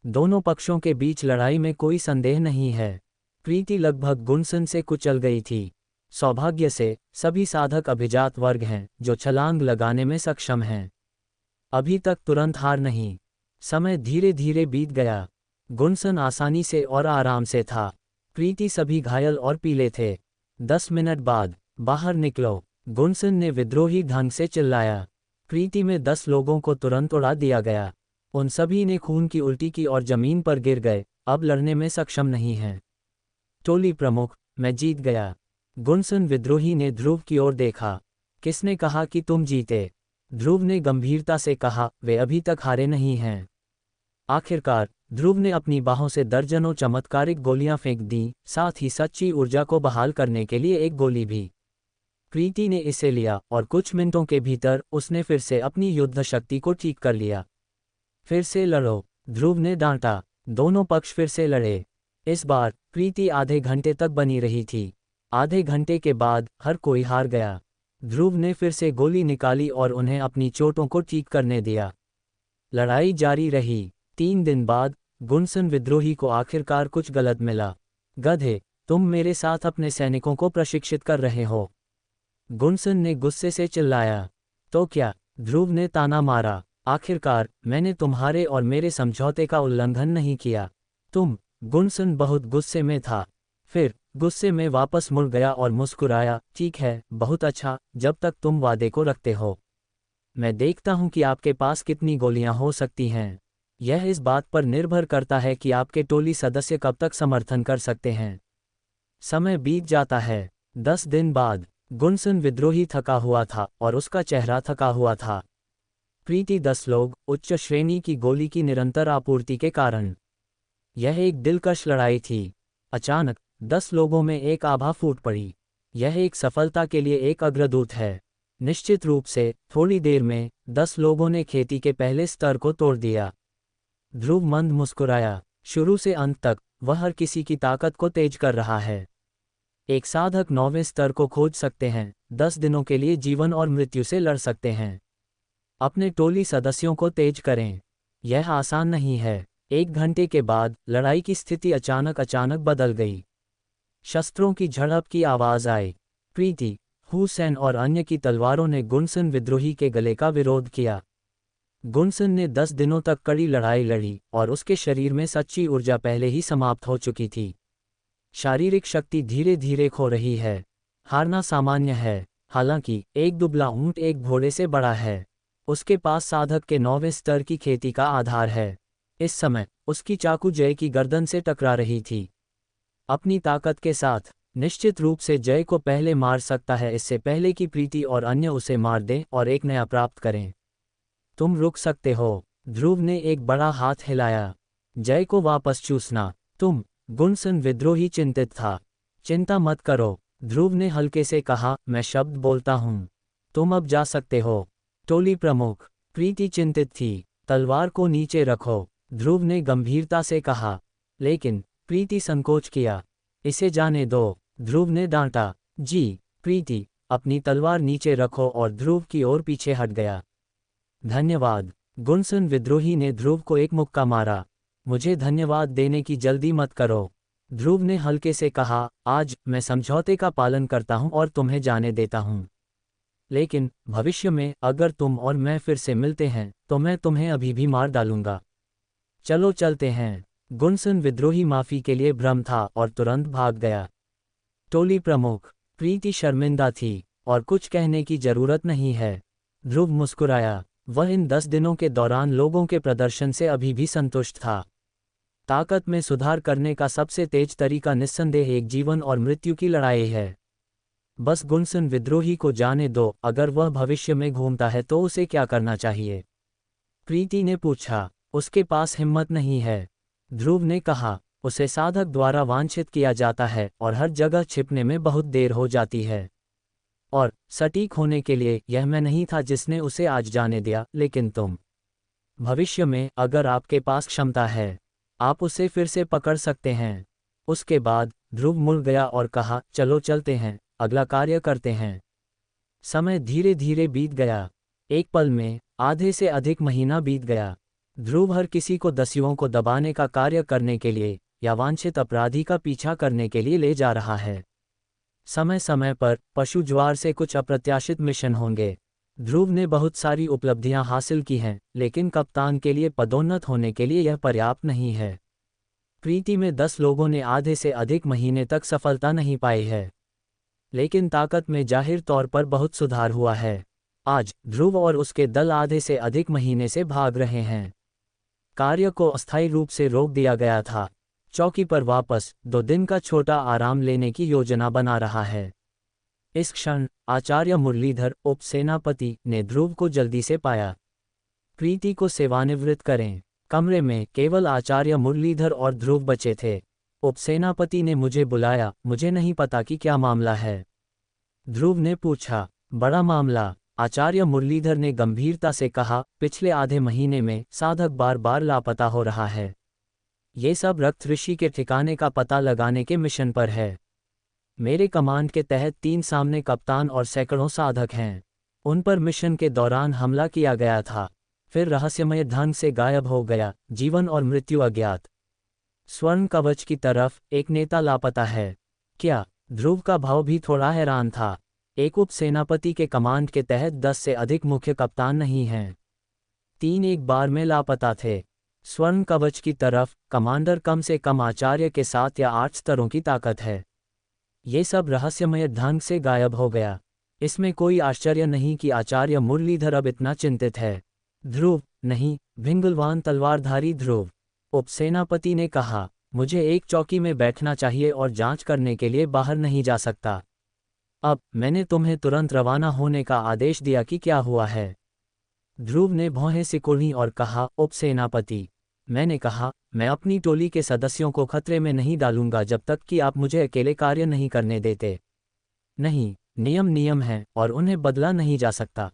दोनों पक्षों के बीच लड़ाई में कोई संदेह नहीं है। प्रीति लगभग गुनसन से कुचल गई थी। सौभाग्य से सभी साधक अभिजात वर्ग हैं जो छलांग लगाने में सक्षम हैं। अभी तक तुरंत हार नहीं। समय धीरे धीरे बीत गया। गुनसन आसानी से और आराम से था। प्रीति सभी घायल और पीले थे। 10 मिनट बाद, बाहर निकलो, गुनसन ने विद्रोही ढंग से चिल्लाया। प्रीति में 10 लोगों को तुरंत उड़ा दिया गया। उन सभी ने खून की उल्टी की और जमीन पर गिर गए, अब लड़ने में सक्षम नहीं हैं। टोली प्रमुख, मैं जीत गया। गुनसन विद्रोही ने ध्रुव की ओर देखा। किसने कहा कि तुम जीते? ध्रुव ने गंभीरता से कहा, वे अभी तक हारे नहीं हैं। आखिरकार, ध्रुव ने अपनी बाहों से दर्जनों चमत्कारिक गोलियां फेंक दी, साथ ही सच्ची ऊर्जा को बहाल करने के लिए एक गोली भी। प्रीति ने इसे लिया और कुछ मिनटों के भीतर उसने फिर से अपनी युद्ध शक्ति को ठीक कर लिया। फिर से लड़ो, ध्रुव ने डांटा। दोनों पक्ष फिर से लड़े। इस बार प्रीति आधे घंटे तक बनी रही थी। आधे घंटे के बाद हर कोई हार गया। ध्रुव ने फिर से गोली निकाली और उन्हें अपनी चोटों को ठीक करने दिया। लड़ाई जारी रही। 3 दिन बाद गुनसन विद्रोही को आखिरकार कुछ गलत मिला। गधे, तुम मेरे साथ अपने सैनिकों को प्रशिक्षित कर रहे हो। गुनसन ने गुस्से से चिल्लाया। तो क्या? ध्रुव ने ताना मारा। आखिरकार मैंने तुम्हारे और मेरे समझौते का उल्लंघन नहीं किया। गुनसन बहुत गुस्से में था। फिर गुस्से में वापस मुड़ गया और मुस्कुराया। ठीक है, बहुत अच्छा, जब तक तुम वादे को रखते हो। मैं देखता हूं कि आपके पास कितनी गोलियां हो सकती हैं। यह इस बात पर निर्भर करता है कि आपके टोली सदस्य कब तक समर्थन कर सकते हैं। समय बीत जाता है। 10 दिन बाद गुनसन विद्रोही थका हुआ था और उसका चेहरा थका हुआ था। प्रीति 10 लोग, उच्च श्रेणी की गोली की निरंतर आपूर्ति के कारण। यह एक दिलकश लड़ाई थी। अचानक 10 लोगों में एक आभा फूट पड़ी। यह एक सफलता के लिए एक अग्रदूत है। निश्चित रूप से थोड़ी देर में 10 लोगों ने खेती के पहले स्तर को तोड़ दिया। ध्रुव मंद मुस्कुराया। शुरू से अंत तक वह हर किसी की ताकत को तेज कर रहा है। एक साधक 9वें स्तर को खोज सकते हैं, 10 दिनों के लिए जीवन और मृत्यु से लड़ सकते हैं। अपने टोली सदस्यों को तेज करें। यह आसान नहीं है। 1 घंटे के बाद लड़ाई की स्थिति अचानक बदल गई। शस्त्रों की झड़प की आवाज आई। प्रीति, हुसैन और अन्य की तलवारों ने गुनसन विद्रोही के गले का विरोध किया। गुनसन ने 10 दिनों तक कड़ी लड़ाई लड़ी और उसके शरीर में सच्ची ऊर्जा पहले ही समाप्त हो चुकी थी। शारीरिक शक्ति धीरे धीरे खो रही है। हारना सामान्य है। हालांकि एक दुबला ऊंट एक घोड़े से बड़ा है। उसके पास साधक के 9वें स्तर की खेती का आधार है। इस समय उसकी चाकू जय की गर्दन से टकरा रही थी। अपनी ताकत के साथ निश्चित रूप से जय को पहले मार सकता है, इससे पहले कि प्रीति और अन्य उसे मार दें और एक नया प्राप्त करें। तुम रुक सकते हो। ध्रुव ने एक बड़ा हाथ हिलाया। जय को वापस चूसना। गुनसन विद्रोही चिंतित था। चिंता मत करो, ध्रुव ने हल्के से कहा, मैं शब्द बोलता हूँ। तुम अब जा सकते हो। टोली प्रमुख, प्रीति चिंतित थी। तलवार को नीचे रखो, ध्रुव ने गंभीरता से कहा। लेकिन प्रीति संकोच किया। इसे जाने दो, ध्रुव ने डांटा। जी, प्रीति, अपनी तलवार नीचे रखो और ध्रुव की ओर पीछे हट गया। धन्यवाद। गुनसन विद्रोही ने ध्रुव को एक मुक्का मारा। मुझे धन्यवाद देने की जल्दी मत करो, ध्रुव ने हल्के से कहा। आज मैं समझौते का पालन करता हूं और तुम्हें जाने देता हूं। लेकिन भविष्य में अगर तुम और मैं फिर से मिलते हैं तो मैं तुम्हें अभी भी मार डालूंगा। चलो चलते हैं। गुनसन विद्रोही माफी के लिए भ्रम था और तुरंत भाग गया। टोली प्रमुख, प्रीति शर्मिंदा थी और कुछ कहने की जरूरत नहीं है। ध्रुव मुस्कुराया। वह इन 10 दिनों के दौरान लोगों के प्रदर्शन से अभी भी संतुष्ट था। ताकत में सुधार करने का सबसे तेज तरीका निस्संदेह एक जीवन और मृत्यु की लड़ाई है। बस गुनसन विद्रोही को जाने दो, अगर वह भविष्य में घूमता है तो उसे क्या करना चाहिए? प्रीति ने पूछा। उसके पास हिम्मत नहीं है, ध्रुव ने कहा। उसे साधक द्वारा वांछित किया जाता है और हर जगह छिपने में बहुत देर हो जाती है। और सटीक होने के लिए यह मैं नहीं था जिसने उसे आज जाने दिया, लेकिन तुम। भविष्य में अगर आपके पास क्षमता है, आप उसे फिर से पकड़ सकते हैं। उसके बाद ध्रुव मुड़ गया और कहा, चलो चलते हैं, अगला कार्य करते हैं। समय धीरे धीरे बीत गया। एक पल में आधे से अधिक महीना बीत गया। ध्रुव हर किसी को दस्युओं को दबाने का कार्य करने के लिए या वांछित अपराधी का पीछा करने के लिए ले जा रहा है। समय समय पर पशु ज्वार से कुछ अप्रत्याशित मिशन होंगे। ध्रुव ने बहुत सारी उपलब्धियां हासिल की हैं, लेकिन कप्तान के लिए पदोन्नत होने के लिए यह पर्याप्त नहीं है। प्रीति में 10 लोगों ने आधे से अधिक महीने तक सफलता नहीं पाई है, लेकिन ताकत में जाहिर तौर पर बहुत सुधार हुआ है। आज ध्रुव और उसके दल आधे से अधिक महीने से भाग रहे हैं। कार्य को अस्थायी रूप से रोक दिया गया था। चौकी पर वापस 2 दिन का छोटा आराम लेने की योजना बना रहा है। इस क्षण आचार्य मुरलीधर उपसेनापति ने ध्रुव को जल्दी से पाया। प्रीति को सेवानिवृत्त करें। कमरे में केवल आचार्य मुरलीधर और ध्रुव बचे थे। उपसेनापति ने मुझे बुलाया, मुझे नहीं पता कि क्या मामला है, ध्रुव ने पूछा। बड़ा मामला, आचार्य मुरलीधर ने गंभीरता से कहा। पिछले आधे महीने में साधक बार बार लापता हो रहा है। ये सब रक्त ऋषि के ठिकाने का पता लगाने के मिशन पर है। मेरे कमांड के तहत 3 सामने कप्तान और सैकड़ों साधक हैं। उन पर मिशन के दौरान हमला किया गया था, फिर रहस्यमय ढंग से गायब हो गया, जीवन और मृत्यु अज्ञात। स्वर्ण कवच की तरफ एक नेता लापता है। क्या? ध्रुव का भाव भी थोड़ा हैरान था। एक उप सेनापति के कमांड के तहत 10 से अधिक मुख्य कप्तान नहीं हैं। 3 एक बार में लापता थे। स्वर्ण कवच की तरफ कमांडर कम से कम आचार्य के 7 या 8 स्तरों की ताकत है। ये सब रहस्यमय ढंग से गायब हो गया। इसमें कोई आश्चर्य नहीं कि आचार्य मुरलीधर अब इतना चिंतित है। ध्रुव नहीं, भिंगलवान तलवारधारी ध्रुव, उपसेनापति ने कहा। मुझे एक चौकी में बैठना चाहिए और जांच करने के लिए बाहर नहीं जा सकता। अब मैंने तुम्हें तुरंत रवाना होने का आदेश दिया कि क्या हुआ है? ध्रुव ने भौहें सिकुड़ी और कहा, उपसेनापति, मैंने कहा, मैं अपनी टोली के सदस्यों को खतरे में नहीं डालूंगा जब तक कि आप मुझे अकेले कार्य नहीं करने देते। नहीं, नियम नियम है और उन्हें बदला नहीं जा सकता।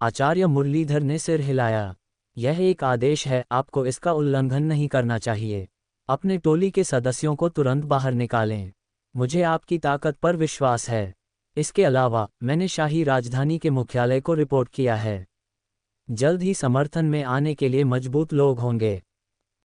आचार्य मुरलीधर ने सिर हिलाया। यह एक आदेश है, आपको इसका उल्लंघन नहीं करना चाहिए। अपने टोली के सदस्यों को तुरंत बाहर निकालें। मुझे आपकी ताकत पर विश्वास है। इसके अलावा मैंने शाही राजधानी के मुख्यालय को रिपोर्ट किया है। जल्द ही समर्थन में आने के लिए मजबूत लोग होंगे।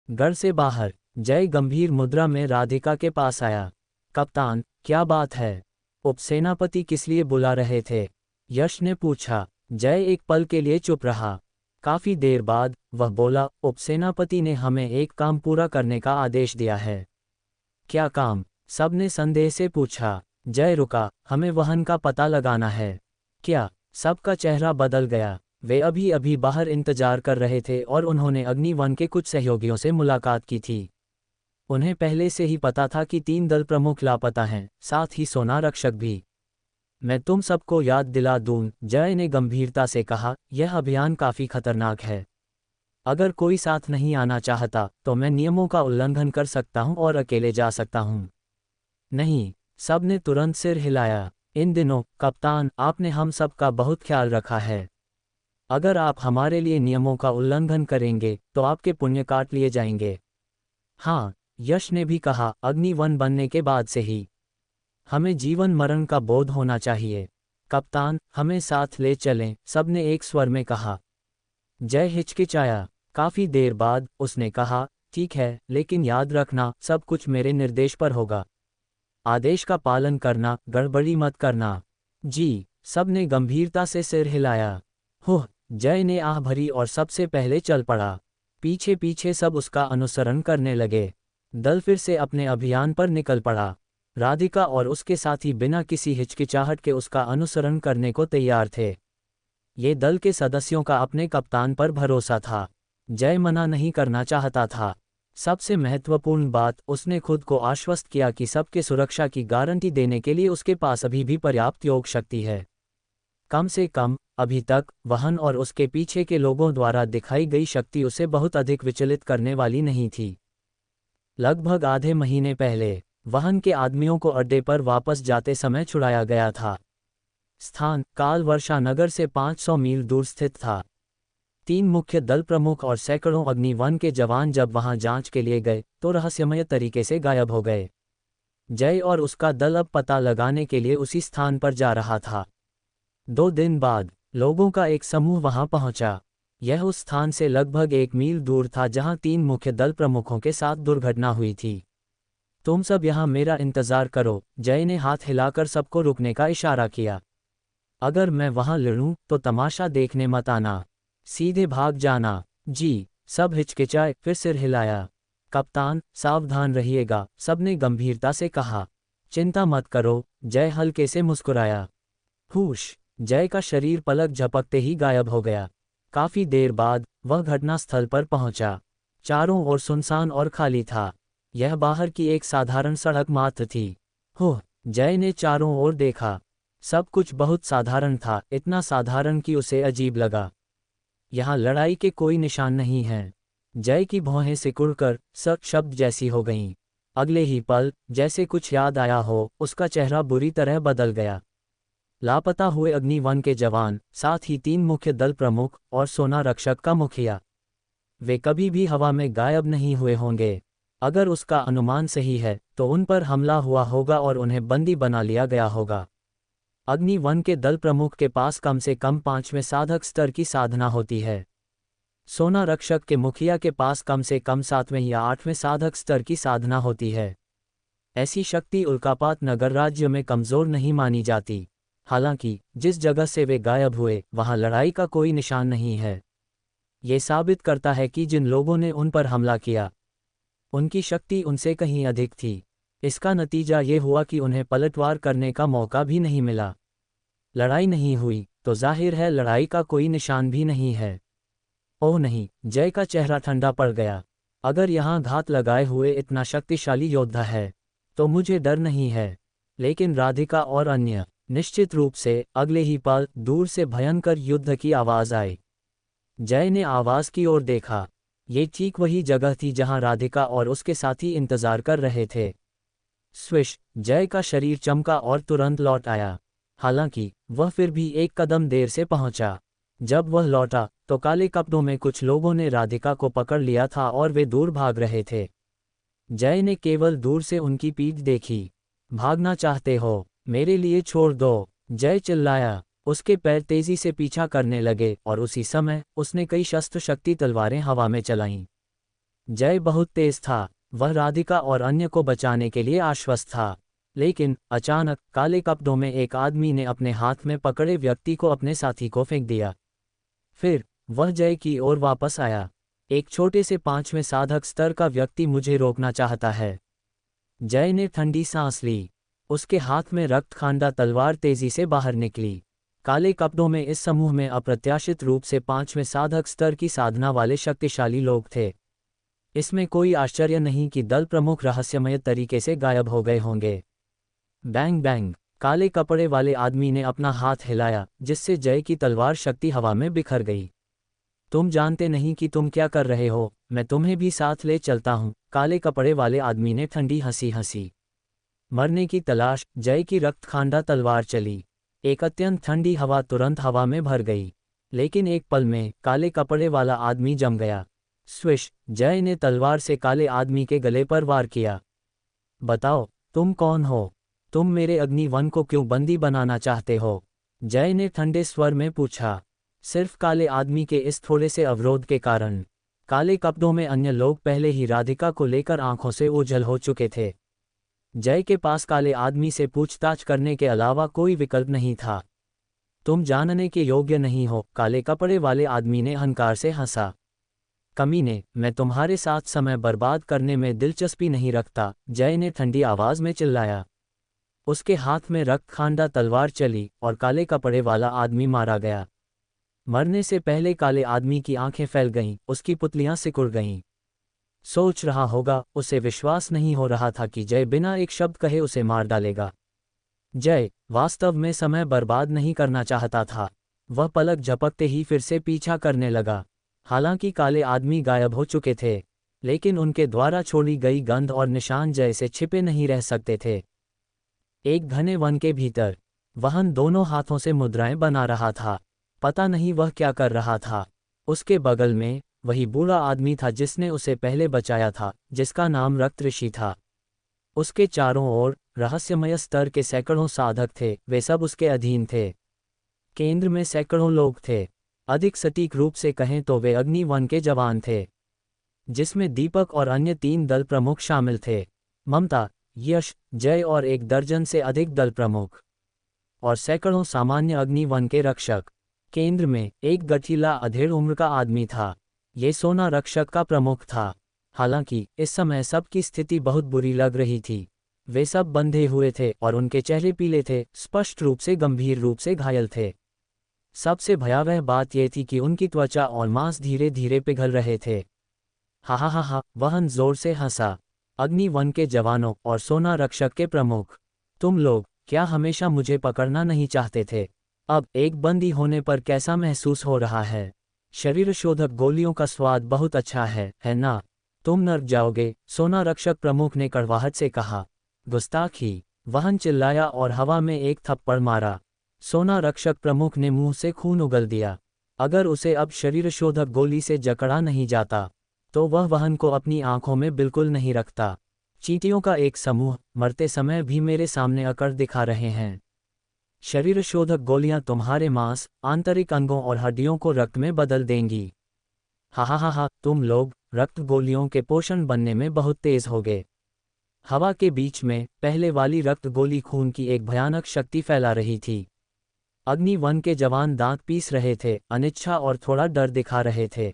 गढ़ से बाहर जय गंभीर मुद्रा में राधिका के पास आया। कप्तान, क्या बात है? उपसेनापति किस लिए बुला रहे थे? यश ने पूछा। जय एक पल के लिए चुप रहा। काफी देर बाद वह बोला, उपसेनापति ने हमें एक काम पूरा करने का आदेश दिया है। क्या काम? सबने संदेह से पूछा। जय रुका, हमें वाहन का पता लगाना है। क्या? सबका चेहरा बदल गया। वे अभी अभी बाहर इंतजार कर रहे थे और उन्होंने अग्निवन के कुछ सहयोगियों से मुलाकात की थी। उन्हें पहले से ही पता था कि 3 दल प्रमुख लापता हैं, साथ ही सोना रक्षक भी। मैं तुम सबको याद दिला दूं, जय ने गंभीरता से कहा, यह अभियान काफी खतरनाक है। अगर कोई साथ नहीं आना चाहता तो मैं नियमों का उल्लंघन कर सकता हूं और अकेले जा सकता हूं। नहीं, सबने तुरंत सिर हिलाया। इन दिनों कप्तान, आपने हम सब का बहुत ख्याल रखा है। अगर आप हमारे लिए नियमों का उल्लंघन करेंगे तो आपके पुण्य काट लिए जाएंगे। हाँ, यश ने भी कहा, अग्निवन बनने के बाद से ही हमें जीवन मरण का बोध होना चाहिए। कप्तान, हमें साथ ले चलें, सबने एक स्वर में कहा। जय हिचकिचाया। काफी देर बाद उसने कहा, ठीक है, लेकिन याद रखना, सब कुछ मेरे निर्देश पर होगा। आदेश का पालन करना, गड़बड़ी मत करना। जी, सबने गंभीरता से सिर हिलाया। हुह, जय ने आह भरी और सबसे पहले चल पड़ा। पीछे पीछे सब उसका अनुसरण करने लगे। दल फिर से अपने अभियान पर निकल पड़ा। राधिका और उसके साथी बिना किसी हिचकिचाहट के उसका अनुसरण करने को तैयार थे। ये दल के सदस्यों का अपने कप्तान पर भरोसा था। जय मना नहीं करना चाहता था। सबसे महत्वपूर्ण बात, उसने खुद को आश्वस्त किया कि सबके सुरक्षा की गारंटी देने के लिए उसके पास अभी भी पर्याप्त योग शक्ति है। कम से कम अभी तक वहन और उसके पीछे के लोगों द्वारा दिखाई गई शक्ति उसे बहुत अधिक विचलित करने वाली नहीं थी। लगभग आधे महीने पहले वहन के आदमियों को अड्डे पर वापस जाते समय छुड़ाया गया था। स्थान काल वर्षा नगर से 500 मील दूर स्थित था। 3 मुख्य दल प्रमुख और सैकड़ों अग्निवन के जवान जब वहां जांच के लिए गए तो रहस्यमय तरीके से गायब हो गए। जय और उसका दल अब पता लगाने के लिए उसी स्थान पर जा रहा था। 2 दिन बाद लोगों का एक समूह वहां पहुंचा। यह उस स्थान से लगभग 1 मील दूर था जहां 3 मुख्य दल प्रमुखों के साथ दुर्घटना हुई थी। तुम सब यहां मेरा इंतजार करो, जय ने हाथ हिलाकर सबको रुकने का इशारा किया। अगर मैं वहां लड़ूं तो तमाशा देखने मत आना, सीधे भाग जाना। जी, सब हिचकिचाए, फिर सिर हिलाया। कप्तान, सावधान रहिएगा, सबने गंभीरता से कहा। चिंता मत करो, जय हल्के से मुस्कुराया। हुश, जय का शरीर पलक झपकते ही गायब हो गया। काफी देर बाद वह घटनास्थल पर पहुंचा। चारों ओर सुनसान और खाली था। यह बाहर की एक साधारण सड़क मात्र थी। हुह, जय ने चारों ओर देखा। सब कुछ बहुत साधारण था, इतना साधारण कि उसे अजीब लगा। यहाँ लड़ाई के कोई निशान नहीं हैं। जय की भौहें सिकुड़कर स शब्द जैसी हो गईं। अगले ही पल, जैसे कुछ याद आया हो, उसका चेहरा बुरी तरह बदल गया। लापता हुए अग्निवन के जवान, साथ ही 3 मुख्य दल प्रमुख और सोना रक्षक का मुखिया, वे कभी भी हवा में गायब नहीं हुए होंगे। अगर उसका अनुमान सही है तो उन पर हमला हुआ होगा और उन्हें बंदी बना लिया गया होगा। अग्निवन के दल प्रमुख के पास कम से कम 5वें साधक स्तर की साधना होती है। सोना रक्षक के मुखिया के पास कम से कम 7वें या 8वें साधक स्तर की साधना होती है। ऐसी शक्ति उल्कापात नगर राज्य में कमजोर नहीं मानी जाती। हालांकि जिस जगह से वे गायब हुए वहां लड़ाई का कोई निशान नहीं है। ये साबित करता है कि जिन लोगों ने उन पर हमला किया उनकी शक्ति उनसे कहीं अधिक थी। इसका नतीजा ये हुआ कि उन्हें पलटवार करने का मौका भी नहीं मिला। लड़ाई नहीं हुई तो जाहिर है लड़ाई का कोई निशान भी नहीं है। ओह नहीं, जय का चेहरा ठंडा पड़ गया। अगर यहाँ घात लगाए हुए इतना शक्तिशाली योद्धा है तो मुझे डर नहीं है। लेकिन राधिका और अन्य, निश्चित रूप से अगले ही पल दूर से भयंकर युद्ध की आवाज आई। जय ने आवाज की ओर देखा। ये ठीक वही जगह थी जहां राधिका और उसके साथी इंतजार कर रहे थे। स्विश, जय का शरीर चमका और तुरंत लौट आया। हालांकि वह फिर भी एक कदम देर से पहुंचा। जब वह लौटा तो काले कपड़ों में कुछ लोगों ने राधिका को पकड़ लिया था और वे दूर भाग रहे थे। जय ने केवल दूर से उनकी पीठ देखी। भागना चाहते हो? मेरे लिए छोड़ दो, जय चिल्लाया। उसके पैर तेजी से पीछा करने लगे और उसी समय उसने कई शस्त्र शक्ति तलवारें हवा में चलाईं। जय बहुत तेज था, वह राधिका और अन्य को बचाने के लिए आश्वस्त था। लेकिन अचानक काले कपड़ों में एक आदमी ने अपने हाथ में पकड़े व्यक्ति को अपने साथी को फेंक दिया। फिर वह जय की ओर वापस आया। एक छोटे से 5वें साधक स्तर का व्यक्ति मुझे रोकना चाहता है। जय ने ठंडी सांस ली। उसके हाथ में रक्त-खांडा तलवार तेजी से बाहर निकली। काले कपड़ों में इस समूह में अप्रत्याशित रूप से 5वें साधक स्तर की साधना वाले शक्तिशाली लोग थे। इसमें कोई आश्चर्य नहीं कि दल प्रमुख रहस्यमय तरीके से गायब हो गए होंगे। बैंग बैंग, काले कपड़े वाले आदमी ने अपना हाथ हिलाया जिससे जय की तलवार शक्ति हवा में बिखर गई। तुम जानते नहीं कि तुम क्या कर रहे हो, मैं तुम्हें भी साथ ले चलता हूँ, काले कपड़े वाले आदमी ने ठंडी हंसी हंसी। मरने की तलाश, जय की रक्त-खांडा तलवार चली। एक अत्यंत ठंडी हवा तुरंत हवा में भर गई। लेकिन एक पल में काले कपड़े वाला आदमी जम गया। स्विश, जय ने तलवार से काले आदमी के गले पर वार किया। बताओ, तुम कौन हो? तुम मेरे अग्निवन को क्यों बंदी बनाना चाहते हो? जय ने ठंडे स्वर में पूछा। सिर्फ काले आदमी के इस थोड़े से अवरोध के कारण। काले कपड़ों में अन्य लोग पहले ही राधिका को लेकर आंखों से ओझल हो चुके थे। जय के पास काले आदमी से पूछताछ करने के अलावा कोई विकल्प नहीं था। तुम जानने के योग्य नहीं हो, काले कपड़े वाले आदमी ने अहंकार से हंसा। कमीने, मैं तुम्हारे साथ समय बर्बाद करने में दिलचस्पी नहीं रखता, जय ने ठंडी आवाज में चिल्लाया। उसके हाथ में रक्त खांडा तलवार चली और काले कपड़े वाला आदमी मारा गया। मरने से पहले काले आदमी की आंखें फैल गईं, उसकी पुतलियां सिकुड़ गईं। सोच रहा होगा, उसे विश्वास नहीं हो रहा था कि जय बिना एक शब्द कहे उसे मार डालेगा। जय वास्तव में समय बर्बाद नहीं करना चाहता था। वह पलक झपकते ही फिर से पीछा करने लगा। हालांकि काले आदमी गायब हो चुके थे, लेकिन उनके द्वारा छोड़ी गई गंध और निशान जय से छिपे नहीं रह सकते थे। एक घने वन के भीतर वाहन दोनों हाथों से मुद्राएं बना रहा था। पता नहीं वह क्या कर रहा था। उसके बगल में वही बूढ़ा आदमी था जिसने उसे पहले बचाया था, जिसका नाम रक्त ऋषि था। उसके चारों ओर रहस्यमय स्तर के सैकड़ों साधक थे, वे सब उसके अधीन थे। केंद्र में सैकड़ों लोग थे। अधिक सटीक रूप से कहें तो वे अग्निवन के जवान थे, जिसमें दीपक और अन्य 3 दल प्रमुख शामिल थे। ममता, यश, जय और 1 दर्जन से अधिक दल प्रमुख और सैकड़ों सामान्य अग्निवन के रक्षक। केंद्र में एक गठीला अधेड़ उम्र का आदमी था। ये सोना रक्षक का प्रमुख था। हालांकि इस समय सबकी स्थिति बहुत बुरी लग रही थी। वे सब बंधे हुए थे और उनके चेहरे पीले थे, स्पष्ट रूप से गंभीर रूप से घायल थे। सबसे भयावह बात यह थी कि उनकी त्वचा और मांस धीरे धीरे पिघल रहे थे। हा हा हा हा, वहन जोर से हंसा। अग्निवन के जवानों और सोना रक्षक के प्रमुख, तुम लोग क्या हमेशा मुझे पकड़ना नहीं चाहते थे? अब एक बंदी होने पर कैसा महसूस हो रहा है? शरीर शोधक गोलियों का स्वाद बहुत अच्छा है ना? तुम नर्क जाओगे, सोना रक्षक प्रमुख ने कड़वाहट से कहा। गुस्ताखी, वहन चिल्लाया और हवा में एक थप्पड़ मारा। सोना रक्षक प्रमुख ने मुंह से खून उगल दिया। अगर उसे अब शरीर शोधक गोली से जकड़ा नहीं जाता तो वह वहन को अपनी आंखों में बिल्कुल नहीं रखता। चींटियों का एक समूह मरते समय भी मेरे सामने अकड़ दिखा रहे हैं। शरीर शोधक गोलियां तुम्हारे मांस, आंतरिक अंगों और हड्डियों को रक्त में बदल देंगी। हा हा हा हा, तुम लोग रक्त गोलियों के पोषण बनने में बहुत तेज होगे। हवा के बीच में पहले वाली रक्त गोली खून की एक भयानक शक्ति फैला रही थी। अग्निवन के जवान दांत पीस रहे थे, अनिच्छा और थोड़ा डर दिखा रहे थे।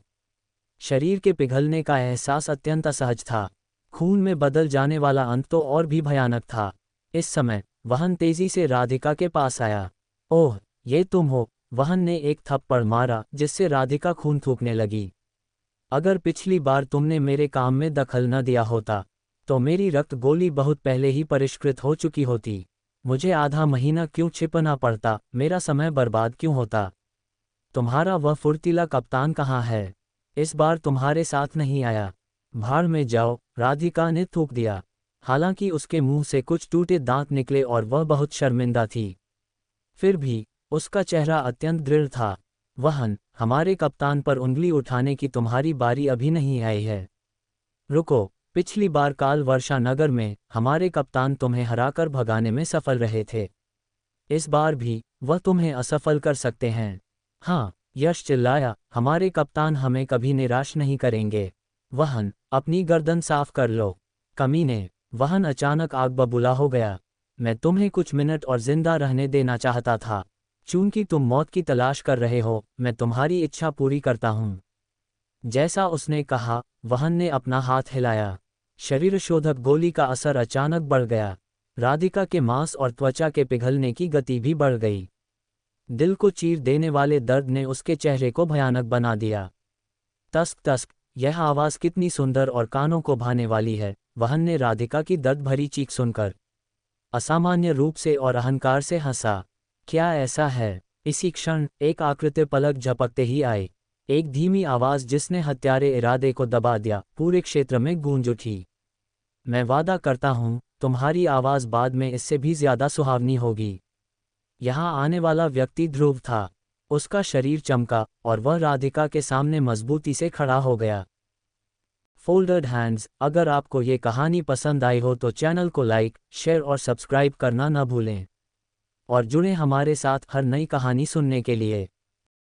शरीर के पिघलने का एहसास अत्यंत असहज था। खून में बदल जाने वाला अंत तो और भी भयानक था। इस समय वहन तेजी से राधिका के पास आया। ओह, ये तुम हो? वहन ने एक थप्पड़ मारा जिससे राधिका खून थूकने लगी। अगर पिछली बार तुमने मेरे काम में दखल न दिया होता तो मेरी रक्त गोली बहुत पहले ही परिष्कृत हो चुकी होती। मुझे आधा महीना क्यों छिपना पड़ता, मेरा समय बर्बाद क्यों होता? तुम्हारा वह फुर्तीला कप्तान कहाँ है? इस बार तुम्हारे साथ नहीं आया। भाड़ में जाओ, राधिका ने थूक दिया। हालांकि उसके मुंह से कुछ टूटे दांत निकले और वह बहुत शर्मिंदा थी। फिर भी उसका चेहरा अत्यंत दृढ़ था। वहन, हमारे कप्तान पर उंगली उठाने की तुम्हारी बारी अभी नहीं आई है। रुको, पिछली बार काल वर्षा नगर में हमारे कप्तान तुम्हें हराकर भगाने में सफल रहे थे। इस बार भी वह तुम्हें असफल कर सकते हैं। हाँ, यश चिल्लाया, हमारे कप्तान हमें कभी निराश नहीं करेंगे। वहन, अपनी गर्दन साफ कर लो। कमीने, वहन अचानक आग बबूला हो गया। मैं तुम्हें कुछ मिनट और जिंदा रहने देना चाहता था। चूंकि तुम मौत की तलाश कर रहे हो, मैं तुम्हारी इच्छा पूरी करता हूँ। जैसा उसने कहा, वहन ने अपना हाथ हिलाया। शरीर शोधक गोली का असर अचानक बढ़ गया। राधिका के मांस और त्वचा के पिघलने की गति भी बढ़ गई। दिल को चीर देने वाले दर्द ने उसके चेहरे को भयानक बना दिया। तस्क तस्क, यह आवाज़ कितनी सुंदर और कानों को भाने वाली है। वहन ने राधिका की दर्द भरी चीख सुनकर असामान्य रूप से और अहंकार से हंसा। क्या ऐसा है? इसी क्षण एक आकृति पलक झपकते ही आई। एक धीमी आवाज़ जिसने हत्यारे इरादे को दबा दिया, पूरे क्षेत्र में गूंज उठी। मैं वादा करता हूँ, तुम्हारी आवाज़ बाद में इससे भी ज्यादा सुहावनी होगी। यहाँ आने वाला व्यक्ति ध्रुव था। उसका शरीर चमका और वह राधिका के सामने मजबूती से खड़ा हो गया। Folded hands. अगर आपको ये कहानी पसंद आई हो तो चैनल को लाइक, शेयर और सब्सक्राइब करना न भूलें। और जुड़ें हमारे साथ हर नई कहानी सुनने के लिए।